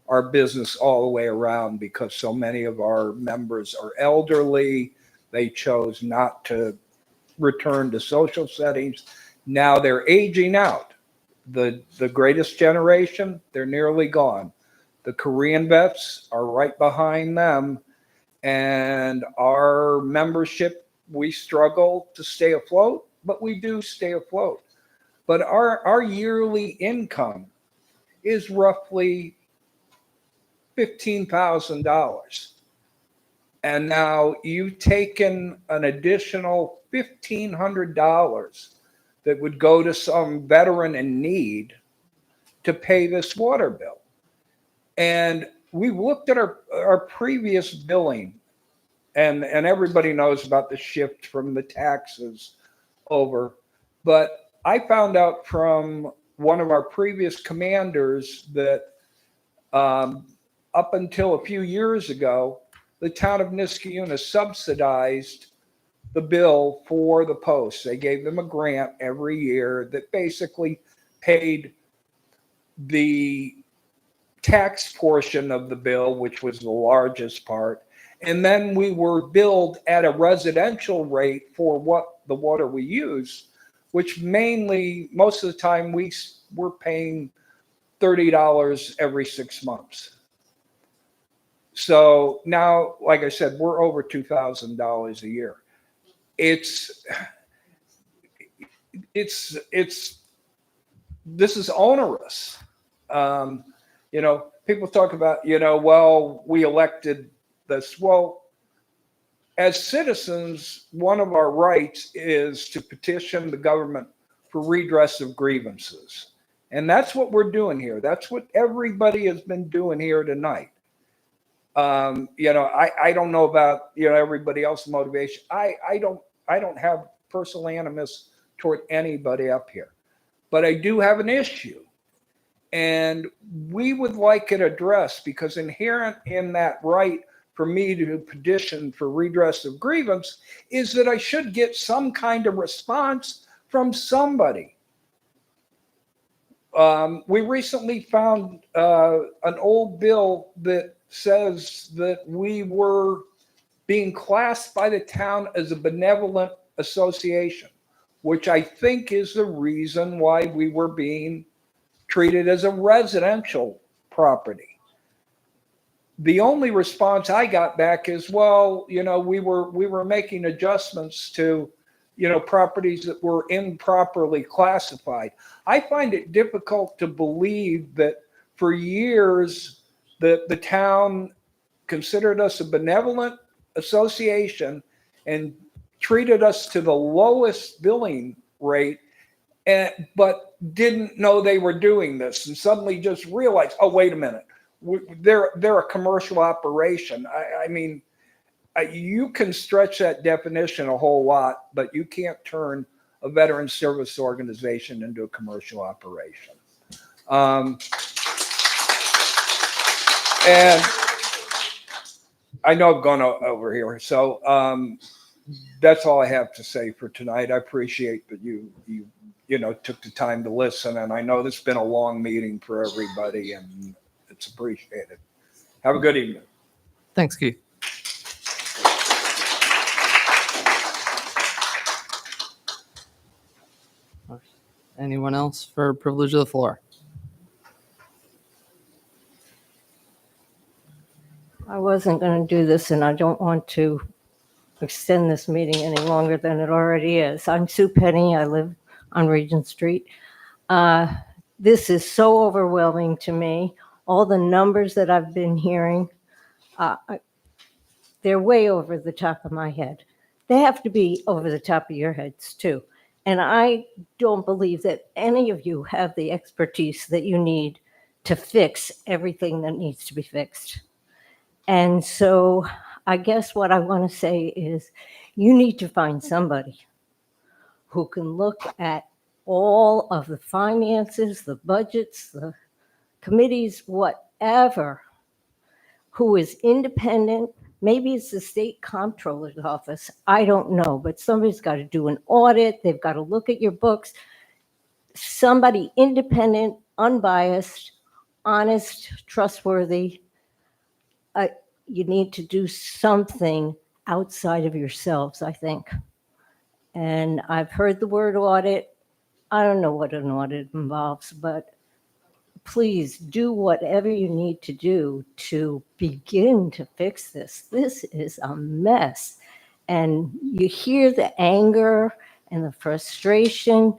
our business all the way around because so many of our members are elderly. They chose not to return to social settings. Now they're aging out. The greatest generation, they're nearly gone. The Korean vets are right behind them. And our membership, we struggle to stay afloat, but we do stay afloat. But our yearly income is roughly $15,000. And now you've taken an additional $1,500 that would go to some veteran in need to pay this water bill. And we looked at our previous billing, and everybody knows about the shift from the taxes over. But I found out from one of our previous commanders that up until a few years ago, the town of Niskayuna subsidized the bill for the post. They gave them a grant every year that basically paid the tax portion of the bill, which was the largest part. And then we were billed at a residential rate for what the water we use, which mainly, most of the time, we're paying $30 every 6 months. So now, like I said, we're over $2,000 a year. This is onerous. People talk about, well, we elected this. Well, as citizens, one of our rights is to petition the government for redress of grievances. And that's what we're doing here. That's what everybody has been doing here tonight. I don't know about, everybody else's motivation. I don't have personal animus toward anybody up here, but I do have an issue. And we would like it addressed because inherent in that right for me to petition for redress of grievance is that I should get some kind of response from somebody. We recently found an old bill that says that we were being classed by the town as a benevolent association, which I think is the reason why we were being treated as a residential property. The only response I got back is, well, we were making adjustments to, properties that were improperly classified. I find it difficult to believe that for years the town considered us a benevolent association and treated us to the lowest billing rate, but didn't know they were doing this and suddenly just realized, oh, wait a minute, they're a commercial operation. I mean, you can stretch that definition a whole lot, but you can't turn a veteran service organization into a commercial operation. And I know I've gone over here, so that's all I have to say for tonight. I appreciate that you took the time to listen, and I know this has been a long meeting for everybody, and it's appreciated. Have a good evening. Thanks, Keith. Anyone else for privilege of the floor? I wasn't going to do this, and I don't want to extend this meeting any longer than it already is. I'm Sue Penny. I live on Regent Street. This is so overwhelming to me. All the numbers that I've been hearing, they're way over the top of my head. They have to be over the top of your heads too. And I don't believe that any of you have the expertise that you need to fix everything that needs to be fixed. And so I guess what I want to say is you need to find somebody who can look at all of the finances, the budgets, the committees, whatever, who is independent. Maybe it's the state comptroller's office. I don't know, but somebody's got to do an audit. They've got to look at your books. Somebody independent, unbiased, honest, trustworthy. You need to do something outside of yourselves, I think. And I've heard the word audit. I don't know what an audit involves, but please do whatever you need to do to begin to fix this. This is a mess. And you hear the anger and the frustration.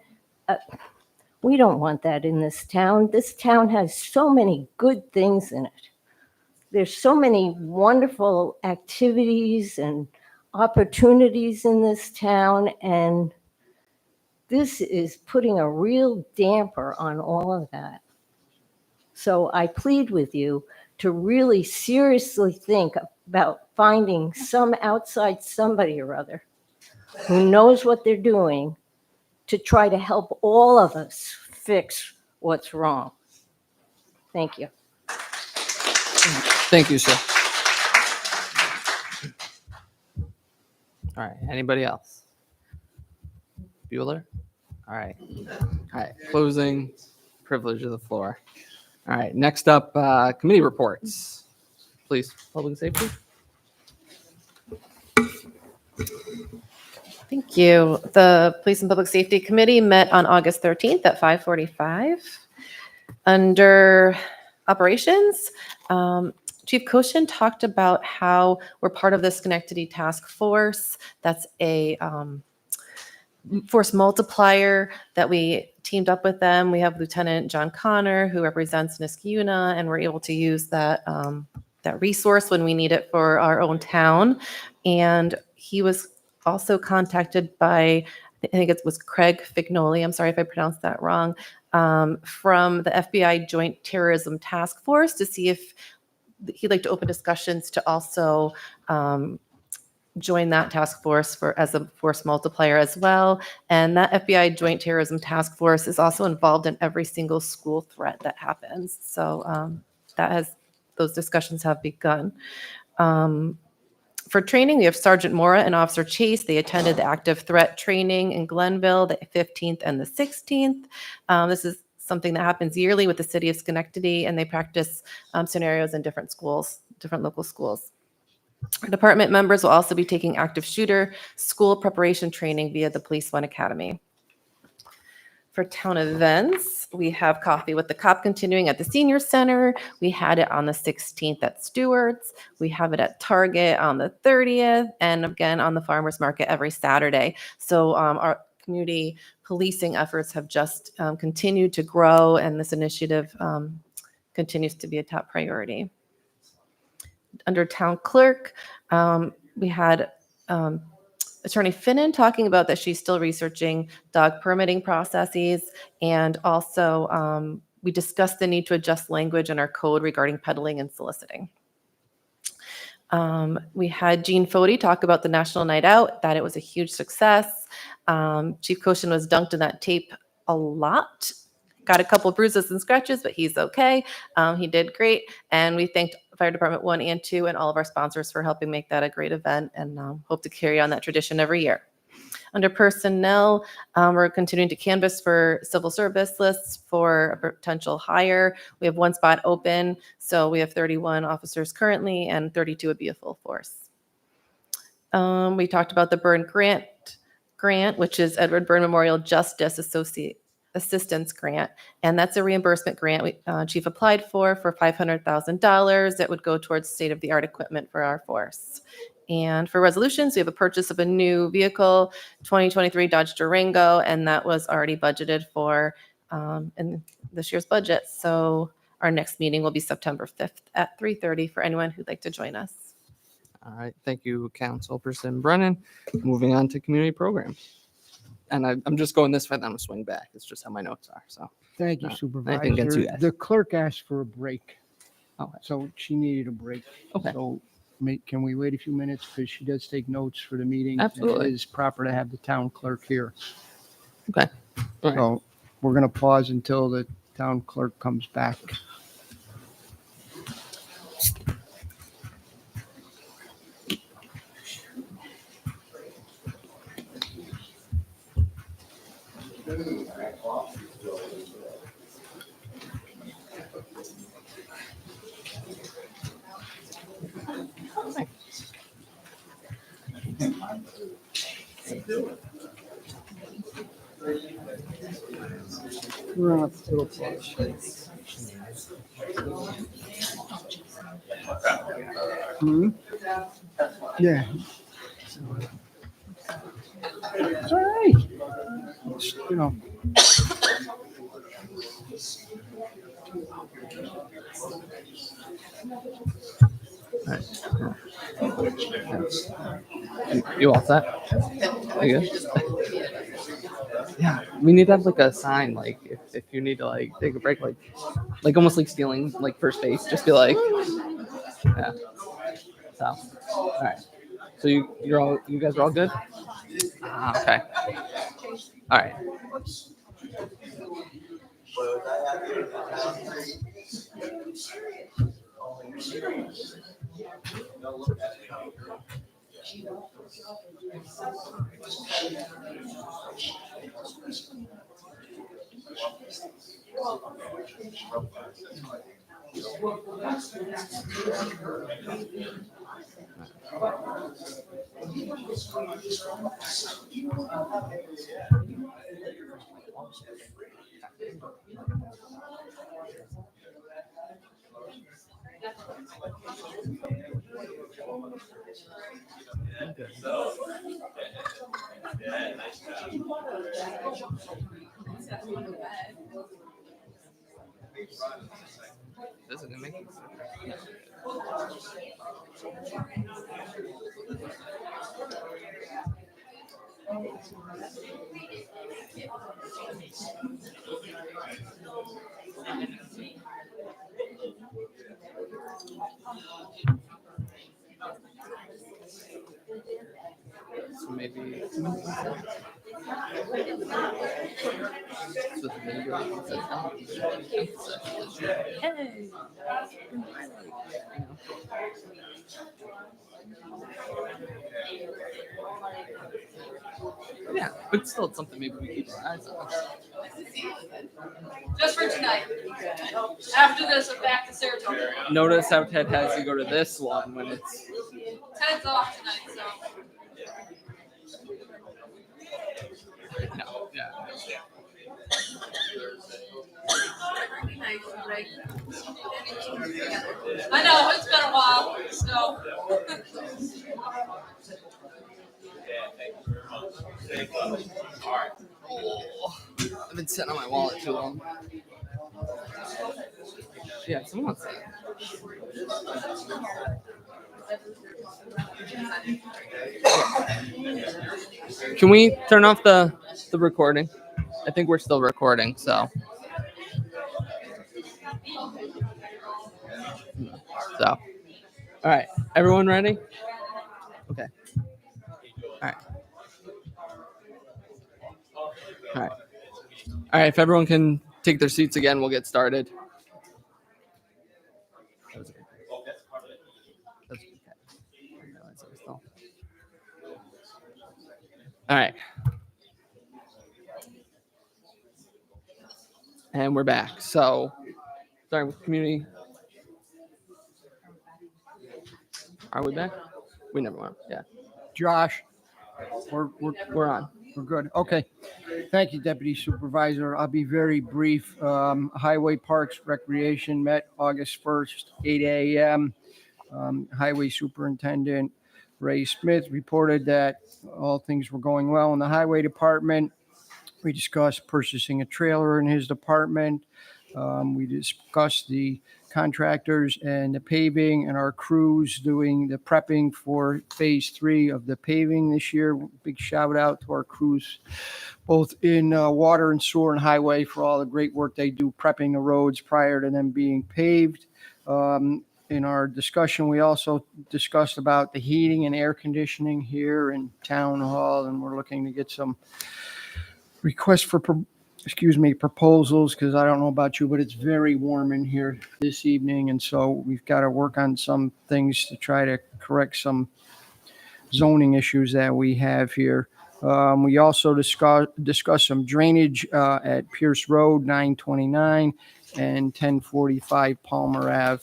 We don't want that in this town. This town has so many good things in it. There's so many wonderful activities and opportunities in this town, and this is putting a real damper on all of that. So I plead with you to really seriously think about finding some outside somebody or other who knows what they're doing to try to help all of us fix what's wrong. Thank you. Thank you, sir. All right, anybody else? Bueller? All right. Closing privilege of the floor. All right, next up, committee reports. Please, public safety. Thank you. The Police and Public Safety Committee met on August 13th at 5:45. Under operations, Chief Koshin talked about how we're part of the Schenectady Task Force. That's a force multiplier that we teamed up with them. We have Lieutenant John Connor, who represents Niskayuna, and we're able to use that that resource when we need it for our own town. And he was also contacted by, I think it was Craig Fignoli, I'm sorry if I pronounced that wrong, from the FBI Joint Terrorism Task Force to see if he'd like to open discussions to also join that task force as a force multiplier as well. And that FBI Joint Terrorism Task Force is also involved in every single school threat that happens. So those discussions have begun. For training, we have Sergeant Mora and Officer Chase. They attended the active threat training in Glenville, the 15th and the 16th. This is something that happens yearly with the city of Schenectady, and they practice scenarios in different schools, different local schools. Department members will also be taking active shooter school preparation training via the Police One Academy. For town events, we have Coffee with the Cop continuing at the Senior Center. We had it on the 16th at Stewart's. We have it at Target on the 30th, and again on the Farmers Market every Saturday. So our community policing efforts have just continued to grow, and this initiative continues to be a top priority. Under town clerk, we had Attorney Finnan talking about that she's still researching dog permitting processes, and also we discussed the need to adjust language in our code regarding peddling and soliciting. We had Jean Fody talk about the National Night Out, that it was a huge success. Chief Koshin was dunked in that tape a lot. Got a couple bruises and scratches, but he's okay. He did great. And we thanked Fire Department 1 and 2 and all of our sponsors for helping make that a great event, and hope to carry on that tradition every year. Under personnel, we're continuing to canvass for civil service lists for a potential hire. We have one spot open, so we have 31 officers currently, and 32 would be a full force. We talked about the Byrne Grant, which is Edward Byrne Memorial Justice Assistance Grant. And that's a reimbursement grant Chief applied for $500,000 that would go towards state-of-the-art equipment for our force. And for resolutions, we have a purchase of a new vehicle, 2023 Dodge Durango, and that was already budgeted for in this year's budget. So our next meeting will be September 5th at 3:30 for anyone who'd like to join us. All right, thank you, Councilperson Brennan. Moving on to community programs. And I'm just going this way, then I'm gonna swing back. It's just how my notes are, so. Thank you, No, anything against you Supervisor. guys. The clerk asked for a break, Okay. so she needed a break. Okay. So can we wait a few minutes? Because she does take notes for the meeting. and Absolutely. It is proper to have the town clerk here. Okay. All right. So we're going to pause until the town clerk comes back. We're on a little pause. Hmm? Yeah. It's all right. You know. You all set? You good? Yeah, we need to have like a sign, like if you need to like take a break, like almost like stealing like first base, just be like, yeah. So, all right. So you guys are all good? Ah, okay. All right. Doesn't it make sense? So maybe. Yeah, but still, it's something maybe we keep our eyes on. Just for tonight. After this, I'm back to Saratoga. Notice how Ted has to go to this one when it's. Ted's off tonight, so. No, yeah. I know, it's been a while, so. Oh, I've been sitting on my wallet too long. Yeah, someone wants that. Can we turn off the recording? I think we're still recording, so. All right, everyone ready? Okay. All right. All right. All right, if everyone can take their seats again, we'll get started. All right. And we're back. So, starting with community. Are we back? We never went. Yeah. Josh, we're on. We're good. Okay. Thank you, Deputy Supervisor. I'll be very brief. Highway Parks Recreation met August 1st, 8 a.m. Highway Superintendent Ray Smith reported that all things were going well in the Highway Department. We discussed purchasing a trailer in his department. We discussed the contractors and the paving and our crews doing the prepping for phase 3 of the paving this year. Big shout out to our crews, both in water and sewer and highway, for all the great work they do prepping the roads prior to them being paved. In our discussion, we also discussed about the heating and air conditioning here in Town Hall, and we're looking to get some requests for proposals, because I don't know about you, but it's very warm in here this evening. And so we've got to work on some things to try to correct some zoning issues that we have here. We also discussed some drainage at Pierce Road, 929 and 1045 Palmer Ave.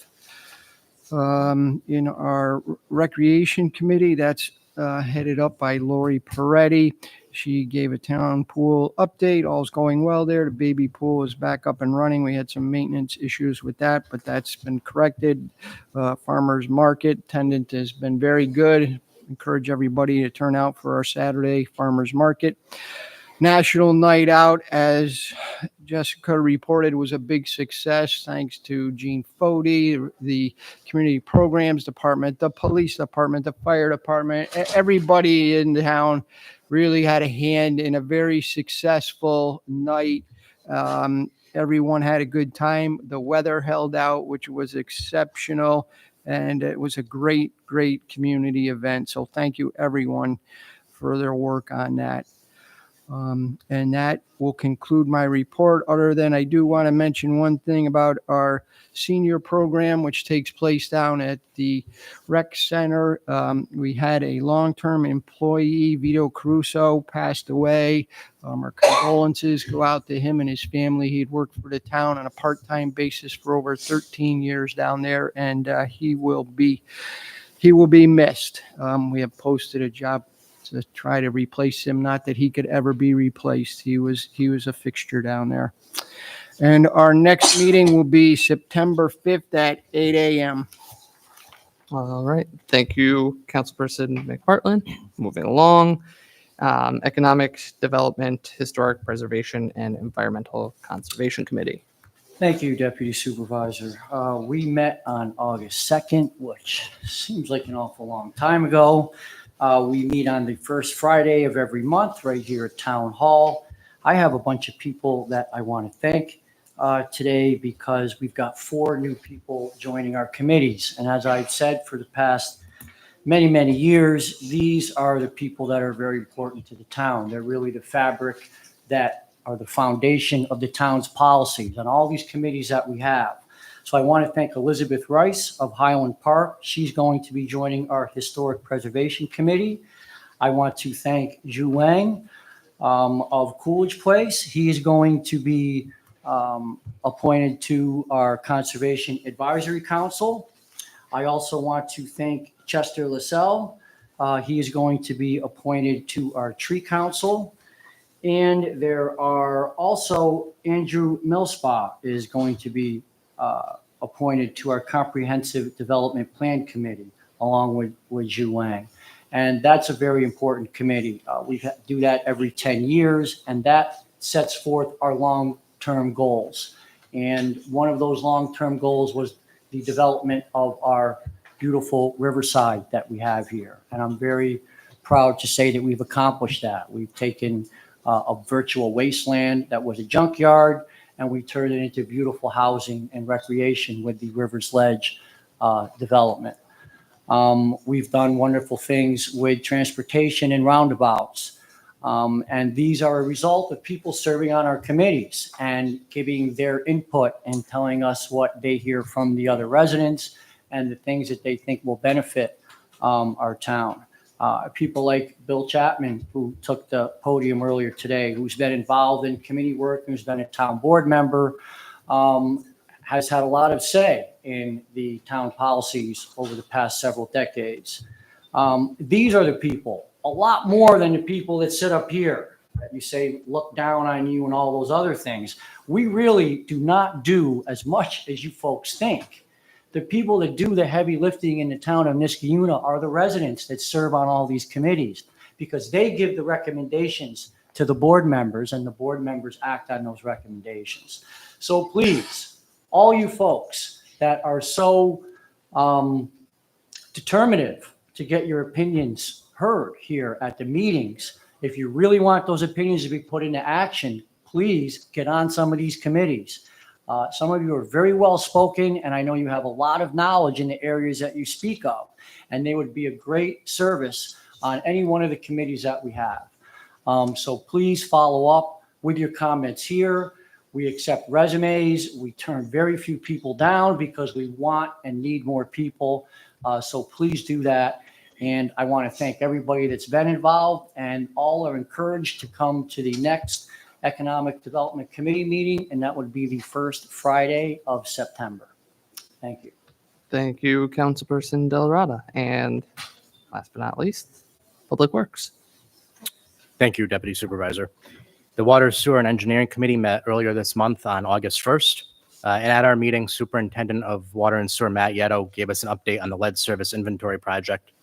In our recreation committee, that's headed up by Lori Peretti. She gave a town pool update. All's going well there. The baby pool is back up and running. We had some maintenance issues with that, but that's been corrected. Farmers Market attendance has been very good. Encourage everybody to turn out for our Saturday Farmers Market. National Night Out, as Jessica reported, was a big success thanks to Gene Fody, the Community Programs Department, the Police Department, the Fire Department. Everybody in town really had a hand in a very successful night. Everyone had a good time. The weather held out, which was exceptional, and it was a great, great community event. So thank you, everyone, for their work on that. And that will conclude my report, other than I do want to mention one thing about our senior program, which takes place down at the rec center. We had a long-term employee, Vito Caruso, passed away. Our condolences go out to him and his family. He'd worked for the town on a part-time basis for over 13 years down there, and he will be missed. We have posted a job to try to replace him. Not that he could ever be replaced. He was a fixture down there. And our next meeting will be September 5th at 8 a.m. All right. Thank you, Councilperson McPartlin. Moving along. Economic Development, Historic Preservation, and Environmental Conservation Committee. Thank you, Deputy Supervisor. We met on August 2nd, which seems like an awful long time ago. We meet on the first Friday of every month right here at Town Hall. I have a bunch of people that I want to thank today, because we've got 4 new people joining our committees. And as I've said for the past many, many years, these are the people that are very important to the town. They're really the fabric that are the foundation of the town's policies and all these committees that we have. So I want to thank Elizabeth Rice of Highland Park. She's going to be joining our Historic Preservation Committee. I want to thank Zhu Wang of Coolidge Place. He is going to be appointed to our Conservation Advisory Council. I also want to thank Chester Lassell. He is going to be appointed to our Tree Council. And there are also Andrew Millspaugh is going to be appointed to our Comprehensive Development Plan Committee, along with Zhu Wang. And that's a very important committee. We do that every 10 years, and that sets forth our long-term goals. And one of those long-term goals was the development of our beautiful riverside that we have here. And I'm very proud to say that we've accomplished that. We've taken a virtual wasteland that was a junkyard, and we turned it into beautiful housing and recreation with the Rivers Ledge development. We've done wonderful things with transportation and roundabouts. And these are a result of people serving on our committees and giving their input and telling us what they hear from the other residents and the things that they think will benefit our town. People like Bill Chapman, who took the podium earlier today, who's been involved in committee work, who's been a town board member, has had a lot of say in the town policies over the past several decades. These are the people, a lot more than the people that sit up here, that you say look down on you and all those other things. We really do not do as much as you folks think. The people that do the heavy lifting in the town of Niskayuna are the residents that serve on all these committees, because they give the recommendations to the board members and the board members act on those recommendations. So please, all you folks that are so determinative to get your opinions heard here at the meetings, if you really want those opinions to be put into action, please get on some of these committees. Some of you are very well spoken, and I know you have a lot of knowledge in the areas that you speak of, and they would be a great service on any one of the committees that we have. So please follow up with your comments here. We accept resumes. We turn very few people down because we want and need more people. So please do that. And I want to thank everybody that's been involved, and all are encouraged to come to the next Economic Development Committee meeting, and that would be the first Friday of September. Thank you. Thank you, Councilperson Delarada. And last but not least, Public Works. Thank you, Deputy Supervisor. The Water, Sewer, and Engineering Committee met earlier this month on August 1st. And at our meeting, Superintendent of Water and Sewer Matt Yetto gave us an update on the lead service inventory project.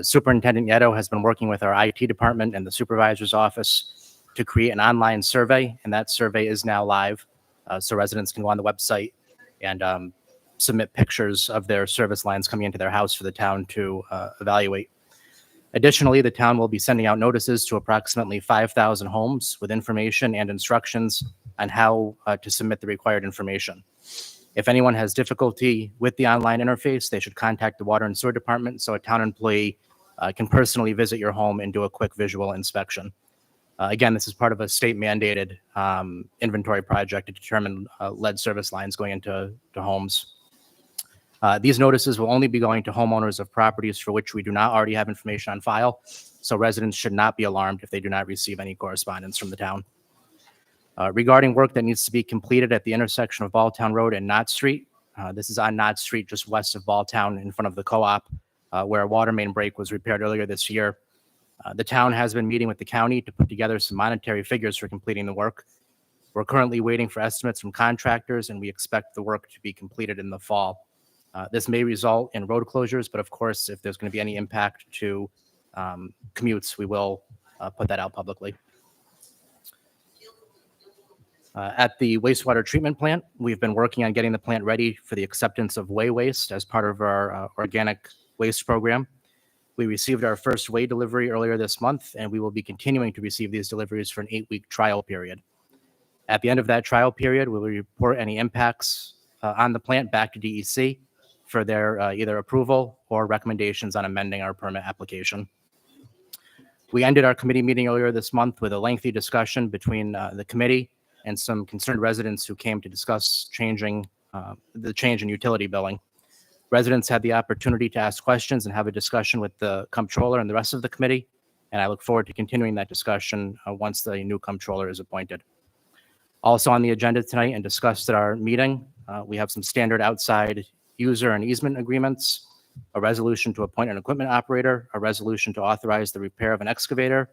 Superintendent Yetto has been working with our IT department and the supervisor's office to create an online survey, and that survey is now live. So residents can go on the website and submit pictures of their service lines coming into their house for the town to evaluate. Additionally, the town will be sending out notices to approximately 5,000 homes with information and instructions on how to submit the required information. If anyone has difficulty with the online interface, they should contact the Water and Sewer Department so a town employee can personally visit your home and do a quick visual inspection. Again, this is part of a state-mandated inventory project to determine lead service lines going into homes. These notices will only be going to homeowners of properties for which we do not already have information on file, so residents should not be alarmed if they do not receive any correspondence from the town. Regarding work that needs to be completed at the intersection of Balltown Road and Knott Street, this is on Knott Street just west of Balltown in front of the co-op, where a water main break was repaired earlier this year. The town has been meeting with the county to put together some monetary figures for completing the work. We're currently waiting for estimates from contractors, and we expect the work to be completed in the fall. This may result in road closures, but of course, if there's going to be any impact to commutes, we will put that out publicly. At the wastewater treatment plant, we've been working on getting the plant ready for the acceptance of whey waste as part of our organic waste program. We received our first whey delivery earlier this month, and we will be continuing to receive these deliveries for an 8-week trial period. At the end of that trial period, we will report any impacts on the plant back to DEC for their either approval or recommendations on amending our permit application. We ended our committee meeting earlier this month with a lengthy discussion between the committee and some concerned residents who came to discuss the change in utility billing. Residents had the opportunity to ask questions and have a discussion with the comptroller and the rest of the committee, and I look forward to continuing that discussion once the new comptroller is appointed. Also on the agenda tonight and discussed at our meeting, we have some standard outside user and easement agreements, a resolution to appoint an equipment operator, a resolution to authorize the repair of an excavator,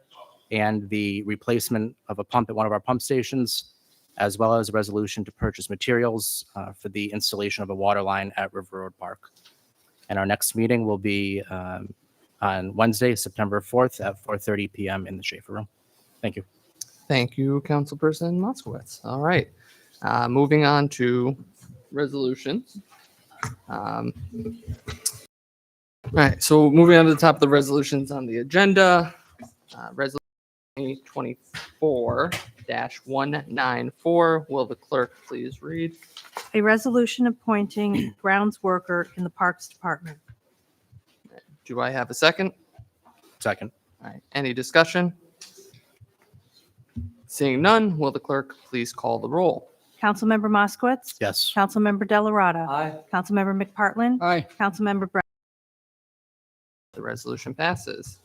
and the replacement of a pump at one of our pump stations, as well as a resolution to purchase materials for the installation of a water line at River Road Park. And our next meeting will be on Wednesday, September 4th at 4:30 p.m. in the Schaefer Room. Thank you. Thank you, Councilperson Moskowitz. All right. Moving on to resolutions. All right. So moving on to the top of the resolutions on the agenda. Resolution 2024-194. Will the clerk please read? A resolution appointing grounds worker in the Parks Department. Do I have a second? Second. All right. Any discussion? Seeing none, will the clerk please call the roll? Councilmember Moskowitz. Yes. Councilmember Delarada. Aye. Councilmember McPartlin. Aye. Councilmember Brown. The resolution passes.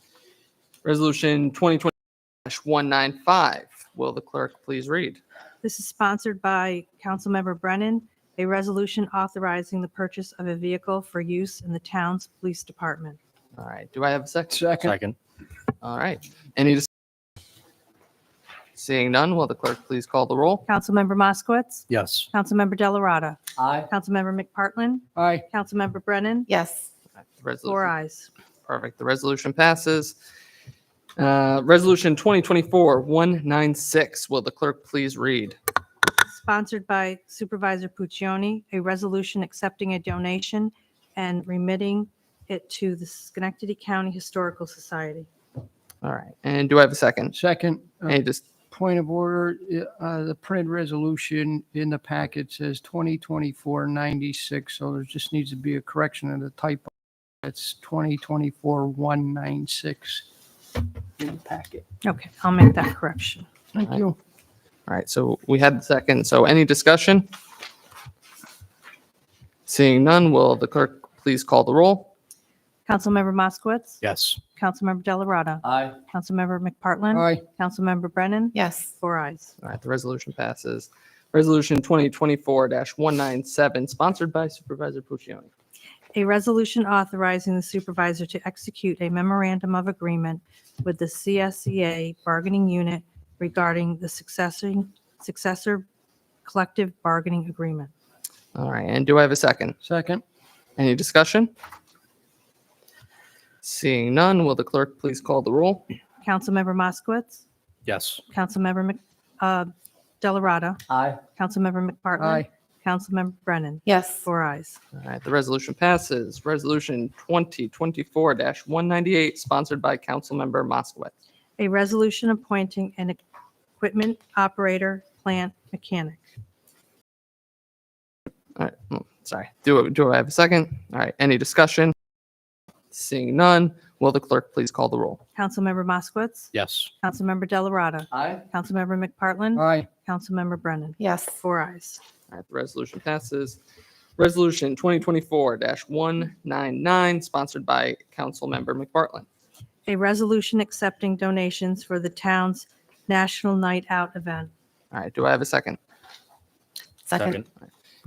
Resolution 2020-195. Will the clerk please read? This is sponsored by Councilmember Brennan, a resolution authorizing the purchase of a vehicle for use in the town's police department. All right. Do I have a second? Second. Second. All right. Any Seeing none, will the clerk please call the roll? Councilmember Moskowitz. Yes. Councilmember Delarada. Aye. Councilmember McPartlin. Aye. Councilmember Brennan. Yes. The resolution- 4 ayes. Perfect. The resolution passes. Resolution 2024-196. Will the clerk please read? Sponsored by Supervisor Puccioni, a resolution accepting a donation and remitting it to the Schenectady County Historical Society. All right. And do I have a second? Second, Any just point of order, the printed resolution in the packet says 2024-96, so there just needs to be a correction of the typo. It's 2024-196 in the packet. Okay, I'll make that correction. Thank you. All right. So we had the second. So any discussion? Seeing none, will the clerk please call the roll? Councilmember Moskowitz. Yes. Councilmember Delarada. Aye. Councilmember McPartlin. Aye. Councilmember Brennan. Yes. 4 ayes. All right. The resolution passes. Resolution 2024-197, sponsored by Supervisor Puccioni. A resolution authorizing the supervisor to execute a memorandum of agreement with the CSEA bargaining unit regarding the successor collective bargaining agreement. All right. And do I have a second? Second, Any discussion? Seeing none, will the clerk please call the roll? Councilmember Moskowitz. Yes. Councilmember Delarada. Aye. Councilmember McPartlin. aye. Councilmember Brennan. Yes. 4 ayes. All right. The resolution passes. Resolution 2024-198, sponsored by Councilmember Moskowitz. A resolution appointing an equipment operator, plant mechanic. All right. Sorry. Do I have a second? All right. Any discussion? Seeing none, will the clerk please call the roll? Councilmember Moskowitz. Yes. Councilmember Delarada. Aye. Councilmember McPartlin. Aye. Councilmember Brennan. Yes. 4 ayes. All right. The resolution passes. Resolution 2024-199, sponsored by Councilmember McPartlin. A resolution accepting donations for the town's National Night Out event. All right. Do I have a second? Second.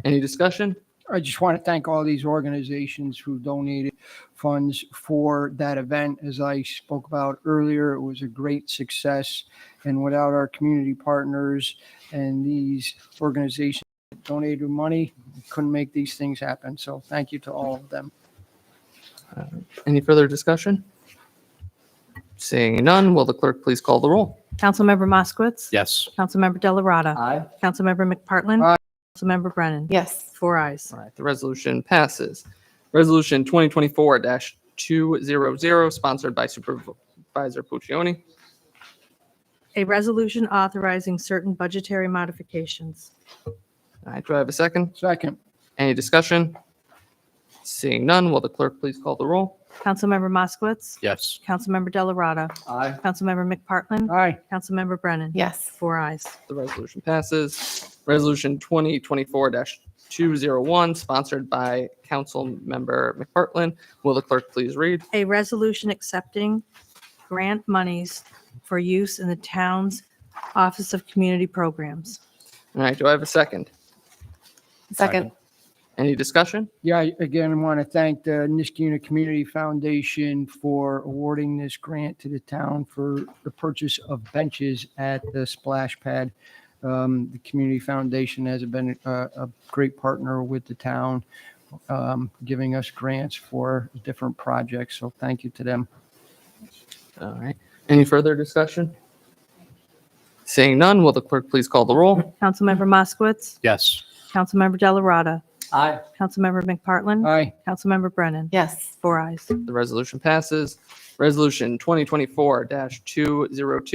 Any discussion? I just want to thank all these organizations who donated funds for that event. As I spoke about earlier, it was a great success. And without our community partners and these organizations that donated money, we couldn't make these things happen. So thank you to all of them. Any further discussion? Seeing none, will the clerk please call the roll? Councilmember Moskowitz. Yes. Councilmember Delarada. Aye. Councilmember McPartlin. Aye. Councilmember Brennan. Yes. 4 ayes. All right. The resolution passes. Resolution 2024-200, sponsored by Supervisor Puccioni. A resolution authorizing certain budgetary modifications. All right. Do I have a second? Second, Any discussion? Seeing none, will the clerk please call the roll? Councilmember Moskowitz. Yes. Councilmember Delarada. Aye. Councilmember McPartlin. aye. Councilmember Brennan. Yes. 4 ayes. The resolution passes. Resolution 2024-201, sponsored by Councilmember McPartlin. Will the clerk please read? A resolution accepting grant monies for use in the town's Office of Community Programs. All right. Do I have a second? Second. Any discussion? Yeah, again, I want to thank the Niskuna Community Foundation for awarding this grant to the town for the purchase of benches at the splash pad. The Community Foundation has been a great partner with the town, giving us grants for different projects. So thank you to them. All right. Any further discussion? Seeing none, will the clerk please call the roll? Councilmember Moskowitz. Yes. Councilmember Delarada. Aye. Councilmember McPartlin. Aye. Councilmember Brennan. Yes. 4 ayes. The resolution passes. Resolution 2024-202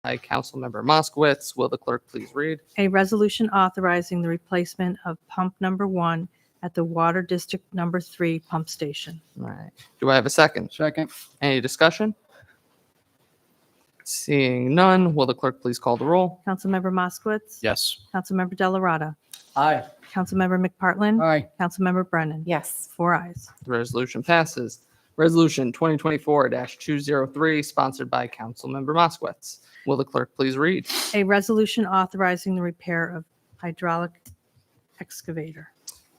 by Councilmember Moskowitz. Will the clerk please read? A resolution authorizing the replacement of pump number 1 at the Water District number 3 pump station. All right. Do I have a second? Second, Any discussion? Seeing none, will the clerk please call the roll? Councilmember Moskowitz. Yes. Councilmember Delarada. Aye. Councilmember McPartlin. aye. Councilmember Brennan. Yes. 4 ayes. The resolution passes. Resolution 2024-203, sponsored by Councilmember Moskowitz. Will the clerk please read? A resolution authorizing the repair of hydraulic excavator.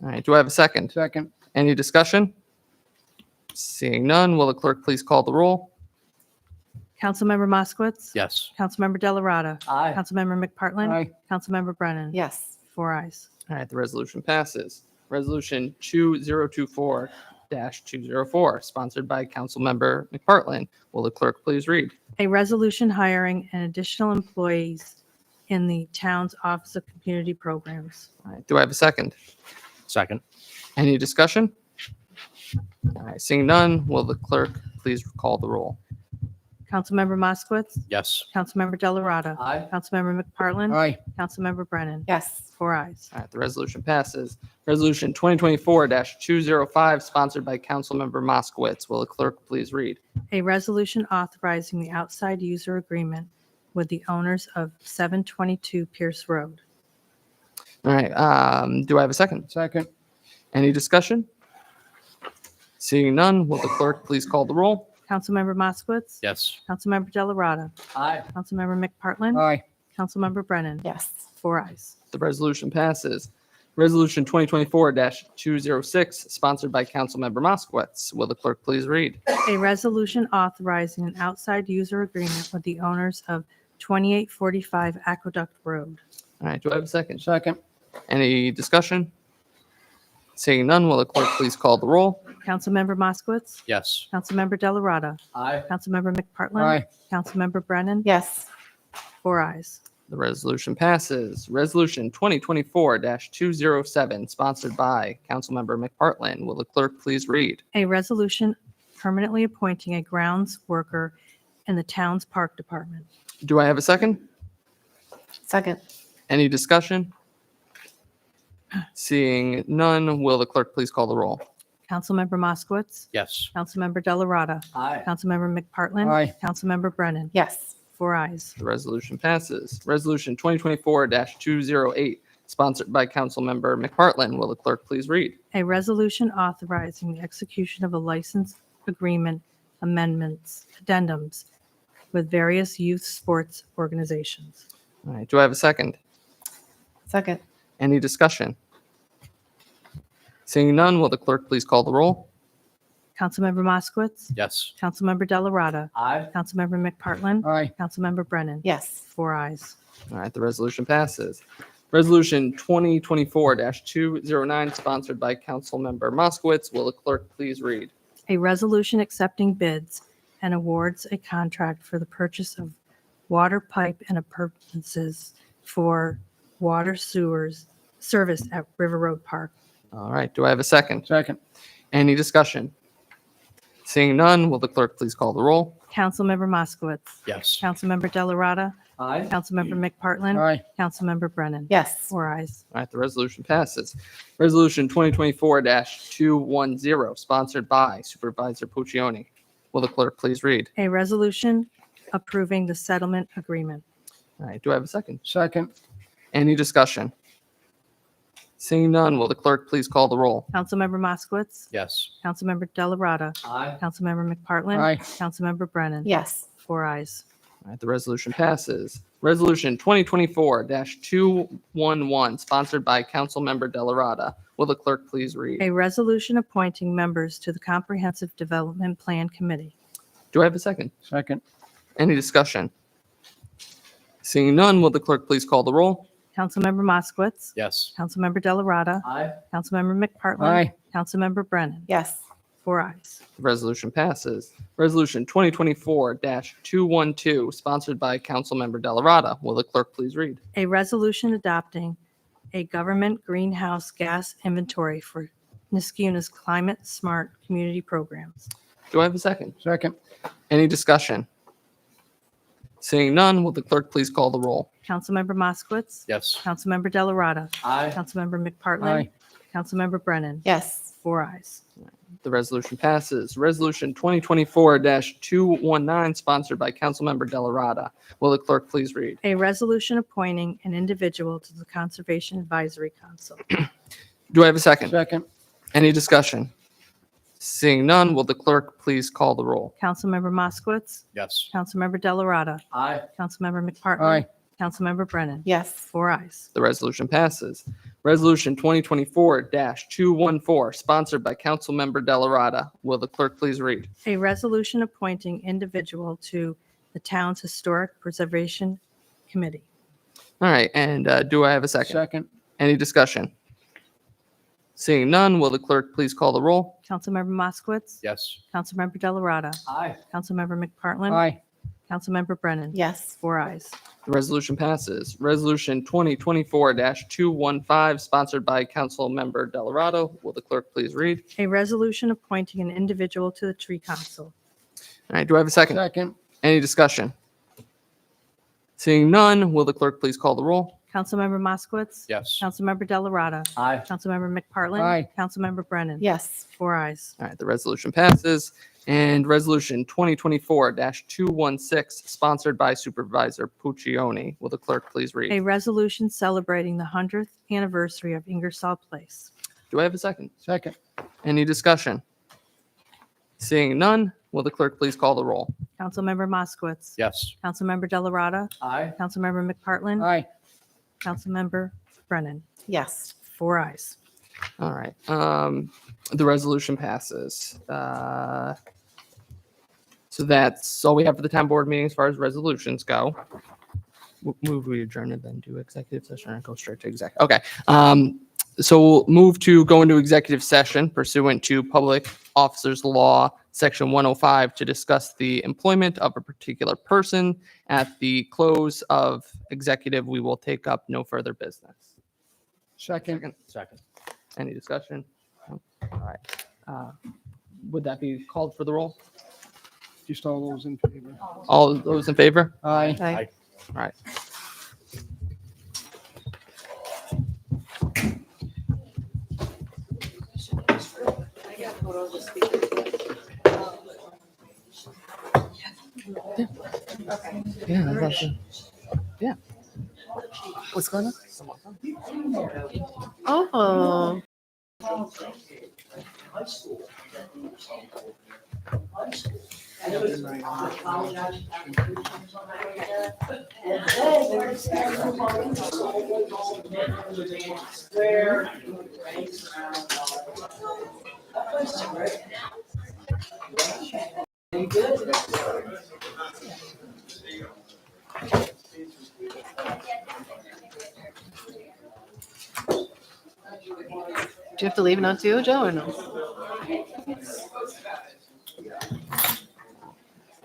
All right. Do I have a second? Second, Any discussion? Seeing none, will the clerk please call the roll? Councilmember Moskowitz. Yes. Councilmember Delarada. Aye. Councilmember McPartlin. Aye. Councilmember Brennan. Yes. 4 ayes. All right, the resolution passes. Resolution 2024-204, sponsored by Councilmember McPartlin. Will the clerk please read? A resolution hiring an additional employees in the town's Office of Community Programs. All right, do I have a second? Second. Any discussion? All right, seeing none, will the clerk please call the roll? Councilmember Moskowitz. Yes. Councilmember Delarada. Aye. Councilmember McPartlin. Aye. Councilmember Brennan. Yes. 4 ayes. All right, the resolution passes. Resolution 2024-205, sponsored by Councilmember Moskowitz. Will the clerk please read? A resolution authorizing the outside user agreement with the owners of 722 Pierce Road. All right, do I have a second? Second. Any discussion? Seeing none, will the clerk please call the roll? Councilmember Moskowitz. Yes. Councilmember Delarada. Aye. Councilmember McPartlin. Aye. Councilmember Brennan. Yes. 4 ayes. The resolution passes. Resolution 2024-206, sponsored by Councilmember Moskowitz. Will the clerk please read? A resolution authorizing an outside user agreement with the owners of 2845 Aqueduct Road. All right, do I have a second? Second. Any discussion? Seeing none, will the clerk please call the roll? Councilmember Moskowitz. Yes. Councilmember Delarada. Aye. Councilmember McPartlin. Aye. Councilmember Brennan. Yes. 4 ayes. The resolution passes. Resolution 2024-207, sponsored by Councilmember McPartlin. Will the clerk please read? A resolution permanently appointing a grounds worker in the town's park department. Do I have a second? Second. Any discussion? Seeing none, will the clerk please call the roll? Councilmember Moskowitz. Yes. Councilmember Delarada. Aye. Councilmember McPartlin. Aye. Councilmember Brennan. Yes. 4 ayes. The resolution passes. Resolution 2024-208, sponsored by Councilmember McPartlin. Will the clerk please read? A resolution authorizing the execution of a license agreement amendments, addendums with various youth sports organizations. All right, do I have a second? Second. Any discussion? Seeing none, will the clerk please call the roll? Councilmember Moskowitz. Yes. Councilmember Delarada. Aye. Councilmember McPartlin. Aye. Councilmember Brennan. Yes. 4 ayes. All right, the resolution passes. Resolution 2024-209, sponsored by Councilmember Moskowitz. Will the clerk please read? A resolution accepting bids and awards a contract for the purchase of water pipe and appurtenances for water sewers service at River Road Park. All right, do I have a second? Second. Any discussion? Seeing none, will the clerk please call the roll? Councilmember Moskowitz. Yes. Councilmember Delarada. Aye. Councilmember McPartlin. Aye. Councilmember Brennan. Yes. 4 ayes. All right, the resolution passes. Resolution 2024-210, sponsored by Supervisor Puccioni. Will the clerk please read? A resolution approving the settlement agreement. All right, do I have a second? Second. Any discussion? Seeing none, will the clerk please call the roll? Councilmember Moskowitz. Yes. Councilmember Delarada. Aye. Councilmember McPartlin. Aye. Councilmember Brennan. Yes. 4 ayes. All right, the resolution passes. Resolution 2024-211, sponsored by Councilmember Delarada. Will the clerk please read? A resolution appointing members to the Comprehensive Development Plan Committee. Do I have a second? Second. Any discussion? Seeing none, will the clerk please call the roll? Councilmember Moskowitz. Yes. Councilmember Delarada. Aye. Councilmember McPartlin. Aye. Councilmember Brennan. Yes. 4 ayes. The resolution passes. Resolution 2024-212, sponsored by Councilmember Delarada. Will the clerk please read? A resolution adopting a government greenhouse gas inventory for Niskuna's climate smart community programs. Do I have a second? Second. Any discussion? Seeing none, will the clerk please call the roll? Councilmember Moskowitz. Yes. Councilmember Delarada. Aye. Councilmember McPartlin. Aye. Councilmember Brennan. Yes. 4 ayes. The resolution passes. Resolution 2024-219, sponsored by Councilmember Delarada. Will the clerk please read? A resolution appointing an individual to the Conservation Advisory Council. Do I have a second? Second. Any discussion? Seeing none, will the clerk please call the roll? Councilmember Moskowitz. Yes. Councilmember Delarada. Aye. Councilmember McPartlin. Aye. Councilmember Brennan. Yes. 4 ayes. The resolution passes. Resolution 2024-214, sponsored by Councilmember Delarada. Will the clerk please read? A resolution appointing individual to the town's Historic Preservation Committee. All right, and do I have a second? Second. Any discussion? Seeing none, will the clerk please call the roll? Councilmember Moskowitz. Yes. Councilmember Delarada. Aye. Councilmember McPartlin. Aye. Councilmember Brennan. Yes. 4 ayes. The resolution passes. Resolution 2024-215, sponsored by Councilmember Delarado. Will the clerk please read? A resolution appointing an individual to the Tree Council. All right, do I have a second? Second. Any discussion? Seeing none, will the clerk please call the roll? Councilmember Moskowitz. Yes. Councilmember Delarada. Aye. Councilmember McPartlin. Aye. Councilmember Brennan. Yes. 4 ayes. All right, the resolution passes. And resolution 2024-216, sponsored by Supervisor Puccioni. Will the clerk please A read? resolution celebrating the 100th anniversary of Ingersoll Place. Do I have a second? Second. Any discussion? Seeing none, will the clerk please call the roll? Councilmember Moskowitz. Yes. Councilmember Delarada. Aye. Councilmember McPartlin. Aye. Councilmember Brennan. Yes. 4 ayes. All right, the resolution passes. So that's all we have for the town board meeting as far as resolutions go. Move we adjourn and then do executive session or go straight to exec. Okay. So we'll move to go into executive session pursuant to Public Officers Law, Section 105, to discuss the employment of a particular person. At the close of executive, we will take up no further business. Second. Second. Any discussion? No? All right. Would that be called for the roll? Just all those in favor. All those in favor? Aye. Aye. All right. Yeah, that's yeah. What's going on? Oh. Do you have to leave now too, Joe, or no?